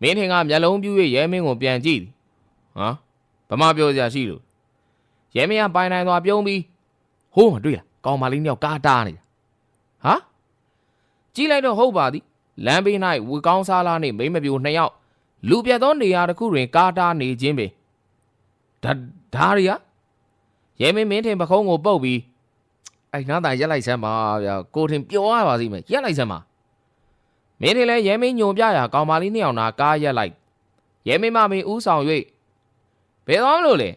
မင်းထင်ကမျက်လုံးပြူ၍ရဲမင်းကိုပြန်ကြည့်သည်ဟမ်ဘာမှပြောစရာရှိလို့ရဲမင်းကပိုင်နိုင်သွားပြုံးပြီးဟိုးမတွေ့လားကောင်မလေးနှစ်ယောက်ကားတားနေတာဟာကြည့်လိုက်တော့ဟုတ်ပါသည်လမ်းဘေး၌ဝီကောင်းစားလားနှင့်မိမပြိုနှစ်ယောက်လူပြတ်သောနေရာတစ်ခုတွင်ကားတားနေခြင်းပင်ဒါရီယာရဲမင်းထင်ပခုံးကိုပုတ်ပြီးအဲ့နားတိုင်ရက်လိုက်စမ်းပါဗျာကိုထင်ပျော်ရပါစီမယ်ရက်လိုက်စမ်းပါမင်းထင်လဲရဲမင်းညုံပြရာကောင်မလေးနှစ်ယောက်နာကားရက်လိုက်ရဲမင်းမဥဆောင်၍ဘယ်သွားမလို့လဲ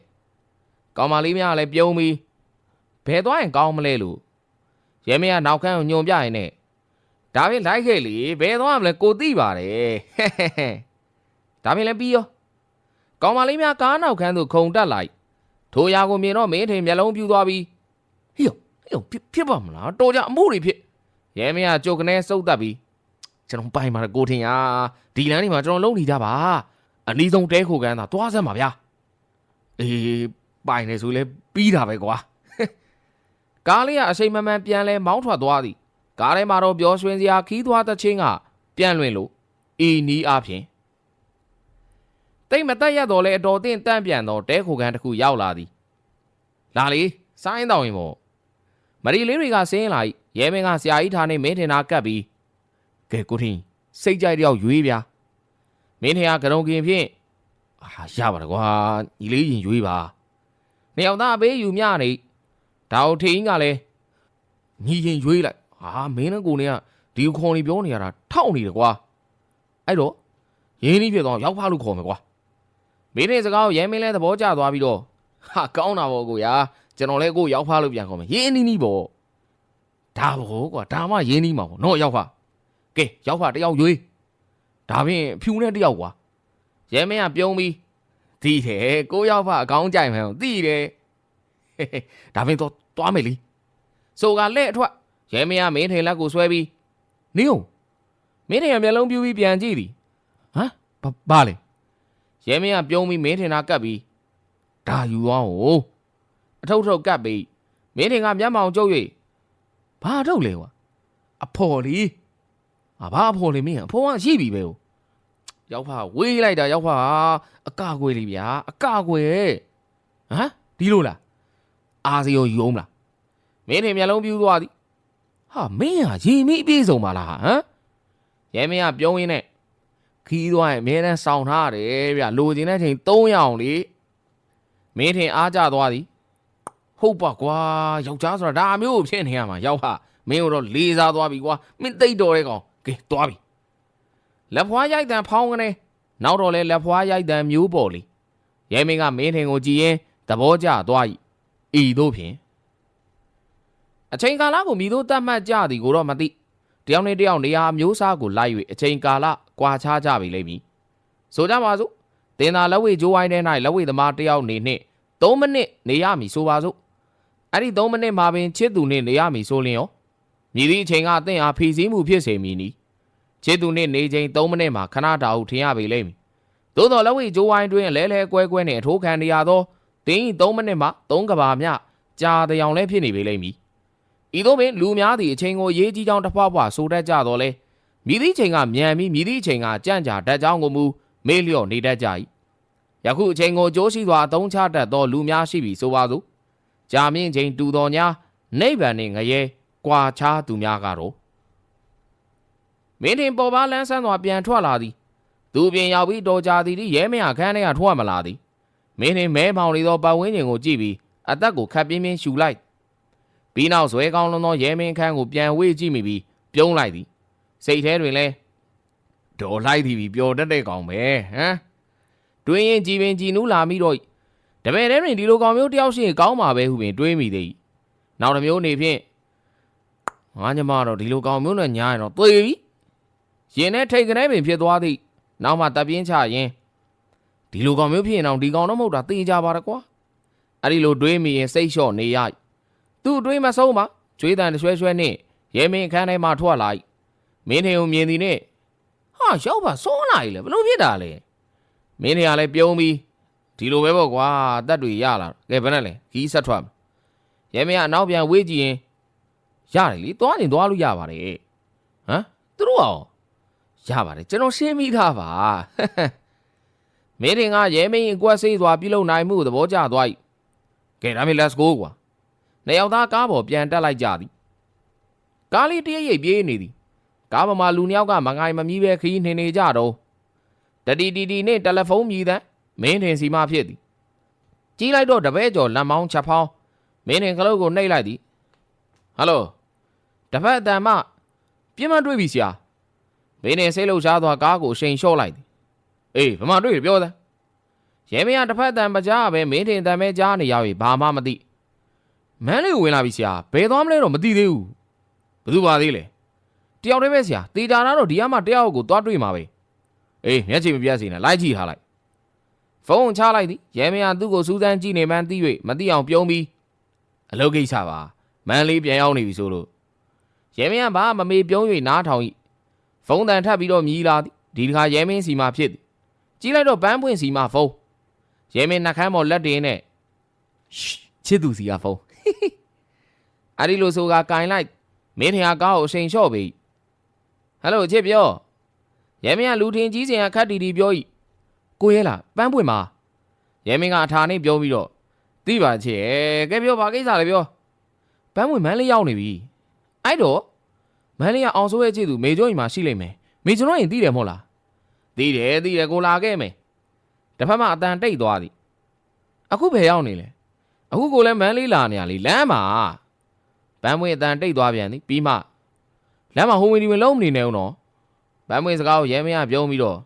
ကောင်မလေးများလည်းပြုံးပြီးဘယ်သွားရင်ကောင်းမလဲလို့ရဲမင်းကနောက်ခန်းကိုညုံပြရင်နဲ့ဒါဖြင့်လိုက်ခဲ့လေဘယ်သွားမလဲကိုသိပါတယ်ဒါဖြင့်လည်းပြီးရောကောင်မလေးများကားနောက်ခန်းသို့ခုန်တက်လိုက်ထိုရာကိုမြင်တော့မင်းထင်မျက်လုံးပြူသွားပြီးဟေ့ဖြစ်ပါမလားတော်ကြအမှုတွေဖြစ်ရဲမင်းကကြုတ်ကနေစုပ်တက်ပြီးကျွန်တော်ပိုင်ပါကိုထင်ရဒီလမ်းတွေမှာကျွန်တော်လုံနေကြပါအနည်းဆုံးတဲခိုကန်းသာသွားစမ်းပါဗျာအေးပိုင်နေဆိုလဲပြီးတာပဲကွာကားလေးကအချိန်မှန်ပြန်လဲမောင်းထွက်သွားသည်ကားထဲမှာတော့ပြောရွှင်စရာခီးသွားတဲ့ချင်းကပြန်လွင်လို့အီနီးအဖြစ်တိတ်မတက်ရတော့လဲအတော်တင်တန့်ပြန်တော့တဲခိုကန်းတစ်ခုရောက်လာသည်လာလေစိုင်းတော်ရင်ပေါ့မရီလေးတွေကဆင်းလာရဲမင်းကဆရာကြီးထားနေမင်းထင်တာကပ်ပြီးကဲကိုထင်းစိတ်ကြိုက်တယောက်ရွေးဗျာမင်းထင်ကကရုံကင်ဖြင့်ရပါတယ်ကွာညီလေးရင်ရွေးပါနှစ်ယောက်သားအပေးယူမျှနေဒါအောင်ထင်းကလည်းညီရင်ရွေးလိုက်မင်းနဲ့ကိုနေကဒီခေါ်နေပြောနေရတာထောက်နေတယ်ကွာအဲ့တော့ရင်းနှီးဖြစ်သွားရောက်ဖလို့ခေါ်မယ်ကွာမင်းနဲ့စကားကိုရဲမင်းလဲသဘောကျသွားပြီးတော့ကောင်းတာပေါ့ကိုရာကျွန်တော်လဲကိုရောက်ဖလို့ပြန်ခေါ်မယ်ရင်းနှီးပေါ့ဒါပေါ့ကွာဒါမှရင်းနှီးမှာပေါ့နော်ရောက်ဖကဲရောက်ဖတယောက်ရွေးဒါဖြင့်ဖြူနဲ့တယောက်ကွာရဲမင်းကပြုံးပြီးသိတယ်ကိုရောက်ဖအကောင်းကြိုက်မှန်းသိတယ်ဒါဖြင့်တော့သွားမယ်လी ဆိုကလက်အထွက်ရဲမင်းကမင်းထင်လက်ကိုဆွဲပြီးနေုံမင်းထင်ကမျက်လုံးပြူးပြီးပြန်ကြည့်သည်ဟမ်ဘာလဲရဲမင်းကပြုံးပြီးမင်းထင်တာကပ်ပြီးဒါယူသွားဟိုအထုပ်ထုပ်ကပ်ပြီးမင်းထင်ကမျက်မှောင်ကျုပ်၍ဘာထုတ်လဲကွာအဖော်လီဘာအဖော်လီမင်းအဖော်ကရှိပြီပဲရောက်ဖာဝေးလိုက်တာရောက်ဖာအကကွယ်လေးဗျာအကကွယ်ဟမ်ဒီလိုလားအာစီကိုယူအောင်လားမင်းထင်မျက်လုံးပြူးသွားသည်ဟာမင်းဟာရေမီးပြေဆုံးပါလားဟမ်ရဲမင်းကပြုံးရင်းနဲ့ခီးသွားရင်အမြဲတမ်းစောင့်ထားရတယ်ဗျလိုချင်တဲ့ချိန်300အောင်လေမင်းထင်အားကြသွားသည်ဟုတ်ပါကွာယောက်ျားဆိုတာဒါမျိုးဖြစ်နေရမှာရောက်ဟာမင်းတို့လေးစားသွားပြီကွာမင်းသိတ်တော်တဲ့ကောင်ကဲသွားပြီလက်ဖွားရိုက်တံဖောင်းကနေနောက်တော့လဲလက်ဖွားရိုက်တံမျိုးပေါ်လေရဲမင်းကမင်းထင်ကိုကြည်ရင်သဘောကျသွား၏ဤတို့ဖြင့်အချိန်ကာလကိုမိတို့တတ်မှတ်ကြသည်ကိုတော့မသိတယောက်နဲ့တယောက်နေရာမျိုးစားကိုလိုက်၍အချိန်ကာလကွာခြားကြပြီလိမ့်မည်ဆိုကြပါစို့တင်သာလက်ဝဲဂျိုးဝိုင်းထဲ၌လက်ဝဲသမားတယောက်နေနှင့်3မိနစ်နေရမည်ဆိုပါစို့အဲ့ဒီ3မိနစ်မှာပင်ချစ်သူနှင့်နေရမည်ဆိုလျင်ရောမြည်သည့်အချိန်ကအသင်အားဖီစည်းမှုဖြစ်စေမည်နီချစ်သူနှင့်နေချိန်3မိနစ်မှာခဏတာဟုထင်ရပေလိမ့်မည်သို့တော်လက်ဝဲဂျိုးဝိုင်းတွင်လဲလဲကွဲကွဲနှင့်အထိုးခံနေရသောတင်းဤ3မိနစ်မှ3ကဘာမျှကြာတယောင်လဲဖြစ်နေပေလိမ့်မည်ဤသို့ပင်လူများသည့်အချိန်ကိုရေးကြီးကြောင်းတစ်ဖွားဖွားဆိုတတ်ကြတော့လဲမြည်သည့်ချိန်ကမြန်ပြီးမြည်သည့်ချိန်ကကြန့်ကြာတတ်ကြောင်းကိုမူမေးလျော့နေတတ်ကြ၏ယခုအချိန်ကိုကြိုးရှိစွာအသုံးချတတ်သောလူများရှိပြီဆိုပါစို့ကြာမြင့်ချိန်တူတော်များနိဗ္ဗာန်နှင့်ငရဲကွာခြားသူများကတော့မင်းတင်ပေါ်ပါလန်းဆန်းစွာပြန်ထွက်လာသည်သူပြင်ရောက်ပြီးတော်ကြာသည်ရဲမရခန်းထဲကထွက်မလာသည်မင်းတင်မဲမောင်နေသောပတ်ဝန်းကျင်ကိုကြည့်ပြီးအသက်ကိုခပ်ပြင်းပြင်းရှူလိုက်ပြီးနောက်ဇွဲကောင်းလွန်သောရဲမင်းခန်းကိုပြန်ဝေ့ကြည့်မိပြီးပြုံးလိုက်သည်စိတ်ထဲတွင်လဲဒေါ်လိုက်သည်ပြီးပျော်တတ်တဲ့ကောင်ပဲဟမ်တွင်ရင်ကြည်ပင်ကြည်နူးလာမိတော့တပည့်ထဲတွင်ဒီလိုကောင်မျိုးတယောက်ရှိရင်ကောင်းမှာပဲဟုပင်တွေးမိသည်နောက်တစ်မျိုးနေဖြင့်ငါညမတော့ဒီလိုကောင်မျိုးနဲ့ညားရင်တော့သွေပြီရင်နဲ့ထိတ်ကနေပင်ဖြစ်သွားသည်နောက်မှတပ်ပြင်းချရင်ဒီလိုကောင်မျိုးဖြစ်ရင်တော့ဒီကောင်တော့မဟုတ်တာသိကြပါတော့ကွာအဲ့ဒီလိုတွေးမိရင်စိတ်လျှော့နေရသူ့တွေးမဆုံးပါကျွေးတန်ရွှဲရွှဲနဲ့ရဲမင်းအခန်းထဲမှထွက်လာမင်းထင်ကိုမြင်သည်နဲ့ဟာရောက်ပါစိုးလာပြီလေဘလို့ဖြစ်တာလဲမင်းထင်ကလည်းပြုံးပြီးဒီလိုပဲပေါ့ကွာတက်တွေရလာကဲဘယ်နဲ့လဲခီးဆက်ထွက်ရဲမင်းကအနောက်ပြန်ဝေးကြည့်ရင်ရတယ်လေသွားရင်သွားလို့ရပါတယ်ဟမ်သူတို့အောင်ရပါတယ်ကျွန်တော်ရှင်းမိသားပါမင်းထင်ကရဲမင်းအကွက်ဆေးသွားပြုလုပ်နိုင်မှုသဘောကျသွားပြီကဲဒါမျိုး let's go ကွာနှစ်ယောက်သားကားပေါ်ပြန်တက်လိုက်ကြသည်ကားလေးတရရိပ်ပြေးနေသည်ကားပေါ်မှာလူနှစ်ယောက်ကမငိုင်မမြီးပဲခရီးနေကြတော့တတီနဲ့တယ်လီဖုန်းမြည်တဲ့မင်းထင်စီမဖြစ်သည်ကြီးလိုက်တော့တပည့်ကျော်လက်မောင်းချက်ဖောင်းမင်းထင်ကလေးကိုနှိပ်လိုက်သည်ဟယ်လိုတပတ်အတန်မှပြင်းမတွေ့ပြီဆရာမင်းထင်စိတ်လှုပ်ရှားသွားကားကိုအရှိန်လျှော့လိုက်သည်အေးဘမတွေ့ပြောသားရဲမင်းကတပတ်အတန်မကြားပဲမင်းထင်တန်ပဲကြားနေရပြီဘာမှမသိမန်းလေးကိုဝင်လာပြီဆရာဘယ်သွားမလဲတော့မသိသေးဘူးဘယ်သူပါသေးလဲတယောက်တည်းပဲဆရာတေချာတော့ဒီကမှတယောက်ကိုသွားတွေ့မှာပဲအေးမျက်ခြေမပြတ်စေနဲ့လိုက်ကြည့်ထားလိုက်ဖုန်းချလိုက်သည်ရဲမင်းကသူ့ကိုစူးစမ်းကြည့်နေမှန်းသိ၍မသိအောင်ပြုံးပြီးအလုပ်ကိစ္စပါမန်းလေးပြန်ရောက်နေပြီဆိုလို့ရဲမင်းကဘာမမေပြုံး၍နားထောင်၏ဖုန်းတန်ထပ်ပြီးတော့မြည်လာသည်ဒီတစ်ခါရဲမင်းစီမှဖြစ်သည်ကြည့်လိုက်တော့ပန်းပွင့်စီမှဖုန်းရဲမင်းနှက်ခမ်းပေါ်လက်တင်နဲ့ချစ်သူစီကဖုန်းအဲ့ဒီလိုဆိုကကင်လိုက်မင်းထင်ကကားကိုအရှိန်လျှော့ပြီဟယ်လိုချစ်ပြောရဲမင်းကလူထင်ကြီးစင်ကခတ်တီတီပြော၏ကိုရဲလားပန်းပွင့်မှာရဲမင်းကအထာနဲ့ပြောပြီးတော့သိပါချစ်ကဲပြောပါကိစ္စလေပြောပန်းပွင့်မန်းလေးရောက်နေပြီအဲ့တော့မန်းလေးကအောင်စိုးရဲ့ချစ်သူမေကျွန်းအိမ်မှာရှိလိမ့်မယ်မေကျွန်းရင်သိတယ်မဟုတ်လားသိတယ်ကိုလာခဲ့မယ်တစ်ဖက်မှအတန်တိတ်သွားသည်အခုဘယ်ရောက်နေလဲအခုကိုလည်းမန်းလေးလာနေရလေလမ်းမှာပန်းပွင့်အတန်တိတ်သွားပြန်သည်ပြီးမှလမ်းမှာဟိုဝင်ဒီဝင်လုံးမနေနဲ့ဦးနော်ပန်းပွင့်စကားကိုရဲမင်းကပြုံးပြီးတော့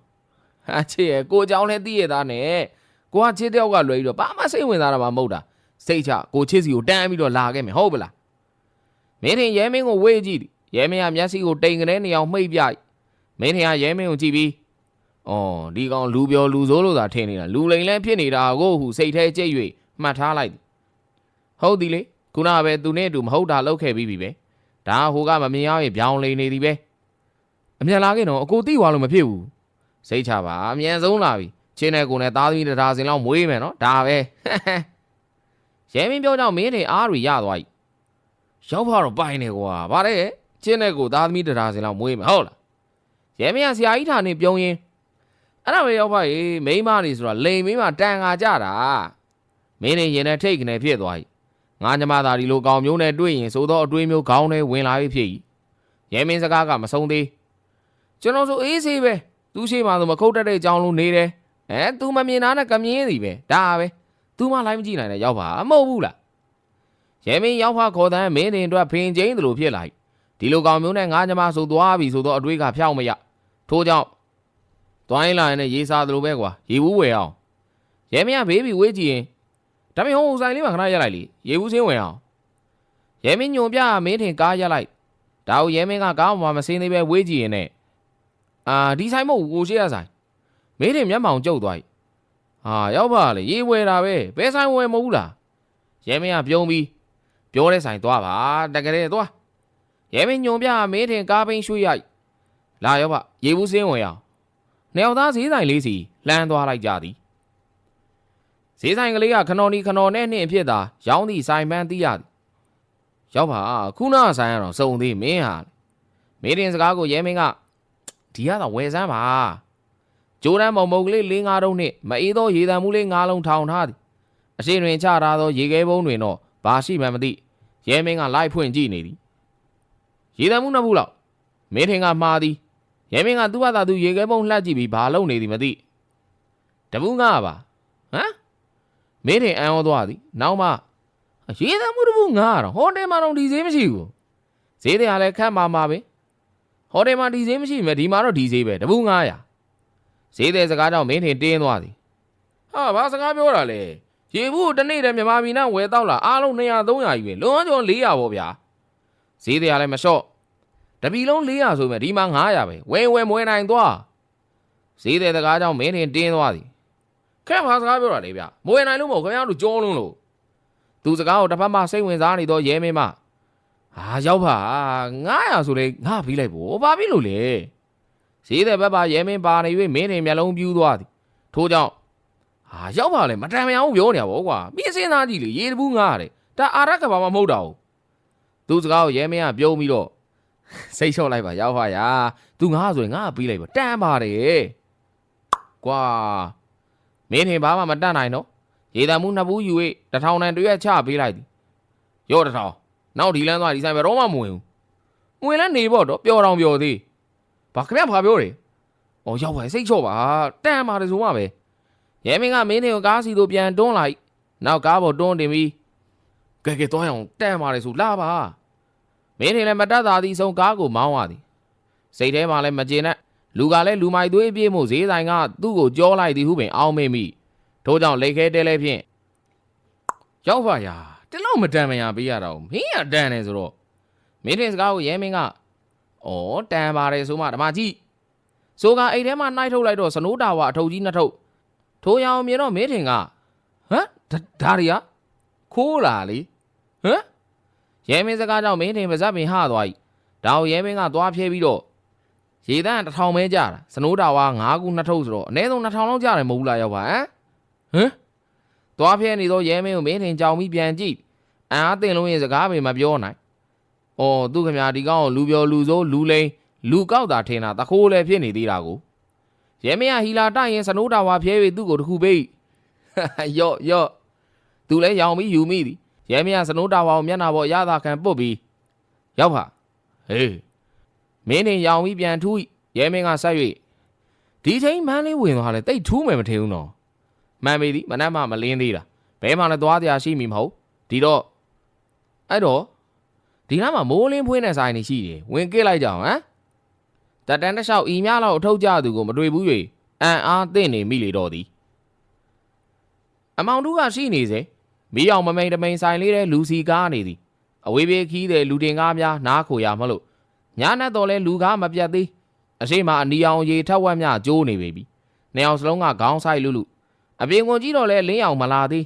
ဟာချစ်ရဲ့ကိုเจ้าလည်းသိရသားနဲ့ကိုကချစ်တယောက်ကလွယ်ပြီးတော့ဘာမှစိတ်ဝင်စားတာမှမဟုတ်တာစိတ်ချကိုချစ်စီကိုတန်းပြီးတော့လာခဲ့မယ်ဟုတ်ပလားမင်းထင်ရဲမင်းကိုဝေးကြည့်သည်ရဲမင်းကမျက်စိကိုတိမ်ကနေနေအောင်မှိတ်ပြ၏မင်းထင်ကရဲမင်းကိုကြည့်ပြီးအော်ဒီကောင်လူပြောလူဆိုးလို့သာထင်နေတာလူလိန်လည်းဖြစ်နေတာကိုဟုစိတ်ထဲကြိတ်၍မှတ်ထားလိုက်သည်ဟုတ်သည်လေ ခုနပဲသူနဲ့တူမဟုတ်တာလောက်ခဲ့ပြီးပြီပဲဒါဟိုကမမြင်ရရင်ပြောင်းလေနေသည်ပဲအမြန်လာခဲ့တော့အကိုတိသွားလို့မဖြစ်ဘူးစိတ်ချပါအမြန်ဆုံးလာပြီချင်းနဲ့ကိုနဲ့သားသမီးတစ်ဒါစင်လောက်မွေးမယ်နော်ဒါပဲရဲမင်းပြောကြောင့်မင်းတွေအားတွေရသွားပြီရောက်ပါတော့ပိုင်နေကွာဗါတဲ့ချင်းနဲ့ကိုသားသမီးတစ်ဒါစင်လောက်မွေးမယ်ဟုတ်လားရဲမင်းကဆရာကြီးထာနေပြုံးရင်အဲ့ဒါပဲရောက်ပါရေမိန်းမတွေဆိုတာလိန်မင်းမတန်ငါကြတာမင်းနေရင်နဲ့ထိတ်ကနေဖြစ်သွားပြီငါညမသားဒီလိုကောင်မျိုးနဲ့တွေ့ရင်ဆိုတော့အတွေးမျိုးခေါင်းထဲဝင်လာပြီဖြစ်ကြီးရဲမင်းစကားကမဆုံးသေးကျွန်တော်ဆိုအေးဆေးပဲသူ့ရှိမှဆိုမခုတ်တတ်တဲ့အကြောင်းလုံးနေတယ်သူမမြင်တာနဲ့ကမြင်းစီပဲဒါပဲသူမှလိုက်မကြည့်နိုင်တဲ့ရောက်ပါအမဟုတ်ဘူးလားရဲမင်းရောက်ဖခေါ်တဲ့မင်းတင်အတွက်ဖင်ကျင်းသလိုဖြစ်လာဒီလိုကောင်မျိုးနဲ့ငါညမဆိုသွားပြီဆိုတော့အတွေးကဖြောက်မရထို့ကြောင့်တွိုင်းလာရင်ရေစားသလိုပဲကွာရေဘူးဝယ်အောင်ရဲမင်းကဘေးပြီးဝေးကြည့်ရင်ဒါပေမဲ့ဟိုဆိုင်လေးမှာခဏရက်လိုက်လေရေဘူးစင်းဝင်အောင်ရဲမင်းညွန်ပြမင်းတင်ကားရက်လိုက်ဒါကိုရဲမင်းကကားပေါ်မှာမစင်းသေးပဲဝေးကြည့်ရင်နဲ့ဒီဆိုင်မဟုတ်ကိုရှိရဆိုင်မင်းတင်မျက်မှောင်ကျုပ်သွားပြီရောက်ပါလေရေဝယ်တာပဲဘယ်ဆိုင်ဝယ်မဟုတ်ဘူးလားရဲမင်းကပြုံးပြီးပြောတဲ့ဆိုင်သွားပါတကယ်လည်းသွားရဲမင်းညွန်ပြမင်းတင်ကားပိန်းရွှေ့ရိုက်လာရောက်ပါရေဘူးစင်းဝင်အောင်နေအောင်သားဈေးဆိုင်လေးစီလှမ်းသွားလိုက်ကြသည်ဈေးဆိုင်ကလေးကခနော်နီခနော်နဲ့နှင့်ဖြစ်တာရောင်းသည့်ဆိုင်ပန်းသိရသည်ရောက်ပါခုနဆိုင်ရတော့စုံသေးမင်းဟာမင်းတင်စကားကိုရဲမင်းကဒီကတော့ဝယ်စမ်းပါဂျိုးတန်းမုံမုံကလေး၄၅တုံးနှင့်မအေးသောရေတံမှုလေး၅လုံးထောင်ထားသည်အရှိတွင်ချထားသောရေခဲပုံးတွင်တော့ဘာရှိမှမသိရဲမင်းကလိုက်ဖွင့်ကြည့်နေသည်ရေတံမှုနှစ်ဘူးလောက်မင်းထင်ကမှားသည်ရဲမင်းကသူ့ဘာသာသူရေခဲပုံးလှက်ကြည့်ပြီးဘာလုပ်နေသည်မသိတပူးငါပါမင်းထင်အံ့ဩသွားသည်နောက်မှရေတံမှုတပူးငါတော့ဟိုတယ်မှာတော့ဒီဈေးမရှိဘူးဈေးတွေကလည်းခက်မှာပဲဟိုတယ်မှာဒီဈေးမရှိမယ်ဒီမှာတော့ဒီဈေးပဲတပူး900ဈေးတဲ့စကားကြောင့်မင်းထင်တင်းသွားသည်ဘာစကားပြောတာလဲရေဘူးတနေ့တည်းမြန်မာပြည်နဲ့ဝယ်တော့လာအားလုံး200 300ကြီးပဲလွန်ကျော်400ပေါ့ဗျာဈေးတွေကလည်းမလျှော့တပီလုံး400ဆိုမဲ့ဒီမှာ900ပဲဝယ်မွေးနိုင်သွားဈေးတဲ့စကားကြောင့်မင်းထင်တင်းသွားသည်ခဲဘာစကားပြောတာလဲဗျမွေးနိုင်လို့မဟုတ်ခင်ဗျားတို့ကြောလုံးလို့သူစကားကိုတစ်ဖက်မှစိတ်ဝင်စားနေတော့ရဲမင်းမရောက်ပါ900ဆိုလေငါပြီးလိုက်ဖို့ဘာဖြစ်လို့လဲဈေးတဲ့ဘက်ပါရဲမင်းပါနေ၍မင်းထင်မျက်လုံးပြူးသွားသည်ထို့ကြောင့်ရောက်ပါလေမတန်မရအောင်ပြောနေရပါကွာပြီးစဉ်းစားကြည့်လေရေတပူးငါရတယ်ဒါအာရကဘာမှမဟုတ်တာဘူးသူစကားကိုရဲမင်းကပြုံးပြီးတော့စိတ်လျှော့လိုက်ပါရောက်ပါရာသူငါဆိုရင်ငါပြီးလိုက်ပါတန်ပါတယ်ကွာမင်းထင်ဘာမှမတတ်နိုင်တော့ရေတံမှုနှစ်ဘူးယူ၍1000တန်တရွက်ချပေးလိုက်သည်ရော့1000နောက်ဒီလန်းသွားဒီဆိုင်ပဲတော့မှမဝင်ဘူးမဝင်လဲနေပေါ့တော့ပျော်တော်ပျော်သေးဘာခင်ဗျာဘာပြောတယ်ရောက်ပါစိတ်ချော့ပါတန်ပါတယ်ဆိုမှပဲရဲမင်းကမင်းတွေကိုကားစီတို့ပြန်တွန်းလိုက်နောက်ကားပေါ်တွန်းတင်ပြီးကဲသွားအောင်တန်ပါတယ်ဆိုလာပါမင်းတွေလည်းမတတ်တာသည်ဆုံးကားကိုမောင်းရသည်စိတ်ထဲမှာလည်းမကျေနပ်လူကလည်းလူမိုက်သွေးပြေးမှုဈေးဆိုင်ကသူ့ကိုကြောလိုက်သည်ဟုပင်အောင်းမေ့မိထို့ကြောင့်လက်ခဲတဲလဲဖြင့်ရောက်ပါရာတလောက်မတန်မရပေးရတော့မင်းကတန်တယ်ဆိုတော့မင်းတင်စကားကိုရဲမင်းကတန်ပါတယ်ဆိုမှဓမ္မကြီးဆိုကအိတ်ထဲမှာနှိုက်ထုတ်လိုက်တော့စနိုးတာဝါအထုပ်ကြီးနှစ်ထုပ်ထိုရောင်မြင်တော့မင်းတင်ကဒါရီယာခိုးလာလေရဲမင်းစကားကြောင့်မင်းတင်ပါဇက်ပင်ဟသွား၏ဒါကိုရဲမင်းကသွားဖြဲပြီးတော့ရေတန်း1000ပဲကြတာစနိုးတာဝါ9ခု2ထုပ်ဆိုတော့အနည်းဆုံး2000လောက်ကြတယ်မဟုတ်လားရောက်ပါသွားဖြဲနေတော့ရဲမင်းကိုမင်းတင်ကြောင်ပြီးပြန်ကြည့်အံအားတင်လုံးရဲ့စကားပင်မပြောနိုင်သူ့ခမဒီကောင်ကိုလူပြောလူစိုးလူလိန်လူကောက်တာထင်တာတခိုးလည်းဖြစ်နေသေးတာကိုရဲမင်းကဟီလာတိုက်ရင်စနိုးတာဝါဖြဲပြီးသူ့ကိုတခုပေးရော့သူလည်းရောင်ပြီးယူမိသည်ရဲမင်းကစနိုးတာဝါကိုမျက်နှာပေါ်ရသာခံပုတ်ပြီးရောက်ပါမင်းတင်ရောင်ပြီးပြန်ထူးရဲမင်းကဆက်၍ဒီချိန်မန်းလေးဝင်သွားလဲတိတ်ထူးမယ်မထင်ဘူးနော်မှန်ပြီဒီမနက်မှမလင်းသေးတာဘဲမှလည်းသွားတရားရှိမိမဟုတ်ဒီတော့အဲ့တော့ဒီနားမှာမိုးလင်းဖွင့်တဲ့ဆိုင်နေရှိတယ်ဝင်ကစ်လိုက်ကြအောင်တတန်တစ်လျှောက်ဤများလောက်အထုတ်ကြသူကိုမတွေ့ဘူး၍အံအားသင့်နေမိလေတော့သည်အမောင်တို့ကရှိနေစေမီးအောင်မမိန်တမိန်ဆိုင်လေးတဲ့လူစီကားနေသည်အဝေးပြေးခီးတဲ့လူတင်ကားများနားခိုရမလို့ညာနဲ့တော့လဲလူကားမပြတ်သေးအရှိမအနီအောင်ရေထက်ဝက်မြကျိုးနေပေပြီနှစ်ယောက်စလုံးကခေါင်းဆိုင်လူအပြင်ကုန်ကြီးတော့လဲလင်းအောင်မလာသေး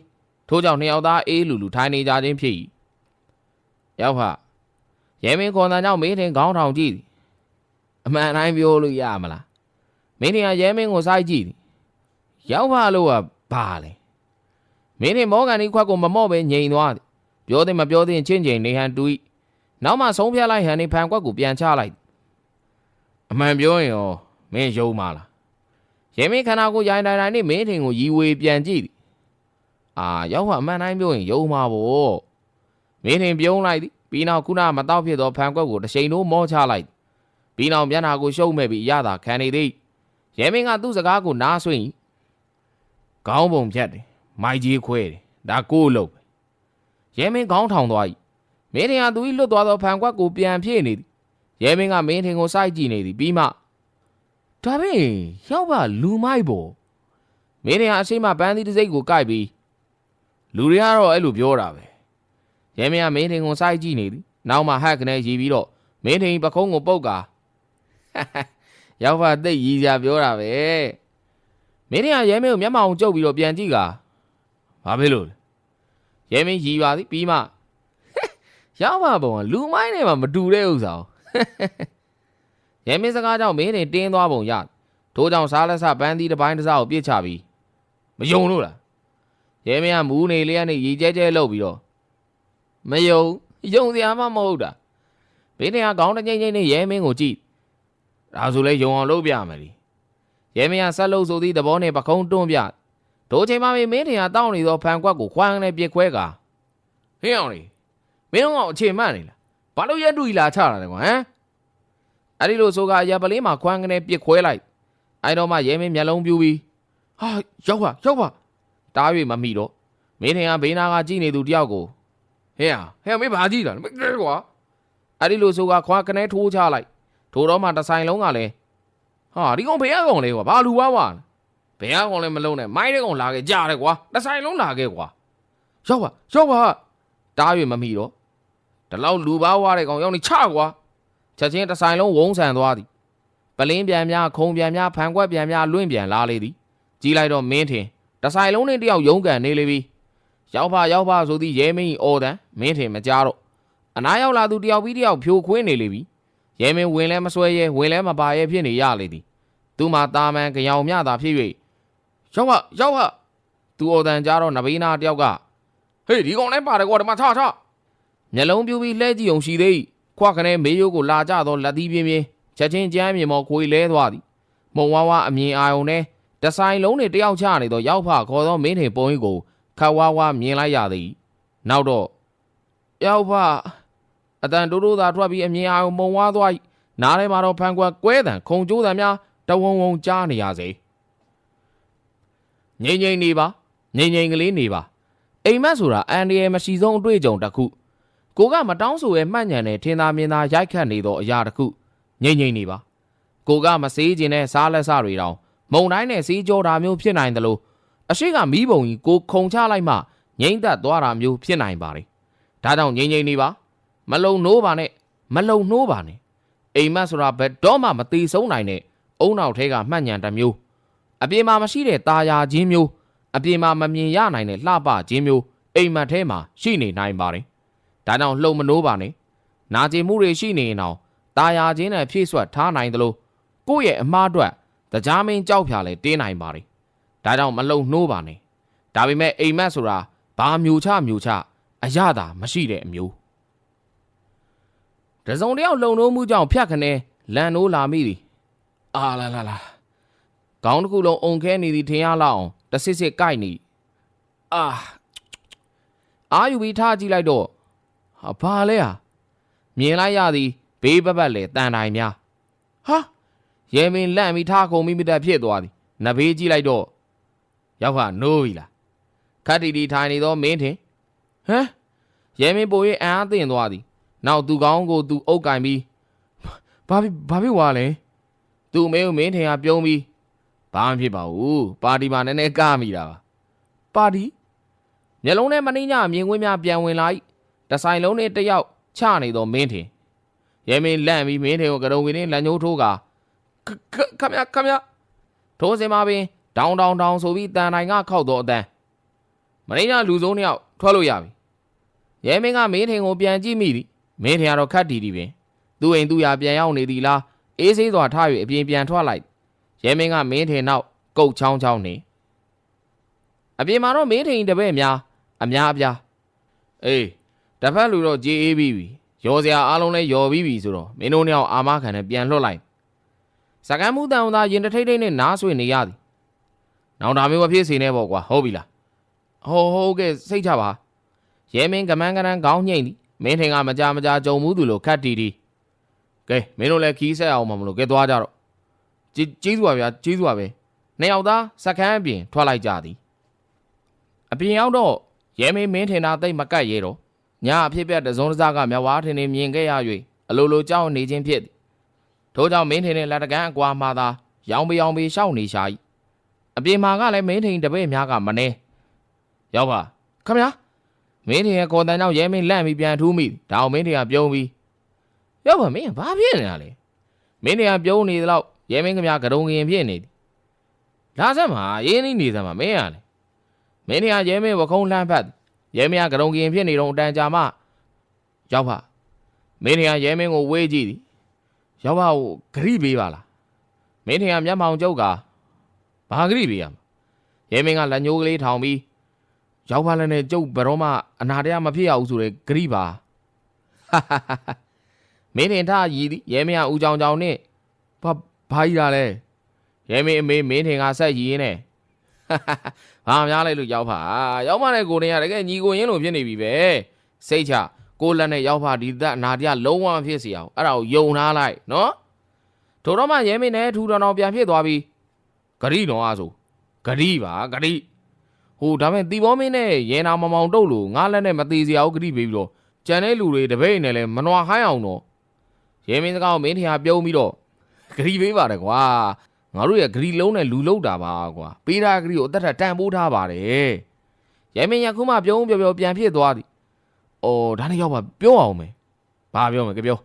ထို့ကြောင့်နှစ်ယောက်သားအေးလူထိုင်နေကြခြင်းဖြစ်၏ ရောက်ဖရဲမင်းခွန်တန်ကြောင့်မင်းထင်ခေါင်းထောင်ကြည့်သည်အမှန်တိုင်းပြောလို့ရမလားမင်းထင်ကရဲမင်းကိုစိုက်ကြည့်သည်ရောက်ဖလို့ကဘာလဲမင်းထင်မောကန်ဒီခွက်ကိုမမော့ပဲငြိမ်သွားသည်ပြောသည်မပြောသည်ချင်းချင်းနေဟန်တူ၏နောက်မှဆုံးဖြတ်လိုက်ဟန်နေဖန်ခွက်ကိုပြန်ချလိုက်အမှန်ပြောရင်ရောမင်းယုံပါလားရဲမင်းခန္ဓာကိုရိုင်းတိုင်းတိုင်းနဲ့မင်းထင်ကိုရီဝေပြန်ကြည့်သည်ရောက်ဖအမှန်တိုင်းပြောရင်ယုံမှာပေါ့မင်းထင်ပြုံးလိုက်သည်ပြီးနောက်ခုနမတော့ဖြစ်သောဖန်ခွက်ကိုတစ်ချိန်လုံးမောချလိုက်ပြီးနောက်မျက်နှာကိုရှုပ်မဲ့ပြီးရတာခံနေသည်ရဲမင်းကသူ့စကားကိုနားဆွင့်ခေါင်းပုံဖြတ်တယ်မိုက်ကြီးခွဲတယ်ဒါကို့လို့ပဲရဲမင်းခေါင်းထောင်သွား၏မင်းထင်ကသူ၏လွတ်သွားသောဖန်ခွက်ကိုပြန်ဖြည့်နေသည်ရဲမင်းကမင်းထင်ကိုစိုက်ကြည့်နေသည်ပြီးမှဒါပဲရောက်ပါလူမိုက်ပေါ့မင်းထင်ကအရှိမပန်းသီးတစ်စိတ်ကိုကိုက်ပြီးလူတွေကတော့အဲ့လိုပြောတာပဲရဲမင်းကမင်းထင်ကိုစိုက်ကြည့်နေသည်နောက်မှဟက်ကနေရီပြီးတော့မင်းထင်ပခုံးကိုပုတ်ကာရောက်ပါသိရီကြပြောတာပဲမင်းထင်ကရဲမင်းကိုမျက်မှောင်ကျုပ်ပြီးတော့ပြန်ကြည့်ကာဘာဖြစ်လို့လဲရဲမင်းရီပါသည်ပြီးမှရောက်ပါပုံကလူမိုင်းနဲ့မှမတူတဲ့ဥစ္စာရဲမင်းစကားကြောင့်မင်းထင်တင်းသွားပုံရထို့ကြောင့်စားလက်စပန်းသီးတစ်ပိုင်းတစ်စားကိုပြစ်ချပြီးမယုံလို့လားရဲမင်းကမူးနေလျက်နဲ့ရီကျဲကျဲလှုပ်ပြီးတော့မယုံစရာမှမဟုတ်တာမင်းထင်ကခေါင်းတစ်ငိမ့်ငိမ့်နဲ့ရဲမင်းကိုကြည့်ဒါဆိုလဲယုံအောင်လုပ်ပြမယ်လေရဲမင်းကဆက်လို့ဆိုသည့်သဘောနဲ့ပခုံးတွန်းပြတို့ချိန်မှမင်းထင်ကတောင်းနေသောဖန်ခွက်ကိုခွန်းနဲ့ပြစ်ခွဲကာဟင်းအောင်လေမင်းတို့ကအချိန်မှန်နေလားဘာလို့ရက်တူကြီးလာချတာလဲကွာဟမ်အဲ့ဒီလိုဆိုကရပလေးမှာခွန်းနဲ့ပြစ်ခွဲလိုက်အဲ့တော့မှရဲမင်းမျက်လုံးပြူပြီးဟာရောက်ပါတား၍မမိတော့မင်းထင်ကဘေးနာကကြည့်နေသူတယောက်ကိုဟဲ့မင်းဘာကြည့်တာလဲမင်းကွာအဲ့ဒီလိုဆိုကခွန်းကနေထိုးချလိုက်ထိုးတော့မှတဆိုင်လုံးကလည်းဟာဒီကောင်ဘယ်ကောင်လဲကွာဘာလူဝါဘယ်ကောင်လဲမလုံးနဲ့မိုင်းတဲ့ကောင်လာခဲ့ကြားတယ်ကွာတဆိုင်လုံးလာခဲ့ကွာရောက်ပါတား၍မမိတော့ဒီလောက်လူပါဝါတဲ့ကောင်ရောက်နေချကွာချက်ချင်းတဆိုင်လုံးဝုန်းဆန်သွားသည်ပလင်းပြန်များခုံပြန်များဖန်ခွက်ပြန်များလွင့်ပြန်လာလေသည်ကြီးလိုက်တော့မင်းထင်တဆိုင်လုံးနဲ့တယောက်ရုံးကန်နေလေပြီရောက်ပါဆိုသည်ရဲမင်းအော်တန်မင်းထင်မကြားတော့အနားရောက်လာသူတယောက်ပြီးတယောက်ဖြိုခွင်းနေလေပြီရဲမင်းဝင်လဲမဆွဲရဲဝင်လဲမပါရဲဖြစ်နေရလေသည်သူမှတာမန်ကြောင်မြတာဖြစ်၍ရောက်ပါသူအော်တန်ကြားတော့နဘေးနာတယောက်ကဟေးဒီကောင်လည်းပါတယ်ကွာဒီမှာထမျက်လုံးပြူပြီးလှဲကြည့်အောင်ရှိသေးခွခနဲ့မေးရိုးကိုလာကြတော့လက်သီးပြင်းချက်ချင်းကြမ်းမြေမော်ခွေလဲသွားသည်မုံဝါးအမြင်အာယုံနဲ့တဆိုင်လုံးနဲ့တယောက်ချနေတော့ရောက်ဖခေါ်သောမင်းထင်ပုံကြီးကိုခတ်ဝါမြင်လိုက်ရသည်နောက်တော့ရောက်ဖအတန်တိုးတိုးသာထွက်ပြီးအမြင်အာယုံမုံဝါးသွားနားထဲမှာတော့ဖန်ကွက်ကွဲတံခုံကျိုးတံများတဝုံကြားနေရစေငိမ့်နေပါငိမ့်ကလေးနေပါအိမ်မက်ဆိုတာအန်ဒီရဲ့မရှိဆုံးအတွေ့အကြုံတစ်ခုကိုကမတောင်းဆိုရဲ့မှတ်ညံနဲ့ထင်သာမြင်သာရိုက်ခတ်နေသောအရာတစ်ခုငိမ့်နေပါကိုကမစေးခြင်းနဲ့စားလက်စတွေတောင်မုံတိုင်းနဲ့စီးကြောတာမျိုးဖြစ်နိုင်တယ်လို့အရှိကမီးပုံကြီးကိုခုံချလိုက်မှငိမ့်သက်သွားတာမျိုးဖြစ်နိုင်ပါတယ်ဒါကြောင့်ငိမ့်နေပါမလုံနှိုးပါနဲ့အိမ်မက်ဆိုတာဘယ်တော့မှမသေးဆုံးနိုင်တဲ့အုံနောက်ထဲကမှတ်ညံတစ်မျိုးအပြင်မှာမရှိတဲ့ตาယာခြင်းမျိုးအပြင်မှာမမြင်ရနိုင်တဲ့လှပခြင်းမျိုးအိမ်မက်ထဲမှာရှိနေနိုင်ပါတယ်ဒါကြောင့်လှုံမနိုးပါနဲ့နာကျင်မှုတွေရှိနေရင်တော့ตาယာခြင်းနဲ့ဖြည့်ဆွတ်ထားနိုင်တယ်လို့ကိုယ့်ရဲ့အမှားအတွက်တရားမင်းကြောက်ဖြာလဲတင်းနိုင်ပါတယ်ဒါကြောင့်မလုံနှိုးပါနဲ့ဒါပေမဲ့အိမ်မက်ဆိုတာဘာမျိုးချအရသာမရှိတဲ့အမျိုးတစုံတယောက်လုံနှိုးမှုကြောင့်ဖြတ်ခနဲလန်နိုးလာမိသည်လာခေါင်းတစ်ခုလုံးအုံခဲနေသည်ထင်ရလောက်အောင်တဆစ်ကိုက်နေအာယူပြီးထားကြည့်လိုက်တော့ဘာလဲမြင်လိုက်ရသည်ဘေးပတ်လေတန်တိုင်များရဲမင်းလန့်ပြီးထားခုံမိမတက်ဖြစ်သွားသည်နဘေးကြည့်လိုက်တော့ရောက်ခနိုးပြီလားခတ်တီထိုင်နေသောမင်းထင်ရဲမင်းပို၍အံအားသင့်သွားသည်နောက်သူကောင်းကိုသူအုပ်ကင်ပြီးဘာဖြစ်ွားလဲသူ့မေကိုမင်းထင်ကပြုံးပြီးဘာမှဖြစ်ပါဘူးပါတီမှာနည်းနည်းကားမိတာပါတီမျက်လုံးနဲ့မနှင်းညမြင်ကွင်းများပြန်ဝင်လာ၏တဆိုင်လုံးနဲ့တယောက်ချနေသောမင်းထင်ရဲမင်းလန့်ပြီးမင်းထင်ကိုကရုံကင်းနဲ့လက်ညှိုးထိုးကာခမထိုးစင်မှာပင်ဒေါင်းဆိုပြီးတန်တိုင်ကခောက်တော့အတန်းမင်းညလူစုံတယောက်ထွက်လို့ရပြီ ရဲမင်းကမင်းထင်ကိုပြန်ကြည့်မိသည်မင်းထင်ကတော့ခတ်တီတီပင်သူ့အိမ်သူ့ရာပြန်ရောက်နေသည်လားအေးဆေးစွာထား၍အပြင်ပြန်ထွက်လိုက်ရဲမင်းကမင်းထင်နောက်ကုတ်ချောင်းချောင်းနေအပြင်မှာတော့မင်းထင်တပည့်များအများအပြားအေးတစ်ဖက်လူတော့ကြေးအေးပြီးပြီရောစရာအားလုံးလဲရော်ပြီးပြီဆိုတော့မင်းတို့နှစ်ယောက်အာမခံနဲ့ပြန်လွှတ်လိုက်စကမ်းမှုတန်သာရင်တထိတ်ထိတ်နဲ့နားဆွေနေရသည်နောက်ဒါမျိုးမဖြစ်စေနဲ့ပေါ့ကွာဟုတ်ပြီလားဟုတ်ကဲ့စိတ်ချပါရဲမင်းကမန်းကရန်ခေါင်းညိမ့်သည်မင်းထင်ကမကြကြုံမှုသူလိုခတ်တီတီကဲမင်းတို့လည်းခီးဆက်အောင်မလို့ကဲသွားကြတော့ကျေးဇူးပါဗျာကျေးဇူးပါပဲနှစ်ယောက်သားစကမ်းအပြင်ထွက်လိုက်ကြသည်အပြင်ရောက်တော့ရဲမင်းထင်တာသိမကတ်ရဲတော့ညအဖြစ်ပြက်တစုံတစကမြဝါထင်နေမြင်ခဲ့ရ၍အလိုလိုကြောက်နေခြင်းဖြစ်သည်ထို့ကြောင့်မင်းထင်တဲ့လက်တကန်းအကွာမှသာရောင်ပေရှောက်နေရှာ၏အပြင်မှာကလည်းမင်းထင်တပည့်များကမနေရောက်ပါခမညာမင်းထင်ရဲ့ကော်တန်ကြောင့်ရဲမင်းလန့်ပြီးပြန်ထူးမိဒါအောင်မင်းထင်ကပြုံးပြီးရောက်ပါမင်းဘာဖြစ်နေတာလဲမင်းထင်ကပြုံးနေသလောက်ရဲမင်းကများကရုံကင်ဖြစ်နေသည်လာစမ်းမှာရင်းနှီးနေစမ်းမှာမင်းရလေမင်းထင်ကရဲမင်းဝခုံးလှမ်းဖတ်ရဲမင်းကကရုံကင်ဖြစ်နေတော့အတန်ကြာမှရောက်ပါမင်းထင်ကရဲမင်းကိုဝေးကြည့်သည်ရောက်ပါကိုဂရိပေးပါလားမင်းထင်ကမျက်မှောင်ကျုပ်ကဘာဂရိပေးရမှာရဲမင်းကလက်ညှိုးကလေးထောင်ပြီးရောက်ပါလည်းနဲ့ကျုပ်ဘရောမှအနာတရားမဖြစ်ရဘူးဆိုတဲ့ဂရိပါမင်းထင်ထားရည်သည်ရဲမင်းကဦးကြောင်ကြောင်နဲ့ဘာကြီးတာလဲရဲမင်းအမေမင်းထင်ကဆက်ရည်ရင်းနဲ့ဘာများလိုက်လို့ရောက်ပါရောက်ပါနဲ့ကိုနေရတကယ်ညီကိုရင်းလို့ဖြစ်နေပြီပဲစိတ်ချကိုလက်နဲ့ရောက်ပါဒီသက်အနာတရားလုံးဝဖြစ်စီအောင်အဲ့ဒါကိုယုံထားလိုက်နော်ထို့တော့မှရဲမင်းနဲ့ထူတော်ပြန်ဖြစ်သွားပြီးဂရိတော်အားဆိုဂရိပါဂရိဟိုဒါမဲ့တီဘောမင်းနဲ့ရဲနာမောင်တုတ်လို့ငါလက်နဲ့မသေးစရာကိုဂရိပေးပြီးတော့ကြံတဲ့လူတွေတပိတ်နဲ့လဲမနွားဟိုင်းအောင်တော့ရဲမင်းစကားကိုမင်းထင်ပြုံးပြီးတော့ဂရိပေးပါတယ်ကွာငါတို့ရဲ့ဂရိလုံးနဲ့လူလုံးတာပါကွာပေးတာဂရိကိုအသက်ထတန်ဖိုးထားပါတယ်ရဲမင်းရခုမှပြုံးပြောပြန်ဖြစ်သွားသည်အော်ဒါနဲ့ရောက်ပါပြောအောင်မယ်ဘာပြောမလဲပြော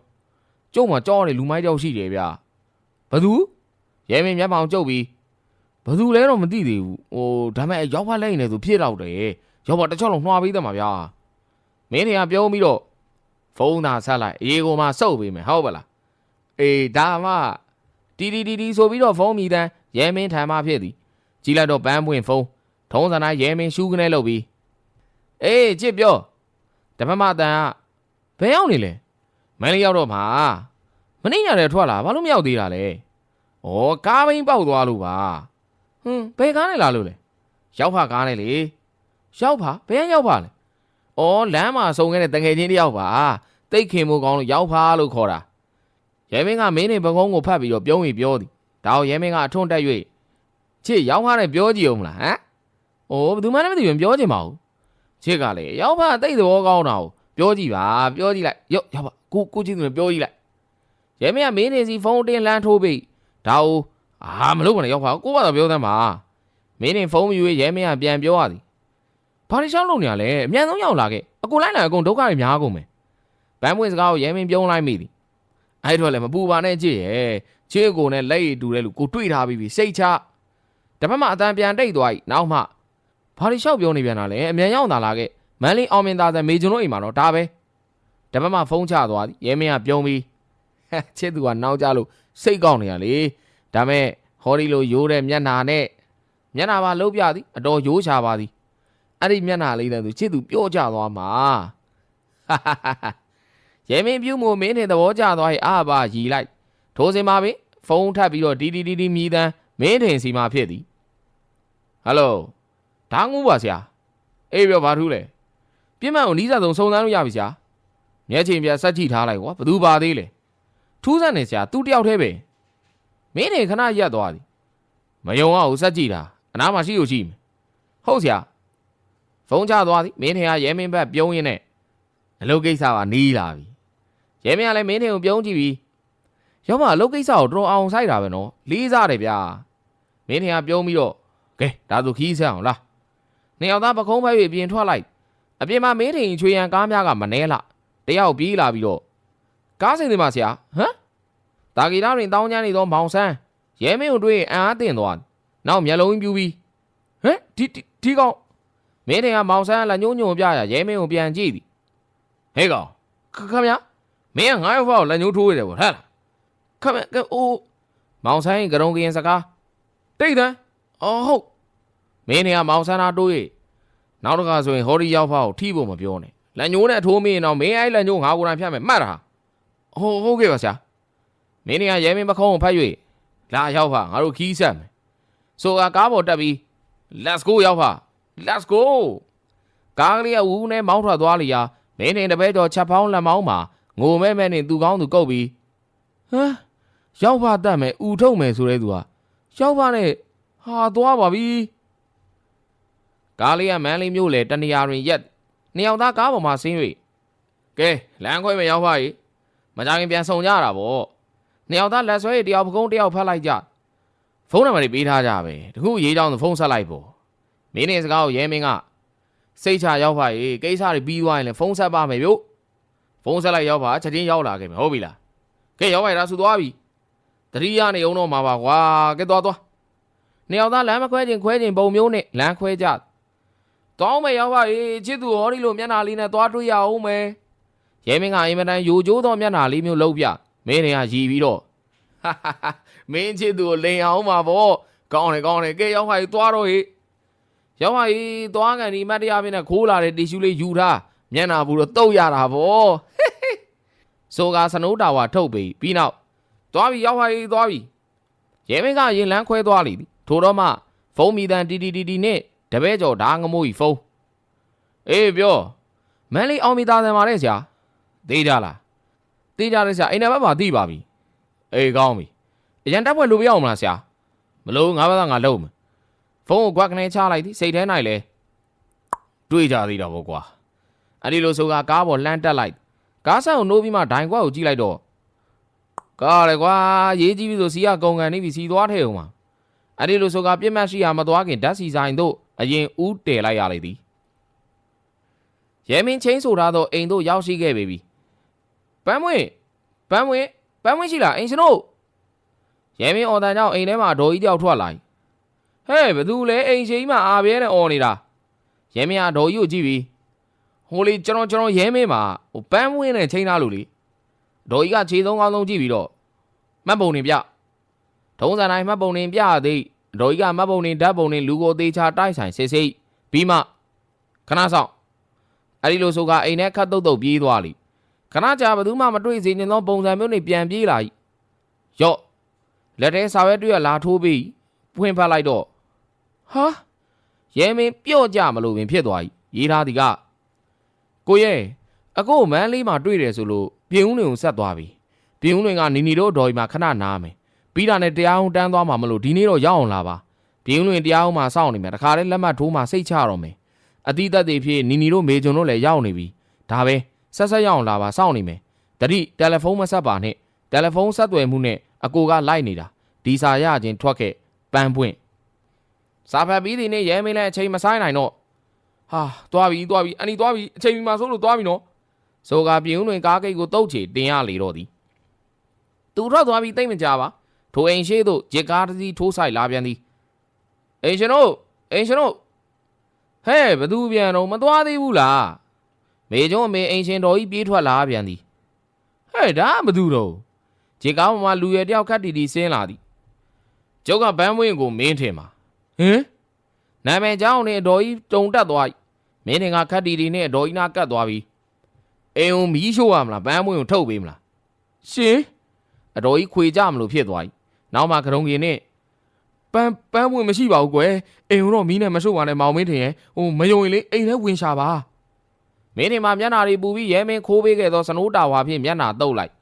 ကျုံမှာကြောက်နေလူမိုက်တောက်ရှိတယ်ဗျဘသူရဲမင်းမျက်မှောင်ကျုပ်ပြီးဘသူလဲတော့မသိသေးဘူးဟိုဒါမဲ့ရောက်ပါလိုက်နေဆိုဖြစ်တော့တယ်ရောက်ပါတစ်ချောင်းလုံးနှွားပေးတယ်မှာဗျာမင်းထင်ကပြုံးပြီးတော့ဖုန်းသာဆက်လိုက်အေးကိုမှစုပ်ပေးမယ်ဟုတ်ပါလားအေးဒါမှတီဆိုပြီးတော့ဖုန်းမိတန်းရဲမင်းထံမှဖြစ်သည်ကြည့်လိုက်တော့ပန်းပွင့်ဖုန်းထုံးစံတိုင်းရဲမင်းရှူးကနေလုပ်ပြီးအေးချစ်ပြောတပတ်မှတန်ကဘယ်ရောက်နေလဲမန်းလေးရောက်တော့မှာမနေ့ညတည်းထွက်လာဘာလို့မရောက်သေးတာလဲဩကားဘိန်းပေါက်သွားလို့ပါဘယ်ကားနဲ့လာလို့လဲရောက်ဖကားနဲ့လေရောက်ဖဘယ်ရောက်ဖလဲဩလမ်းမှာစုံခဲ့တဲ့တငယ်ချင်းတယောက်ပါတိတ်ခင်မိုးကောင်းလို့ရောက်ဖလို့ခေါ်တာရဲမင်းကမင်းနေပကုံးကိုဖတ်ပြီးတော့ပြုံးပြီးပြောသည်ဒါအောင်ရဲမင်းကအထွန်းတက်၍ချစ်ရောက်ဖနဲ့ပြောကြည့်အောင်မလားဩဘယ်သူမှလည်းမသိဘူးပြောချင်ပါဘူးချစ်ကလေရောက်ဖတိတ်သဘောကောင်းတာကိုပြောကြည့်ပါပြောကြည့်လိုက်ရောက်ဖကိုချင်းသူလည်းပြောကြည့်လိုက်ရဲမင်းကမင်းနေစီဖုန်းတင်လန်းထိုးပြီးဒါကိုမလုပ်ပါနဲ့ရောက်ဖကိုကတော့ပြောသမ်းပါမင်းနေဖုန်းယူရဲမင်းကပြန်ပြောရသည်ဘာလို့ရှောင်းလို့နေရလဲအမြန်ဆုံးရောက်လာခဲ့အကုန်လိုက်လာအကုန်ဒုက္ခတွေများကုန်မယ်ဗန်းပွင့်စကားကိုရဲမင်းပြုံးလိုက်မိသည်အဲ့တော့လည်းမပူပါနဲ့ကြည့်ရဲ့ချစ်ကိုနဲ့လက်ရည်တူတဲ့လူကိုတွေ့ထားပြီးပြီစိတ်ချတပတ်မှအတန်ပြန်တိတ်သွားပြီနောက်မှဘာလို့ရှောက်ပြောနေပြန်တာလဲအမြန်ရောက်လာခဲ့မန်းလေးအောင်မင်းသားစံမေကျွန်တို့အိမ်မှာတော့ဒါပဲတပတ်မှဖုန်းချသွားသည်ရဲမင်းကပြုံးပြီးချစ်သူကနောက်ကြလို့စိတ်ကောက်နေရလေဒါမဲ့ဟောဒီလိုရိုးတဲ့မျက်နာနဲ့မျက်နာပါလှုပ်ပြသည်အတော်ရိုးချပါသည်အဲ့ဒီမျက်နာလေးတဲ့သူချစ်သူပြောကြသွားမှာရဲမင်းပြုံးမို့မင်းနဲ့သဘောကျသွားရဲ့အပါရီလိုက်ထိုးစင်ပါပဲဖုန်းထပ်ပြီးတော့ဒီမြည်တမ်းမင်းထင်စီမှာဖြစ်သည်ဟယ်လိုဓာငူးပါဆရာအေးပြောဘာထူးလဲပြင်းမှန်ကိုနီးစပ်ဆုံးစုံစမ်းလို့ရပြီဆရာမျက်ချိန်ပြဆက်ကြည့်ထားလိုက်ကွာဘသူပါသေးလဲထူးဆန်းနေဆရာသူတယောက်တည်းပဲမင်းနေခဏရက်သွားသည်မယုံအောင်ဆက်ကြည့်တာအနားမှာရှိလို့ရှိမယ်ဟုတ်ဆရာဖုန်းချသွားသည်မင်းထင်ကရဲမင်းဘက်ပြုံးရင်းနဲ့အလုပ်ကိစ္စပါနီးလာပြီရဲမင်းကလည်းမင်းထင်ကိုပြုံးကြည့်ပြီးရောက်မှအလုပ်ကိစ္စကိုတော်အောင်ဆိုင်တာပဲနော်လေးစားတယ်ဗျာမင်းထင်ကပြုံးပြီးတော့ကဲဒါဆိုခီးဆက်အောင်လားနှစ်ယောက်သားပကုံးဖက်၍ပြင်ထွက်လိုက်အပြင်မှာမင်းထင်ချွေရန်ကားများကမနှဲလာတယောက်ပြေးလာပြီးတော့ကားစင်ဒီမှာဆရာတာဂီတာတွင်တောင်းချမ်းနေသောမောင်ဆန်းရဲမင်းကိုတွေ့အံ့အားသင့်သွားနောက်မျက်လုံးပြူပြီးဒီကောင်မင်းထင်ကမောင်ဆန်းလက်ညှိုးညွန်ပြရရဲမင်းကိုပြန်ကြည့်သည် ဟဲ့ကောင်ခမရမင်းကငါ့ယောက်ဖကိုလက်ညှိုးထိုးရတယ်ဗောဟဲ့လားခမအိုးမောင်ဆိုင်ကရုံကရင်စကားတိတ်တန်းအော်ဟုတ်မင်းနေကမောင်ဆန်းသားတိုး၍နောက်တစ်ခါဆိုရင်ဟောဒီယောက်ဖကိုထိဖို့မပြောနဲ့လက်ညှိုးနဲ့ထိုးမင်းတော့မင်းအဲ့လက်ညှိုးငါကိုယ်တိုင်ဖြတ်မယ်မှတ်တာဟုတ်ကဲ့ပါဆရာမင်းနေကရဲမင်းမခုံးကိုဖတ်၍လာယောက်ဖငါတို့ခီးဆက်မယ်ဆိုကကားပေါ်တက်ပြီး let's go ယောက်ဖ let's go ကားကလေးကဝူးနဲ့မောင်းထွက်သွားလျာမင်းနေတပည့်တော်ချက်ဖောင်းလက်မောင်းမှာငိုမဲမဲနဲ့သူကောင်းသူကုတ်ပြီးဟမ်ရောက်ဖတတ်မယ်ဥထုတ်မယ်ဆိုတဲ့သူဟာရောက်ဖနဲ့ဟာသွားပါပြီကားလေးကမန်းလေးမျိုးလေတနေရာတွင်ရက်နှစ်ယောက်သားကားပေါ်မှာဆင်း၍ကဲလမ်းခွဲမယ်ရောက်ဖကြီးမကြခင်ပြန်ဆောင်ကြတာဗောနှစ်ယောက်သားလက်ဆွဲတယောက်ပကုံးတယောက်ဖတ်လိုက်ကြဖုန်းနံပါတ်တွေပေးထားကြပဲတခုရေးကြောင်းဖုန်းဆက်လိုက်ပေါ့မင်းနေစကားကိုရဲမင်းကစိတ်ချရောက်ဖကြီးကိစ္စတွေပြီးသွားရင်လည်းဖုန်းဆက်ပါမယ်ဗျဖုန်းဆက်လိုက်ရောက်ဖချက်ချင်းရောက်လာခဲ့မယ်ဟုတ်ပြီလားကဲရောက်လိုက်တာဆူသွားပြီတတိယနေအောင်တော့မှာပါကွာကဲသွားနှစ်ယောက်သားလမ်းမခွဲခြင်းပုံမျိုးနဲ့လမ်းခွဲကြတောင်းမယ်ရောက်ဖကြီးချစ်သူဟောဒီလိုမျက်နှာလေးနဲ့သွားတွေ့ရအောင်မယ်ရဲမင်းကအင်မတန်ယိုကျိုးသောမျက်နှာလေးမျိုးလှုပ်ပြမင်းတွေကရီပြီးတော့မင်းချစ်သူကိုလိန်အောင်ပါဗောကောင်းတယ်ကဲရောက်ဖကြီးသွားတော့ဟေ့ရောက်ဖကြီးသွားကန်ဒီမတ်တရားပြင်းနဲ့ခိုးလာတဲ့တီရှူးလေးယူထားမျက်နှာဘူးတော့တုတ်ရတာဗောဆိုကစနိုးတာဝါထုတ်ပြီးနောက်သွားပြီရောက်ဖကြီးသွားပြီရဲမင်းကရင်လန်းခွဲသွားလိမ့်ထို့တော့မှဖုန်းမီတန်တီနဲ့တပည့်ကျော်ဓာငမိုးကြီးဖုန်းအေးပြောမန်းလေးအောင်မီသားတယ်ပါလေဆရာသိကြလားသိကြတယ်ဆရာအိမ်ထဲမှာသိပါပြီအေးကောင်းပြီအရန်တက်ဖွဲ့လူပြအောင်မလားဆရာမလို့ငါဘာသာငါလုံးမယ်ဖုန်းကိုကွက်ကနေချလိုက်သည်စိတ်ထဲ၌လဲတွေးကြသေးတော့ဗောကွာအဲ့ဒီလိုဆိုကကားပေါ်လှမ်းတက်လိုက်ကားဆန်ကိုနိုးပြီးမှဒိုင်ကွက်ကိုကြည့်လိုက်တော့ကားလေကွာရေးကြည့်ပြီဆိုစီကကုံကန်နေပြီစီသွားထဲအောင်ပါအဲ့ဒီလိုဆိုကပြစ်မှတ်ရှိရာမသွားခင်ဓာတ်စီဆိုင်တို့အရင်ဦးတည်လိုက်ရလေသည်ရဲမင်းချင်းဆိုထားသောအိမ်တို့ရောက်ရှိခဲ့ပြီပန်းမွေရှိလားအိမ်ရှင်တို့ရဲမင်းအော်တန်ကြောင့်အိမ်ထဲမှာဒေါ်ကြီးတယောက်ထွက်လာဟဲ့ဘသူလဲအိမ်ရှိမှအာပြဲနဲ့အော်နေတာရဲမင်းကဒေါ်ကြီးကိုကြည့်ပြီးဟိုလေကျွန်တော်ရဲမင်းမှာဟိုပန်းမွေနဲ့ချင်းသားလို့လေဒေါ်ကြီးကခြေသုံးကောင်းဆုံးကြည့်ပြီးတော့မှတ်ပုံနေပြထုံးစံတိုင်းမှတ်ပုံနေပြသည်ဒေါ်ကြီးကမှတ်ပုံနေဓာတ်ပုံနေလူကိုသေးချာတိုက်ဆိုင်စစ်ပြီးမှခဏဆောင်အဲ့ဒီလိုဆိုကအိမ်ထဲခတ်တုတ်ပြေးသွားလိခဏကြာဘသူမှမတွေ့စေချင်သောပုံစံမျိုးနဲ့ပြန်ပြေးလာရော့လက်ထဲစာရွက်တွေ့ရလာထိုးပြီးဖွင့်ဖတ်လိုက်တော့ဟာရဲမင်းပြော့ကြမလို့ပင်ဖြစ်သွားပြီရေးထားသည်ကကိုရဲအကိုမန်းလေးမှာတွေ့တယ်ဆိုလို့ပြင်ဦးလွင်ကိုဆက်သွားပြီပြင်ဦးလွင်ကနီတို့ဒေါ်ကြီးမှာခဏနားမယ်ပြီးတာနဲ့တရားအောင်တန်းသွားမှာမလို့ဒီနေ့တော့ရောက်အောင်လာပါပြင်ဦးလွင်တရားအောင်မှာစောင့်နေမယ်တခါတည်းလက်မှတ်ထိုးမှာစိတ်ချတော့မယ်အတိသက်တွေဖြစ်နီတို့မေဂျွန်တို့လည်းရောက်နေပြီဒါပဲဆက်ရောက်အောင်လာပါစောင့်နေမယ်တတိတယ်လီဖုန်းမဆက်ပါနဲ့တယ်လီဖုန်းဆက်သွယ်မှုနဲ့အကိုကလိုက်နေတာဒီစာရချင်းထွက်ခဲ့ပန်းပွင့်စာဖတ်ပြီးဒီနေ့ရဲမင်းလည်းအချိန်မဆိုင်နိုင်တော့ဟာသွားပြီအန်ဒီသွားပြီအချိန်မှဆိုလို့သွားပြီနော်ဆိုကပြင်ဦးလွင်ကားဂိတ်ကိုတုတ်ချေတင်ရလေတော့သည်သူထွက်သွားပြီးတိတ်မကြပါထိုအိမ်ရှိသို့ဂျစ်ကားတစ်စီးထိုးဆိုင်လာပြန်သည်အိမ်ရှင်တို့ဟဲ့ဘသူပြန်တော့မသွားသေးဘူးလားမေကျုံးအမေအိမ်ရှင်တော်ကြီးပြေးထွက်လာပြန်သည်ဟဲ့ဒါဘသူတော့ဂျစ်ကားပေါ်မှာလူရတယောက်ခတ်တီဆင်းလာသည်ကျုပ်ကဘန်းဝင်းကိုမင်းထင်ပါဟင်နာမည်ကြောင်းနဲ့အတော်ကြီးတုံတက်သွားမင်းတင်ကခတ်တီနဲ့အတော်ကြီးနာကတ်သွားပြီအိမ်ုံမီးရှို့ရမလားဘန်းဝင်းကိုထုတ်ပေးမလားရှင်အတော်ကြီးခွေကြမလို့ဖြစ်သွားပြီနောက်မှကရုံကြီးနဲ့ပန်းဝင်မရှိပါဘူးကွယ်အိမ်တော့မီးနဲ့မရှို့ပါနဲ့မောင်မင်းထင်ရဲ့ဟိုမယုံရင်လေအိမ်ထဲဝင်ရှာပါမင်းထင်မှာမျက်နှာတွေပူပြီးရဲမင်းခိုးပေးခဲ့သောစနိုးတာဝါဖြင့်မျက်နှာတုပ်လိုက်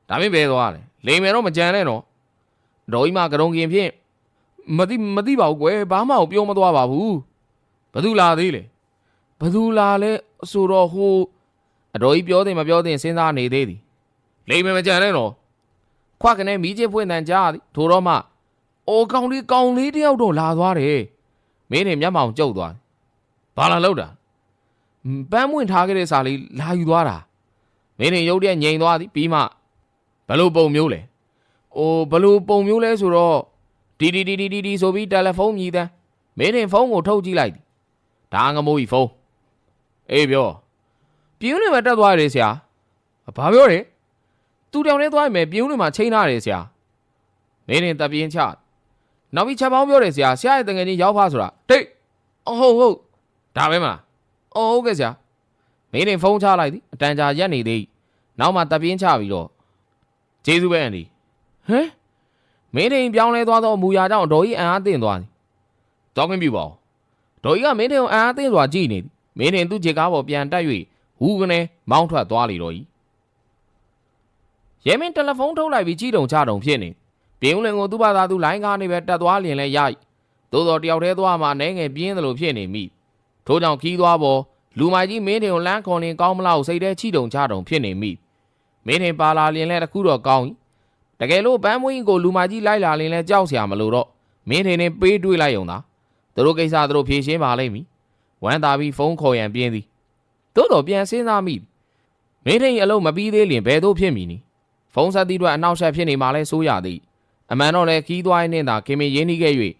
ဒါမင်းဘယ်သွားလဲလိမ်မယ်တော့မကြမ်းနဲ့နော်ဒေါ်ကြီးမကရုံကြီးဖြင့်မသိပါဘူးကွယ်ဘာမှပြောမသွားပါဘူးဘသူလာသေးလဲဘသူလာလဲဆိုတော့ဟိုအတော်ကြီးပြောတယ်မပြောတယ်စဉ်းစားနေသေးသည်လိမ်မယ်မကြမ်းနဲ့နော်ခွက်ကနေမီးချစ်ဖွင့်တန်ကြားသည်ထိုတော့မှအိုကောင်လေးတယောက်တော့လာသွားတယ်မင်းနေမျက်မှောင်ကျုပ်သွားဘာလာလောက်တာပန်းမွင့်ထားခဲ့တဲ့စာလေးလာယူသွားတာမင်းနေရုပ်တရက်ငြိမ်သွားသည်ပြီးမှဘလို့ပုံမျိုးလဲဘလို့ပုံမျိုးလဲဆိုတော့ဒီဆိုပြီးတယ်လီဖုန်းမြည်တဲ့မင်းနေဖုန်းကိုထုတ်ကြည့်လိုက်သည်ဒါငမိုးကြီးဖုန်းအေးပြော ပြင်းတွေမှာတက်သွားရတယ်ဆရာဘာပြောလဲသူတောင်နဲ့သွားရင်ပြင်းတွေမှာချိန်ထားတယ်ဆရာမင်းတင်တပ်ပြင်းချနောက်ပြီးချက်ပေါင်းပြောတယ်ဆရာရဲ့တငယ်ချင်းရောက်ဖဆိုတာတိတ်ဟုတ်ဒါပဲမလားဟုတ်ကဲ့ဆရာမင်းတင်ဖုန်းချလိုက်သည်အတန်ကြာရက်နေသေးနောက်မှတပ်ပြင်းချပြီးတော့ကျေးဇူးပဲအန်ဒီဟမ်မင်းတင်ပြောင်းလဲသွားသောမူရာကြောင့်ဒေါ်ကြီးအံအားတင်သွားသည်တောင်းခွင့်ပြုပါဦးဒေါ်ကြီးကမင်းတင်ကိုအံအားတင်စွာကြည့်နေသည်မင်းတင်သူ့ခြေကားပေါ်ပြန်တက်၍ဟူကနေမောင်းထွက်သွားလေတော့၏ရဲမင်းတယ်လီဖုန်းထုတ်လိုက်ပြီးကြည့်တုံချတုံဖြစ်နေပြင်းဦးလင်ကိုသူ့ဘာသာသူလိုင်းကားနေပဲတက်သွားလျင်လဲရ၏သို့တော်တယောက်တည်းသွားမှနဲငယ်ပြင်းသလိုဖြစ်နေမိထို့ကြောင့်ခီးသွားပေါ်လူမိုက်ကြီးမင်းတင်ကိုလမ်းခေါ်နေကောင်းမလားစိတ်ထဲချိတုံချတုံဖြစ်နေမိမင်းတင်ပါလာလျင်လဲတခုတော့ကောင်း၏တကယ်လို့ပန်းမွေးကိုလူမိုက်ကြီးလိုက်လာလျင်လဲကြောက်စရာမလိုတော့မင်းတင်နဲ့ပေးတွေးလိုက်ုံသာသူတို့ကိစ္စသူတို့ဖြေရှင်းပါလိမ့်မည်ဝမ်းသာပြီးဖုန်းခေါ်ရန်ပြင်းသည်သို့တော်ပြန်စဉ်းစားမိမင်းတင်အလုံးမပြီးသေးလျင်ဘယ်သို့ဖြစ်မည်နည်းဖုန်းဆက်သည့်အတွက်အနောက်ဆက်ဖြစ်နေမှလဲဆိုးရသည်အမှန်တော့လဲခီးသွားရင်းနဲ့သာခင်မင်းရင်းနှီးခဲ့၍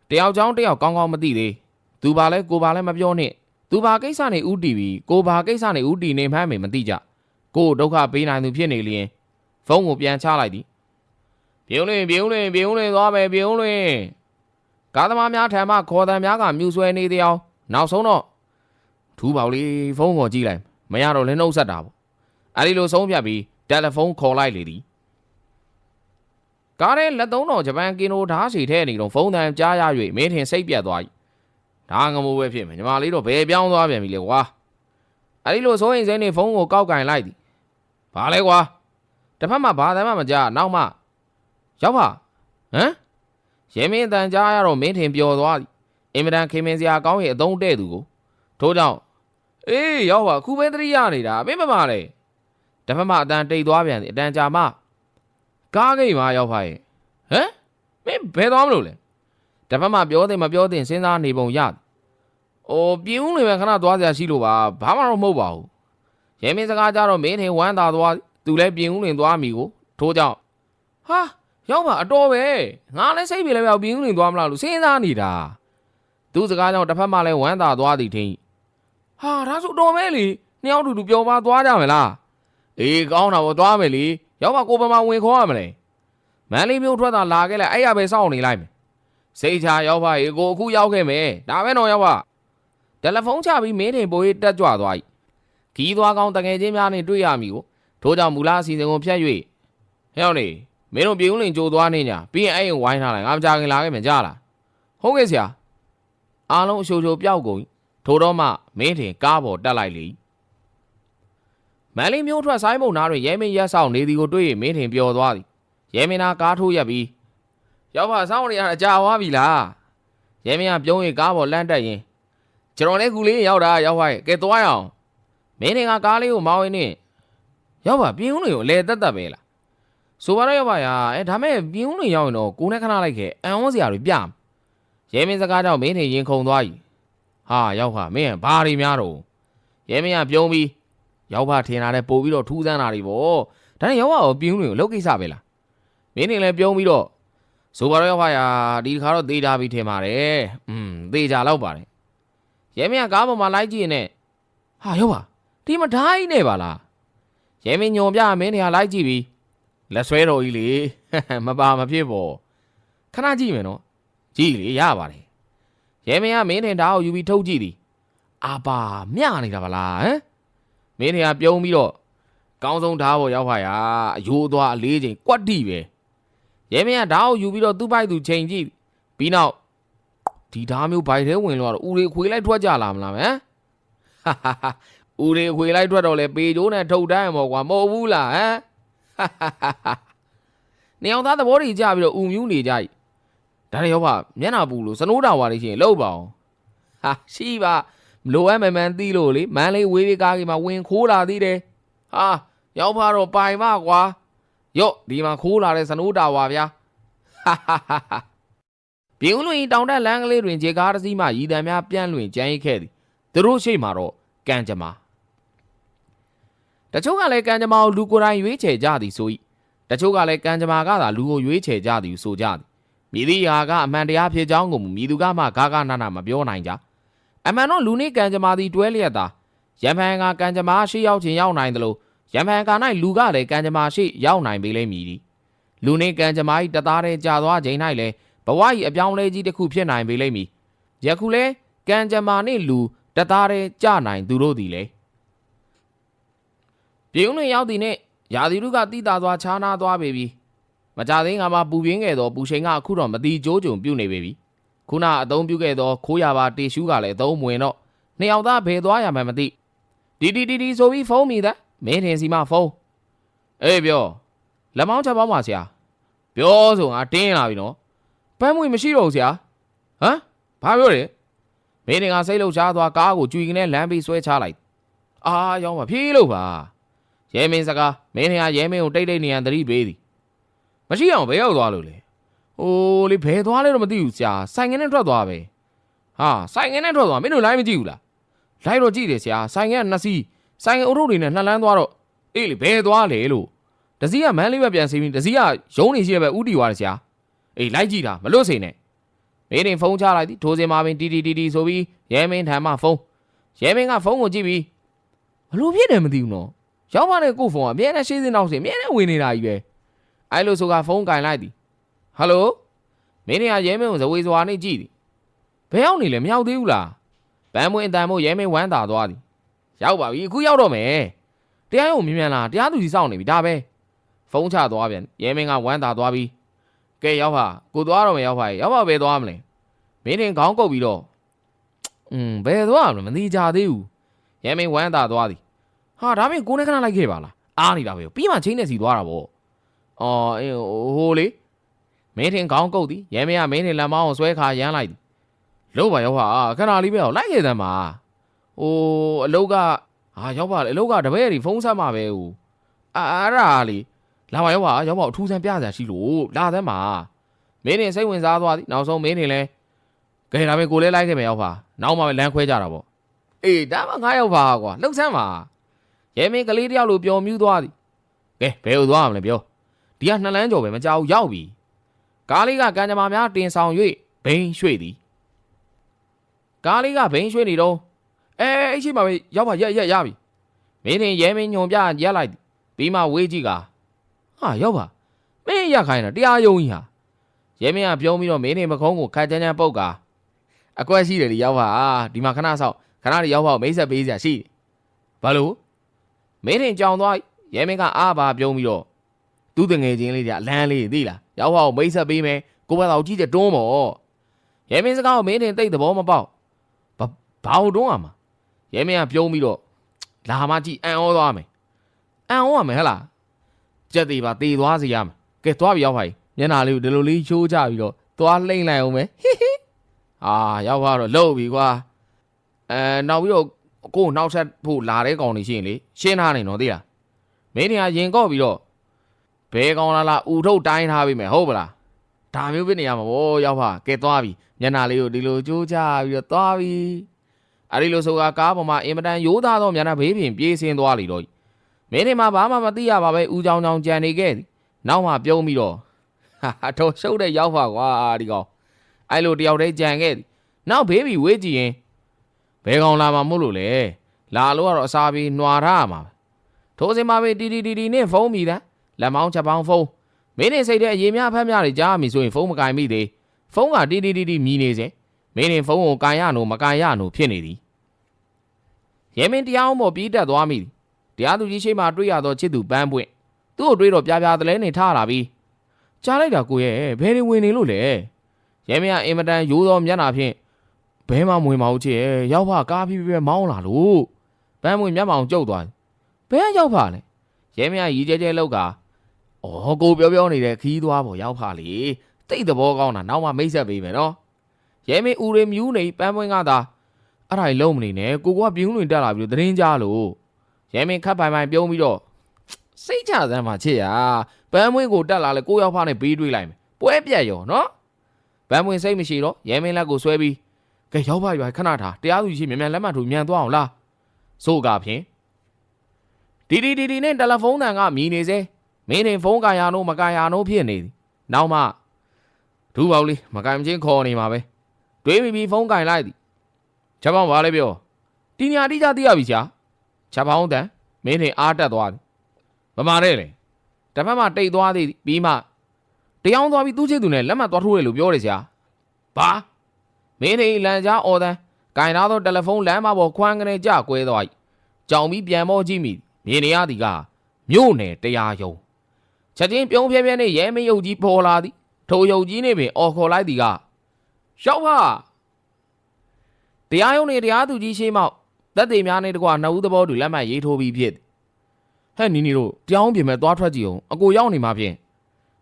တယောက်ချောင်းတယောက်ကောင်းကောင်းမသိသေးသူပါလဲကိုပါလဲမပြောနဲ့သူပါကိစ္စနေဥတီပြီးကိုပါကိစ္စနေဥတီနေမှန်းမသိကြကိုဒုက္ခပေးနိုင်သူဖြစ်နေလျင်ဖုန်းကိုပြန်ချလိုက်သည်ပြုံးလင်းသွားမယ်ပြုံးလင်းကားသမားများထံမှခေါ်တံများကမြူဆွဲနေသေးအောင်နောက်ဆုံးတော့ထူးပေါလေးဖုန်းခေါ်ကြည့်လိုက်မရတော့လည်းနှုတ်ဆက်တာပေါ့အဲဒီလိုဆုံးဖြတ်ပြီးတယ်လီဖုန်းခေါ်လိုက်လေသည်ကားထဲလက်သုံးတော်ဂျပန်ကင်နိုဓာတ်စီထဲနေတော့ဖုန်းတန်ကြားရ၍မင်းထင်စိတ်ပြတ်သွား၏ဒါငမိုးပဲဖြစ်မယ်ညီမလေးတော့ဘယ်ပြောင်းသွားပြန်ပြီလေကွာအဲဒီလိုစိုးရင်စိမ့်နေဖုန်းကိုကောက်ကင်လိုက်သည်ဘာလဲကွာတစ်ဖက်မှဘာတမ်းမှမကြားနောက်မှရောက်ပါဟမ်ရဲမင်းတန်ကြားရတော့မင်းထင်ပျော်သွားသည်အင်မတန်ခင်မင်စရာကောင်းရဲ့အသုံးတဲ့သူကိုထို့ကြောင့်အေးရောက်ပါခုပဲသတိရနေတာမင်းမမလဲတစ်ဖက်မှအတန်တိတ်သွားပြန်သည်အတန်ကြာမှကားဂိတ်မှာရောက်ပါရဲ့ဟမ်မင်းဘယ်သွားမလို့လဲတစ်ဖက်မှပြောတယ်မပြောတယ်စဉ်းစားနေပုံရပြင်းဦးနေပဲခဏသွားစရာရှိလို့ပါဘာမှတော့မဟုတ်ပါဘူးရဲမင်းစကားကြတော့မင်းထင်ဝမ်းသာသွားသူလည်းပြင်းဦးလင်သွားမိကိုထိုးကြောင့်ဟာရောက်ပါအတော်ပဲငါလည်းစိတ်ပြေလည်းပြောက်ပြင်းဦးလင်သွားမလားလို့စဉ်းစားနေတာသူစကားကြောင့်တစ်ဖက်မှလည်းဝမ်းသာသွားသည်ထင်ဟာဒါဆိုတော်မဲလေနှစ်ယောက်တူပျော်ပါသွားကြမယ်လားအေးကောင်းတာပေါ့သွားမယ်လေရောက်ပါကိုပမာဝင်ခေါ်ရမလဲမန်လေးမျိုးထွက်တာလာခဲ့လိုက်အဲ့ရပဲစောင့်နေလိုက်မယ်စိတ်ချရောက်ပါရေကိုအခုရောက်ခဲ့မယ်ဒါပဲတော့ရောက်ပါတယ်လီဖုန်းချပြီးမင်းတင်ပိုးတက်ကြွသွား၏ခီးသွားကောင်းတငယ်ချင်းများနဲ့တွေ့ရမည်ကိုထို့ကြောင့်မူလအစီအစဉ်ကိုဖျက်၍ဟဲ့အောင်နေမင်းတို့ပြေဦးလင်ကြိုသွားနေညာပြီးရင်အဲ့ရင်ဝိုင်းထားလိုက်ငါမကြခင်လာခဲ့မယ်ကြားလားဟုတ်ကဲ့ဆရာအားလုံးအရှိုးပျောက်ကုန်ထို့တော့မှမင်းတင်ကားပေါ်တက်လိုက်လေမန်လေးမျိုးထွက်ဆိုင်မုံနာတွင်ရဲမင်းရက်ဆောင်နေသည်ကိုတွေ့၍မင်းထင်ပျော်သွားသည်ရဲမင်းသားကားထိုးရက်ပြီးရောက်ပါစောင်းနေရအကြာသွားပြီလားရဲမင်းကပြုံး၍ကားပေါ်လန့်တက်ရင်ကျွန်တော်လည်းကူလေးရောက်တာရောက်ပါရဲ့ကဲသွားရအောင်မင်းထင်ကကားလေးကိုမောင်းရင်းနဲ့ရောက်ပါပြင်းဦးလေးကိုအလဲတက်တက်ပဲလားဆိုပါတော့ရောက်ပါရာဒါမဲ့ပြင်းဦးလေးရောက်ရင်တော့ကိုနဲ့ခဏလိုက်ခဲ့အံဝန်းစရာတွေပြမရဲမင်းစကားကြောင့်မင်းထင်ရင်ခုန်သွား၏ဟာရောက်ပါမင်းဘာတွေများတော့ရဲမင်းကပြုံးပြီးရောက်ပါထင်တာနဲ့ပို့ပြီးတော့ထူးဆန်းတာတွေပေါ့ဒါနဲ့ရောက်ပါကိုပြင်းဦးလေးကိုလောက်ကိစ္စပဲလားမင်းထင်လည်းပြုံးပြီးတော့ဆိုပါတော့ရောက်ပါရာဒီခါတော့သေးတာပြီးထင်ပါတယ်သေချာလောက်ပါတယ်ရဲမင်းကကားပေါ်မှာလိုက်ကြည့်နေဟာရောက်ပါဒီမဓာတ်နဲ့ပါလားရဲမင်းညုံပြမင်းတွေကလိုက်ကြည့်ပြီးလက်ဆွဲတော်ကြီးလေမပါမဖြစ်ပေါ့ခဏကြည့်မယ်နော်ကြည့်လေရပါတယ်ရဲမင်းကမင်းထင်ဓာတ်ကိုယူပြီးထုတ်ကြည့်သည်အာပါမျှနေတာပါလားဟမ်မင်းတွေကပြုံးပြီးတော့ကောင်းဆုံးဓာတ်ပေါ်ရောက်ပါရာအယိုးသွားအလေးချိန်ကွက်တိပဲရဲမင်းကဓာတ်ကိုယူပြီးတော့သူ့ပိုက်သူချိန်ကြည့်ပြီးနောက်ဒီဓာတ်မျိုးဘိုက်ထဲဝင်လို့တော့ဦးတွေခွေလိုက်ထွက်ကြလာမလားဟမ်ဦးတွေခွေလိုက်ထွက်တော့လေပေကျိုးနဲ့ထုတ်တန်းပေါ့ကွာမဟုတ်ဘူးလားဟမ်နေအောင်သားသဘောတွေကြပြီးတော့ဦးမြူးနေကြ යි ဒါလည်းရောက်ပါမျက်နှာပူလို့စနိုးတာဝါလေးရှင်လှုပ်ပါအောင်ဟာရှိပါမလိုအပ်မှန်သိလို့လေမန်းလေးဝေးပြီးကားကြီးမှာဝင်ခိုးလာသေးတယ်ဟာရောက်ပါတော့ပိုင်မကွာရော့ဒီမှာခိုးလာတဲ့စနိုးတာဝါဗျာပြင်းလွင်တောင်တက်လမ်းကလေးတွင်ခြေကားတစ်စီးမှရည်တံများပြန့်လွင်ကြမ်းရိတ်ခဲ့သည်သူတို့ရှိမှတော့ကံကြမ္မာတချို့ကလည်းကံကြမ္မာကိုလူကိုယ်တိုင်ရွေးချယ်ကြသည်ဆို၏တချို့ကလည်းကံကြမ္မာကသာလူကိုရွေးချယ်ကြသည်ဆိုကြသည်မြည်သည့်ဟာကအမှန်တရားဖြစ်ကြောင်းကိုမြည်သူကမှဂါဂနာနာမပြောနိုင်ကြအမှန်တော့လူနှင့်ကံကြမ္မာသည်တွဲလျက်သာ ရန်ဖန်ကကံကြမ္မာရှိရောက်ခြင်းရောက်နိုင်တယ်လို့ရန်ဖန်က၌လူကလည်းကံကြမ္မာရှိရောက်နိုင်ပေလိမ့်မည်လူနှင့်ကံကြမ္မာ၏တသားတည်းကြာသွားခြင်း၌လည်းဘဝ၏အပြောင်းလဲကြီးတစ်ခုဖြစ်နိုင်ပေလိမ့်မည်ယခုလဲကံကြမ္မာနှင့်လူတသားတည်းကြာနိုင်သူတို့သည်လေပြုံးတွင်ရောက်သည်နှင့်ရာသီဥတုကတိတာသွားခြားနာသွားပေပြီမကြသေးငါမှပူပြင်းခဲ့သောပူချိန်ကအခုတော့မတိကျိုးကြုံပြုတ်နေပေပြီခုနအသုံးပြုခဲ့သောခိုးရပါတေရှူးကလည်းအသုံးမဝင်တော့နှစ်ယောက်သားဘယ်သွားရမှန်းမသိဒီဆိုပြီးဖုန်းမိသားမင်းထင်စီမဖုန်းအေးပြောလက်မောင်းချက်ပေါင်းပါဆရာပြောဆိုငါတင်းလာပြီနော်ပန်းမွေမရှိတော့ဘူးဆရာဟမ်ဘာပြောလဲမင်းကစိတ်လှုပ်ရှားသွားကားကိုကြွေကနေလမ်းပြီးဆွဲချလိုက်အာရောက်ပါဖြေးလို့ပါရဲမင်းစကားမင်းကရဲမင်းကိုတိတ်နေရန်သတိပေးသည်မရှိအောင်ဘယ်ရောက်သွားလို့လဲဟိုလေဘယ်သွားလဲတော့မသိဘူးဆရာဆိုင်ငယ်နဲ့ထွက်သွားပဲဟာဆိုင်ငယ်နဲ့ထွက်သွားမင်းတို့လိုင်းမကြည့်ဘူးလားလိုက်တော့ကြည့်တယ်ဆရာဆိုင်ငယ်ကနှစ်စီးဆိုင်ငယ်အုပ်ထုပ်တွေနဲ့နှစ်လမ်းသွားတော့အေးလေဘယ်သွားလဲလို့တစည်းကမန်းလေးပဲပြန်စီပြီးတစည်းကရုံးနေရှိရပဲဥတီသွားတယ်ဆရာအေးလိုက်ကြည့်တာမလွတ်စေနဲ့မင်းတင်ဖုန်းချလိုက်သည်ထိုစင်မှာပင်တီဆိုပြီးရဲမင်းထံမှဖုန်းရဲမင်းကဖုန်းကိုကြည့်ပြီးဘလို့ဖြစ်တယ်မသိဘူးနော်ရောက်ပါနဲ့ကို့ဖုန်းကအမြဲတမ်းရှင်းစင်းနောက်စင်အမြဲတမ်းဝင်နေတာကြီးပဲအဲ့လိုဆိုကဖုန်းကင်လိုက်သည်ဟယ်လိုမင်းကရဲမင်းကိုဇဝေစွာနဲ့ကြည့်သည်ဘယ်ရောက်နေလဲမရောက်သေးဘူးလားဗန်းမွေးအတန်မို့ရဲမင်းဝမ်းသာသွားသည်ရောက်ပါပြီအခုရောက်တော့မယ်တရားရုံမြန်လာတရားသူကြီးစောင့်နေပြီဒါပဲဖုန်းချသွားပြန်ရဲမင်းကဝမ်းသာသွားပြီးကဲရောက်ပါကိုသွားတော့မယ်ရောက်ပါဘယ်သွားမလဲမင်းတင်ခေါင်းကုပ်ပြီးတော့ဘယ်သွားမလဲမသိကြသေးဘူးရဲမင်းဝမ်းသာသွားသည်ဟာဒါပြင်ကိုနဲ့ခဏလိုက်ခဲ့ပါလားအားနေတာပဲပြီးမှချင်းနဲ့စီသွားတာပေါ့အော်ဟိုလေမင်းတင်ခေါင်းကုပ်သည်ရဲမင်းကမင်းတင်လက်မောင်းကိုဆွဲခါရမ်းလိုက်သည်လို့ပါရောက်ပါခဏလေးပဲလိုက်ခဲ့သမ်းပါဟိုအလုတ်ကဟာရောက်ပါလေအလုတ်ကတပည့်ရီဖုန်းဆက်မှာပဲဟိုအဲ့ဒါလေလာပါရောက်ပါအထူးဆန်းပြစရာရှိလို့လာသမ်းပါမင်းတင်စိတ်ဝင်စားသွားသည်နောက်ဆုံးမင်းတင်လဲကဲဒါပဲကိုလဲလိုက်ခဲ့မယ်ရောက်ပါနောက်မှပဲလမ်းခွဲကြတာပေါ့အေးဒါမှငါရောက်ပါကွာလှုပ်ဆန်းပါရဲမင်းကလေးတယောက်လိုပျော်မြူးသွားသည်ကဲဘယ်ကိုသွားမလဲပြောဒီကနှစ်လမ်းကျော်ပဲမကြောက်ရောက်ပြီကားလေးကကံကြမ္မာများတင်ဆောင်၍ဘိန်းရွှေ့သည်ကားလေးကဘိန်းရွှေ့နေတော့အဲ့ရှိမှာပဲရောက်ပါရက်ရပြီမင်းတင်ရဲမင်းညွန်ပြရက်လိုက်သည်ပြီးမှဝေးကြည့်ကဟာရောက်ပါမင်းရက်ခိုင်းတာတရားယုံကြီးဟာရဲမင်းကပြောပြီးတော့မင်းတင်မကုန်းကိုခက်ချမ်းပုတ်ကအကွက်ရှိတယ်လေရောက်ပါဒီမှာခဏဆောက်ခဏလေးရောက်ပါမိတ်ဆက်ပေးစရာရှိတယ်ဘာလို့မင်းတင်ကြောင်သွားရဲမင်းကအားပါပြုံးပြီးတော့သူ့တငယ်ချင်းလေးကအလန်းလေးသိလားရောက်ပါမိတ်ဆက်ပေးမယ်ကိုဘတော်ကြီးတဲ့တွန်းပေါ့ရဲမင်းစကားကိုမင်းတင်တိတ်သဘောမပေါက်ဘာလို့တွန်းရမှာရဲမင်းကပြုံးပြီးတော့လာမကြည့်အံ့ဩသွားမယ်ဟဲ့လားကြက်သေးပါတေသွားစီရမယ်ကဲသွားပြီရောက်ပါမျက်နှာလေးကိုဒီလိုလေးချိုးချပြီးတော့သွားလှိမ့်လိုက်အောင်ပဲရောက်ပါတော့လှုပ်ပြီကွာနောက်ပြီးတော့ကိုနောက်ဆက်ဖို့လာတဲ့ကောင်တွေရှိရင်လေရှင်းထားနေတော့သိလားမင်းတွေကရင်ကော့ပြီးတော့ဘဲကောင်လားဥထုတ်တိုင်းထားပြီမယ်ဟုတ်ပလားဒါမျိုးဖြစ်နေရမှာဗောရောက်ပါကဲသွားပြီမျက်နှာလေးကိုဒီလိုချိုးချပြီးတော့သွားပြီအဲ့ဒီလိုဆိုကားပေါ်မှာအင်မတန်ရိုးသားသောမျက်နှာဘေးပြင်ပြေးဆင်းသွားလိတော့မင်းတွေမှာဘာမှမသိရပါပဲဦးချောင်းကြံနေခဲ့သည်နောက်မှပြုံးပြီးတော့တော့ရှုပ်တဲ့ရောက်ပါကွာဒီကောင်အဲ့လိုတယောက်တည်းကြံခဲ့သည်နောက်ဘေးပြီးဝေးကြည့်ရင်ဘယ်ကောင်လာမှမို့လို့လဲလာလို့ကတော့အစာပြီးနှွာထားရမှာထိုးစင်မှာပဲတီနဲ့ဖုန်းမိတာလက်မောင်းချက်ပေါင်းဖုန်းမင်းနေစိတ်တဲ့အရေးများဖမ်းများတွေကြားမိဆိုရင်ဖုန်းမကင်မိသေးဖုန်းကတီမြည်နေစေမင်းနေဖုန်းကိုကင်ရနို့မကင်ရနို့ဖြစ်နေသည်ရဲမင်းတရားအောင်ပေါ်ပြီးတက်သွားမိသည်တရားသူကြီးရှိမှတွေ့ရသောချစ်သူပန်းပွင့်သူ့ကိုတွေ့တော့ပြတလဲနေထားလာပြီးကြားလိုက်တာကိုရဲ့ဘယ်တွေဝင်နေလို့လဲရဲမင်းကအင်မတန်ရိုးသောမျက်နှာဖြင့်ဘဲမှမဝင်ပါဘူးချစ်ရဲ့ရောက်ပါကားပြီးပဲမောင်းလာလို့ပန်းပွင့်မျက်မှောင်ကျုပ်သွားဘဲရောက်ပါလဲရဲမင်းကရီကျဲလောက်ကကိုပြောနေတဲ့ခီးသွားပေါ်ရောက်ပါလေတိတ်သဘောကောင်းတာနောက်မှမိတ်ဆက်ပေးမယ်နော်ရဲမင်းဦးရမြူးနေပန်းပွင့်ကသာအဲ့ဒါလုံးမနေနဲ့ကိုကပြင်းလွင်တက်လာပြီးတော့သတင်းကြားလို့ရဲမင်းခတ်ပိုင်ပြုံးပြီးတော့စိတ်ချစမ်းပါချစ်ရပန်းပွင့်ကိုတက်လာလဲကိုရောက်ဖားနဲ့ဘေးတွေးလိုက်မယ်ပွဲပြက်ရောနော်ပန်းပွင့်စိတ်မရှိတော့ရဲမင်းလက်ကိုဆွဲပြီးကဲရောက်ပါခဏထားတရားသူကြီးမြန်လက်မှတ်ထိုးမြန်သွားအောင်လားဆိုကဖြင့်ဒီနဲ့တယ်လီဖုန်းတန်ကမြည်နေစေမင်းနေဖုန်းကာရနို့မကာရနို့ဖြစ်နေသည်နောက်မှဒူးပေါက်လေးမကင်ချင်းခေါ်နေမှာပဲတွေးပြီးဖုန်းကင်လိုက်သည်ချက်ပေါင်းပါလေပြောဒီညာတိကျသိရပြီရှာ ချက်ပေါင်းတန်မင်းထင်အားတက်သွားသည်ဗမာတဲ့လေတစ်ဖက်မှာတိတ်သွားသည်ပြီးမှတရားသွားပြီးသူ့ချစ်သူနဲ့လက်မှတ်သွားထိုးတယ်လို့ပြောတယ်ဆရာဘာမင်းထင်လန်ကြားအော်တန်းကင်ထားသောတယ်လီဖုန်းလမ်းမပေါ်ခွန်းကနေကြကွဲသွား၏ကြောင်ပြီးပြန်မောကြည့်မိမြင်နေရသည်ကမြို့နယ်တရားရုံးချက်ချင်းပြုံးပြဲပြဲနဲ့ရဲမင်းရုပ်ကြီးပေါ်လာသည်ထိုရုပ်ကြီးနေပင်အော်ခေါ်လိုက်သည်ကရောက်ဟာတရားရုံးနေတရားသူကြီးရှိမောက်သက်သေများနဲ့တကွာနှစ်ဦးသဘောတူလက်မှတ်ရေးထိုးပြီးဖြစ်ဟဲ့နီနီတို့တရားရုံးပြင်မဲ့သွားထွက်ကြည့်အောင်အကိုရောက်နေမှာဖြင့်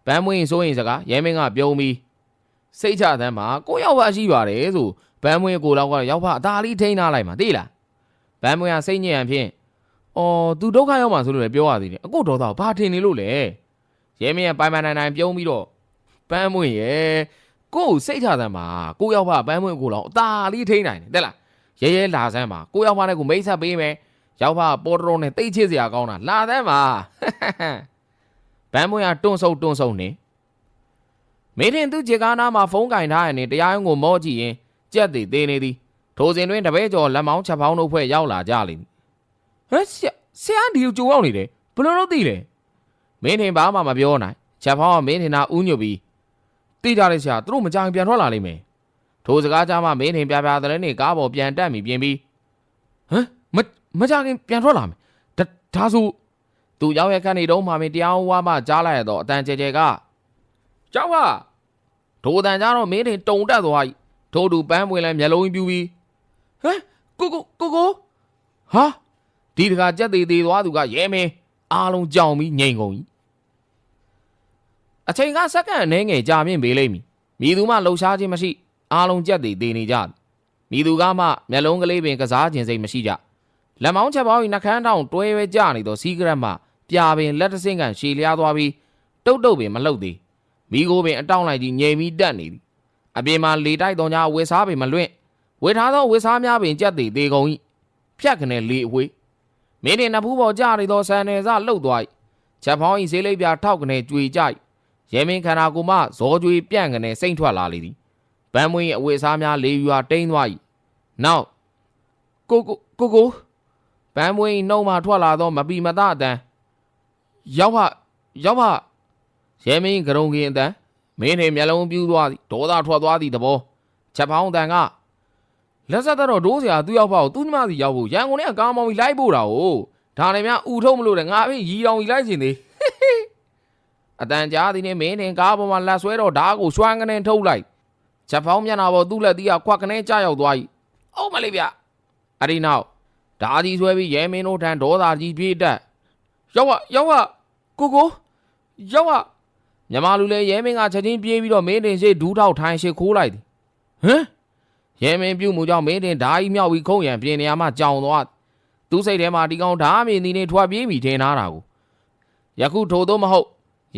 ဗန်းမွေးစိုးရင်စကားရဲမင်းကပြုံးပြီးစိတ်ချသမ်းမှာကိုရောက်ပါရှိပါတယ်ဆိုဗန်းမွေးကိုလောက်ကရောက်ပါအသာလေးထိန်းထားလိုက်မှာသိလားဗန်းမွေးကစိတ်ညစ်ရန်ဖြင့်အော်သူဒုက္ခရောက်မှဆိုလို့လည်းပြောရသေးတယ်အကိုတော်တော့ဘာထင်နေလို့လဲရဲမင်းကပိုင်ပိုင်နိုင်ပြုံးပြီးတော့ဗန်းမွေးရဲ့ကိုစိတ်ချသမ်းမှာကိုရောက်ပါဗန်းမွေးကိုလောက်အသာလေးထိန်းနိုင်တယ်တဲ့လားရဲရဲလာစမ်းမှာကိုရောက်ပါနဲ့ကိုမိတ်ဆက်ပေးမယ်ရောက်ပါပေါ်တော်နဲ့တိတ်ချစ်စရာကောင်းတာလာသမ်းမှာဗန်းမွေးကတွန့်ဆုတ်နေမင်းထင်သူခြေကားနားမှာဖုန်းကင်ထားရင်တရားရုံးကိုမော့ကြည့်ရင်ကြက်သေးသေးနေသည်ထိုစဉ်တွင်တပည့်ကျော်လက်မောင်းချက်ပေါင်းတို့ဖွဲ့ရောက်လာကြလိမ့်ဟဲ့ဆရာဒီကိုကြိုရောက်နေတယ်ဘယ်လိုလုပ်သိလဲမင်းထင်ဘာမှမပြောနိုင်ချက်ပေါင်းကမင်းထင်တာဥညွတ်ပြီးတိကြတယ်ဆရာသူတို့မကြင်ပြန်ထွက်လာလိမ့်မယ်ထိုစကားကြားမှမင်းထင်ပြပြတဲ့နဲ့ကားပေါ်ပြန်တက်ပြီးပြင်ပြီးဟမ်မကြခင်ပြန်ထွက်လာမယ်ဒါဆိုသူရောက်ရခန့်နေတော့မှမင်းတရားဝါမှကြားလိုက်ရတော့အတန်ကျဲကကျောက်ဟာဒိုတန်ကြတော့မင်းတင်တုံတက်သွား၏ထို့သူပန်းပွင့်လဲမျက်လုံးပြူပြီးဟမ်ကိုဟာဒီတခါကြက်သေးသေးသွားသူကရဲမင်းအားလုံးကြောင်ပြီးငိန်ကုန်၏အချိန်ကစက္ကန့်အနည်းငယ်ကြာမြင့်ပေးလိမ့်မည်မိသူမှလှုပ်ရှားခြင်းမရှိအားလုံးကြက်သေးသေးနေကြမိသူကမှမျက်လုံးကလေးပင်ကစားခြင်းစိတ်မရှိကြလက်မောင်းချက်ပေါင်း၏နှကန်းတောင်တွဲရဲကြနေသောစီးကရက်မှပြာပင်လက်တဆင့်ကန်ရှည်လျားသွားပြီးတုတ်ပင်မလှုပ်သေးမိကိုပင်အတောင့်လိုက်ကြီးငြိမ်ပြီးတက်နေသည်အပြင်မှာလေတိုက်တော်ညာဝေစားပင်မလွင့်ဝေထားသောဝေစားများပင်ကြက်သေးသေးကုန်၏ဖြတ်ခနဲ့လေအဝေးမင်းတင်နဖူးပေါ်ကြနေသောဆန်နယ်စလှုပ်သွား၏ချက်ပေါင်း၏ဈေးလိပ်ပြထောက်ခနဲ့ကြွေကြ၏ရဲမင်းခန္ဓာကိုယ်မှဇောကြွေပြန့်ခနဲ့စိမ့်ထွက်လာလေသည်ဗန်းမွေး၏အဝေစားများလေယူဟာတိမ့်သွား၏နောက်ကိုဗန်းမွေး၏နှုတ်မှထွက်လာသောမပီမသအတန်ရောက်ပါရဲမင်းကရုံကင်အတန်မင်းထင်မျက်လုံးပြူးသွားသည်ဒေါသထွက်သွားသည့်သဘောချက်ပေါင်းအတန်ကလက်ဆက်တော့ဒိုးစရာသူ့ရောက်ပါကိုသူ့ညီမစီရောက်ဖို့ရန်ကုန်နဲ့ကားမောင်းပြီးလိုက်ဖို့တာကိုဒါနဲ့များဥထုံးမလို့တဲ့ငါဖေးရီတောင်ကြီးလိုက်ရှင်သေးအတန်ကြားသည်နဲ့မင်းထင်ကားပေါ်မှာလက်ဆွဲတော့ဓားကိုရွှမ်းကနေထုတ်လိုက်ချက်ပေါင်းမျက်နှာပေါ်သူ့လက်သီးကခွက်ကနေကျရောက်သွား၏အုံးမလေးဗျအဒီနောက်ဓားကြီးဆွဲပြီးရဲမင်းတို့ထံဒေါသကြီးပြေးတက်ရောက်ပါကိုရောက်ပါမြမလူလည်းရဲမင်းကချက်ချင်းပြေးပြီးတော့မင်းတင်ရှိဒူးထောက်ထိုင်ရှိခိုးလိုက်သည်ဟမ်ရဲမင်းပြုတ်မှုကြောင့်မင်းတင်ဓာကြီးမြောက်ပြီးခုံရံပြင်နေရာမှာကြောင်သွားသူ့စိတ်ထဲမှာဒီကောင်ဓာမြင်သည်နေထွက်ပြေးမိထင်ထားတာကိုယခုထို့သောမဟုတ်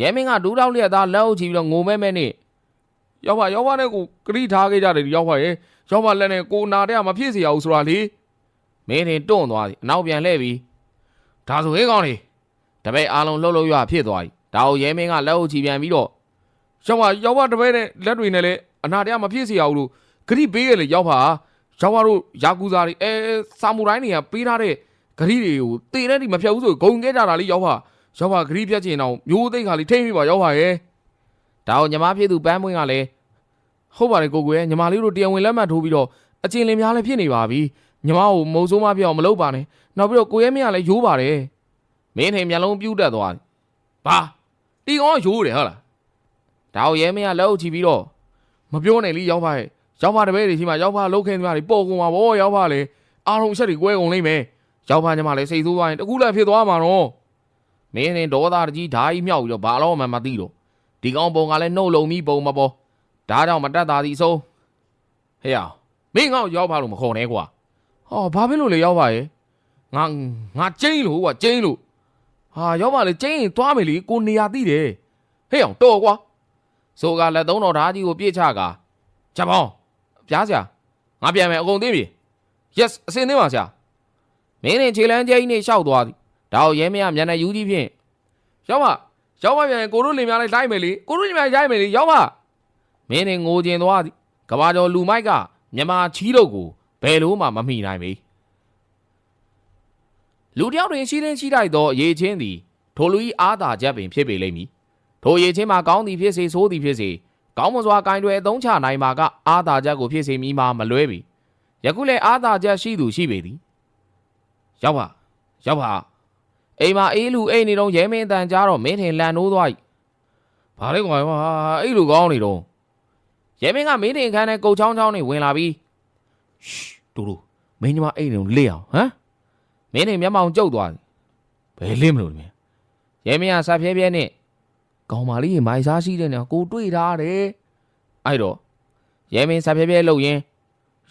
ရဲမင်းကဒူးထောက်လျက်သားလက်အုပ်ချပြီးတော့ငိုမဲနဲ့ရောက်ပါနဲ့ကိုကတိထားခဲ့ကြတယ်ရောက်ပါရဲ့ရောက်ပါလက်နဲ့ကိုနာတဲ့မဖြစ်စေရဘူးဆိုတာလေမင်းတင်တွန့်သွားသည်အနောက်ပြန်လှည့်ပြီးဒါဆိုဟေးကောင်လေတပည့်အားလုံးလှုပ်ရွဖြစ်သွား၏ဒါကိုရဲမင်းကလက်အုပ်ချပြန်ပြီးတော့ရောက်ပါတပည့်နဲ့လက်တွေနဲ့လည်းအနာတရားမဖြစ်စေရဘူးလို့ဂရိပေးရလေရောက်ပါတို့ယာကူဇာတွေဆာမူရိုင်းတွေကပေးထားတဲ့ဂရိတွေကိုတေတဲ့ဒီမဖြတ်ဘူးဆိုဂုံခဲ့ကြတာလေရောက်ပါဂရိဖြတ်ချင်တော့မျိုးသိက္ခာလေးထိမ့်ပြီးပါရောက်ပါရဲ့ဒါကိုညီမဖြစ်သူပန်းမွင်းကလည်းဟုတ်ပါတယ်ကိုရဲ့ညီမလေးတို့တရားဝင်လက်မှတ်ထိုးပြီးတော့အချင်းလင်များလည်းဖြစ်နေပါပြီညီမကိုမုံဆိုးမပြောင်းမလုပ်ပါနဲ့နောက်ပြီးတော့ကိုရဲမင်းကလည်းရိုးပါတယ်မင်းထင်မျက်လုံးပြူးတက်သွားဘာတီကောင်ရိုးတယ်ဟုတ်လားဒါကိုရဲမင်းကလက်အုပ်ချပြီးတော့မပြောနဲ့လीရောက်ပါရဲ့ရောက်ပါတပည့်တွေရှိမှရောက်ပါလှုပ်ခင်းသမားတွေပေါ်ကုန်ပါဗောရောက်ပါလေအားလုံးအချက်တွေကွဲကုန်လိမ့်မယ်ရောက်ပါညီမလေးစိတ်ဆိုးသွားရင်တကူလည်းဖြစ်သွားမှာတော့မင်းတင်ဒေါသကြီးဓာကြီးမြောက်ပြီးတော့ဘာလို့မှမသိတော့ဒီကောင်ပုံကလည်းနှုတ်လုံပြီးပုံမပေါ်ဒါကြောင့်မတက်တာသည်ဆုံးဟေးအောင်မင်းငါ့ကိုရောက်ပါလို့မခေါ်နဲ့ကွာဟောဘာဖြစ်လို့လဲရောက်ပါရဲ့ငါကျင်းလို့ကွာကျင်းလို့ဟာရောက်ပါလေကျင်းရင်သွားမယ်လေကိုနေရာသိတယ်ဟေးအောင်တော်ကွာဆိုကလက်သုံးတော်ဓာကြီးကိုပြစ်ချကာချက်ပေါင်းပြားစရာငါပြန်မယ်အကုန်သိပြီ yes အစင်းသိပါဆရာမင်းနဲ့ခြေလမ်းကျဲကြီးနဲ့ရှောက်သွားသည်ဒါကိုရဲမရမျက်နှာယူကြီးဖြင့်ရောက်ပါပြန်ကိုတို့လင်များလိုက်မယ်လေကိုတို့ညီမရိုက်မယ်လေရောက်ပါမင်းနဲ့ငိုကျင်သွားသည်ကဘာကျော်လူမိုက်ကမြမချီးတို့ကိုဘယ်လိုမှမမိနိုင်ပေ လူတယောက်တွင်ရှိရင်ရှိတိုက်သောအရေးချင်းသည်ထိုလူ၏အားသာချက်ပင်ဖြစ်ပေလိမ့်မည်ထိုအရေးချင်းမှာကောင်းသည်ဖြစ်စေဆိုးသည်ဖြစ်စေကောင်းမွန်စွာကင်တွယ်အသုံးချနိုင်မှာကအားသာချက်ကိုဖြစ်စေမိမှာမလွဲပေယခုလည်းအားသာချက်ရှိသူရှိပေသည်ရောက်ပါအိမ်မှာအေးလူအိမ်နေတော့ရဲမင်းအတန်ကြားတော့မင်းထင်လန်နိုးသွား၏ဘာလဲကွာအဲ့လူကောင်းနေတော့ရဲမင်းကမင်းထင်ခန်းနဲ့ကုတ်ချောင်းနဲ့ဝင်လာပြီးရှ်တူမင်းညီမအိမ်နေတော့လက်အောင်ဟမ်မင်းထင်မျက်မှောင်ကျုပ်သွားတယ်ဘယ်လင်းမလို့လဲရဲမင်းကဆက်ဖြဲဖြဲနဲ့ကောင်းပါလိမိုင်စားရှိတဲ့နော်ကိုတွေ့ထားတယ်အဲ့တော့ရဲမင်းဆက်ဖြဲဖြဲလှုပ်ရင်း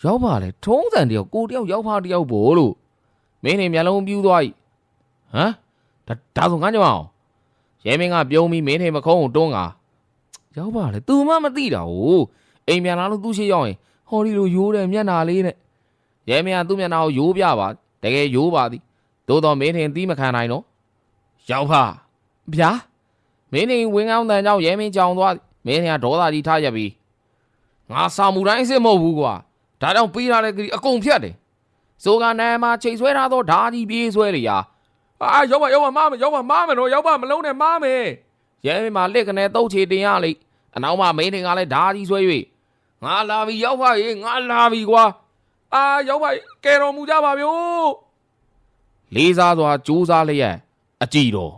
ရောက်ပါလေထုံးစံတယောက်ကိုတယောက်ရောက်ဖားတယောက်ပို့လို့မင်းထင်မျက်လုံးပြူးသွား၏ဟမ်ဒါဆိုငါကြောင်အောင်ရဲမင်းကပြုံးပြီးမင်းထင်မခုံးကိုတွန်းကရောက်ပါလေသူမှမသိတာဟုတ်အိမ်ပြန်လာလို့သူ့ရှိရောက်ရင်ဟော်ဒီလိုရိုးတယ်မျက်နာလေးနဲ့ရဲမင်းကသူ့မျက်နာကိုရိုးပြပါတကယ်ရိုးပါသည်သို့တော်မင်းထင်သီးမခံနိုင်တော့ရောက်ပါဗျာမင်းထင်ဝင်းကောင်းတန်ကြောင့်ရဲမင်းကြောင်သွားမင်းထင်ကဒေါသကြီးထားရက်ပြီးငါစာမှုတိုင်းစစ်မဟုတ်ဘူးကွာဒါကြောင့်ပေးထားတဲ့ကလေးအကုန်ဖြတ်တယ်စိုးကနိုင်မှာချိန်ဆွဲထားတော့ဓာကြီးပြေးဆွဲလေရာရောက်ပါမားမယ်ရောက်ပါမားမယ်တော့ရောက်ပါမလုံးနဲ့မားမယ်ရဲမင်းမှာလက်ကနေတုတ်ချေတင်ရလိမ့်အနောက်မှာမင်းထင်ကလည်းဓာကြီးဆွဲ၍ငါလာပြီရောက်ပါရေးငါလာပြီကွာရောက်ပါကဲတော်မူကြပါဗျို့လေးစားစွာကြိုးစားလျက်အကြည်တော်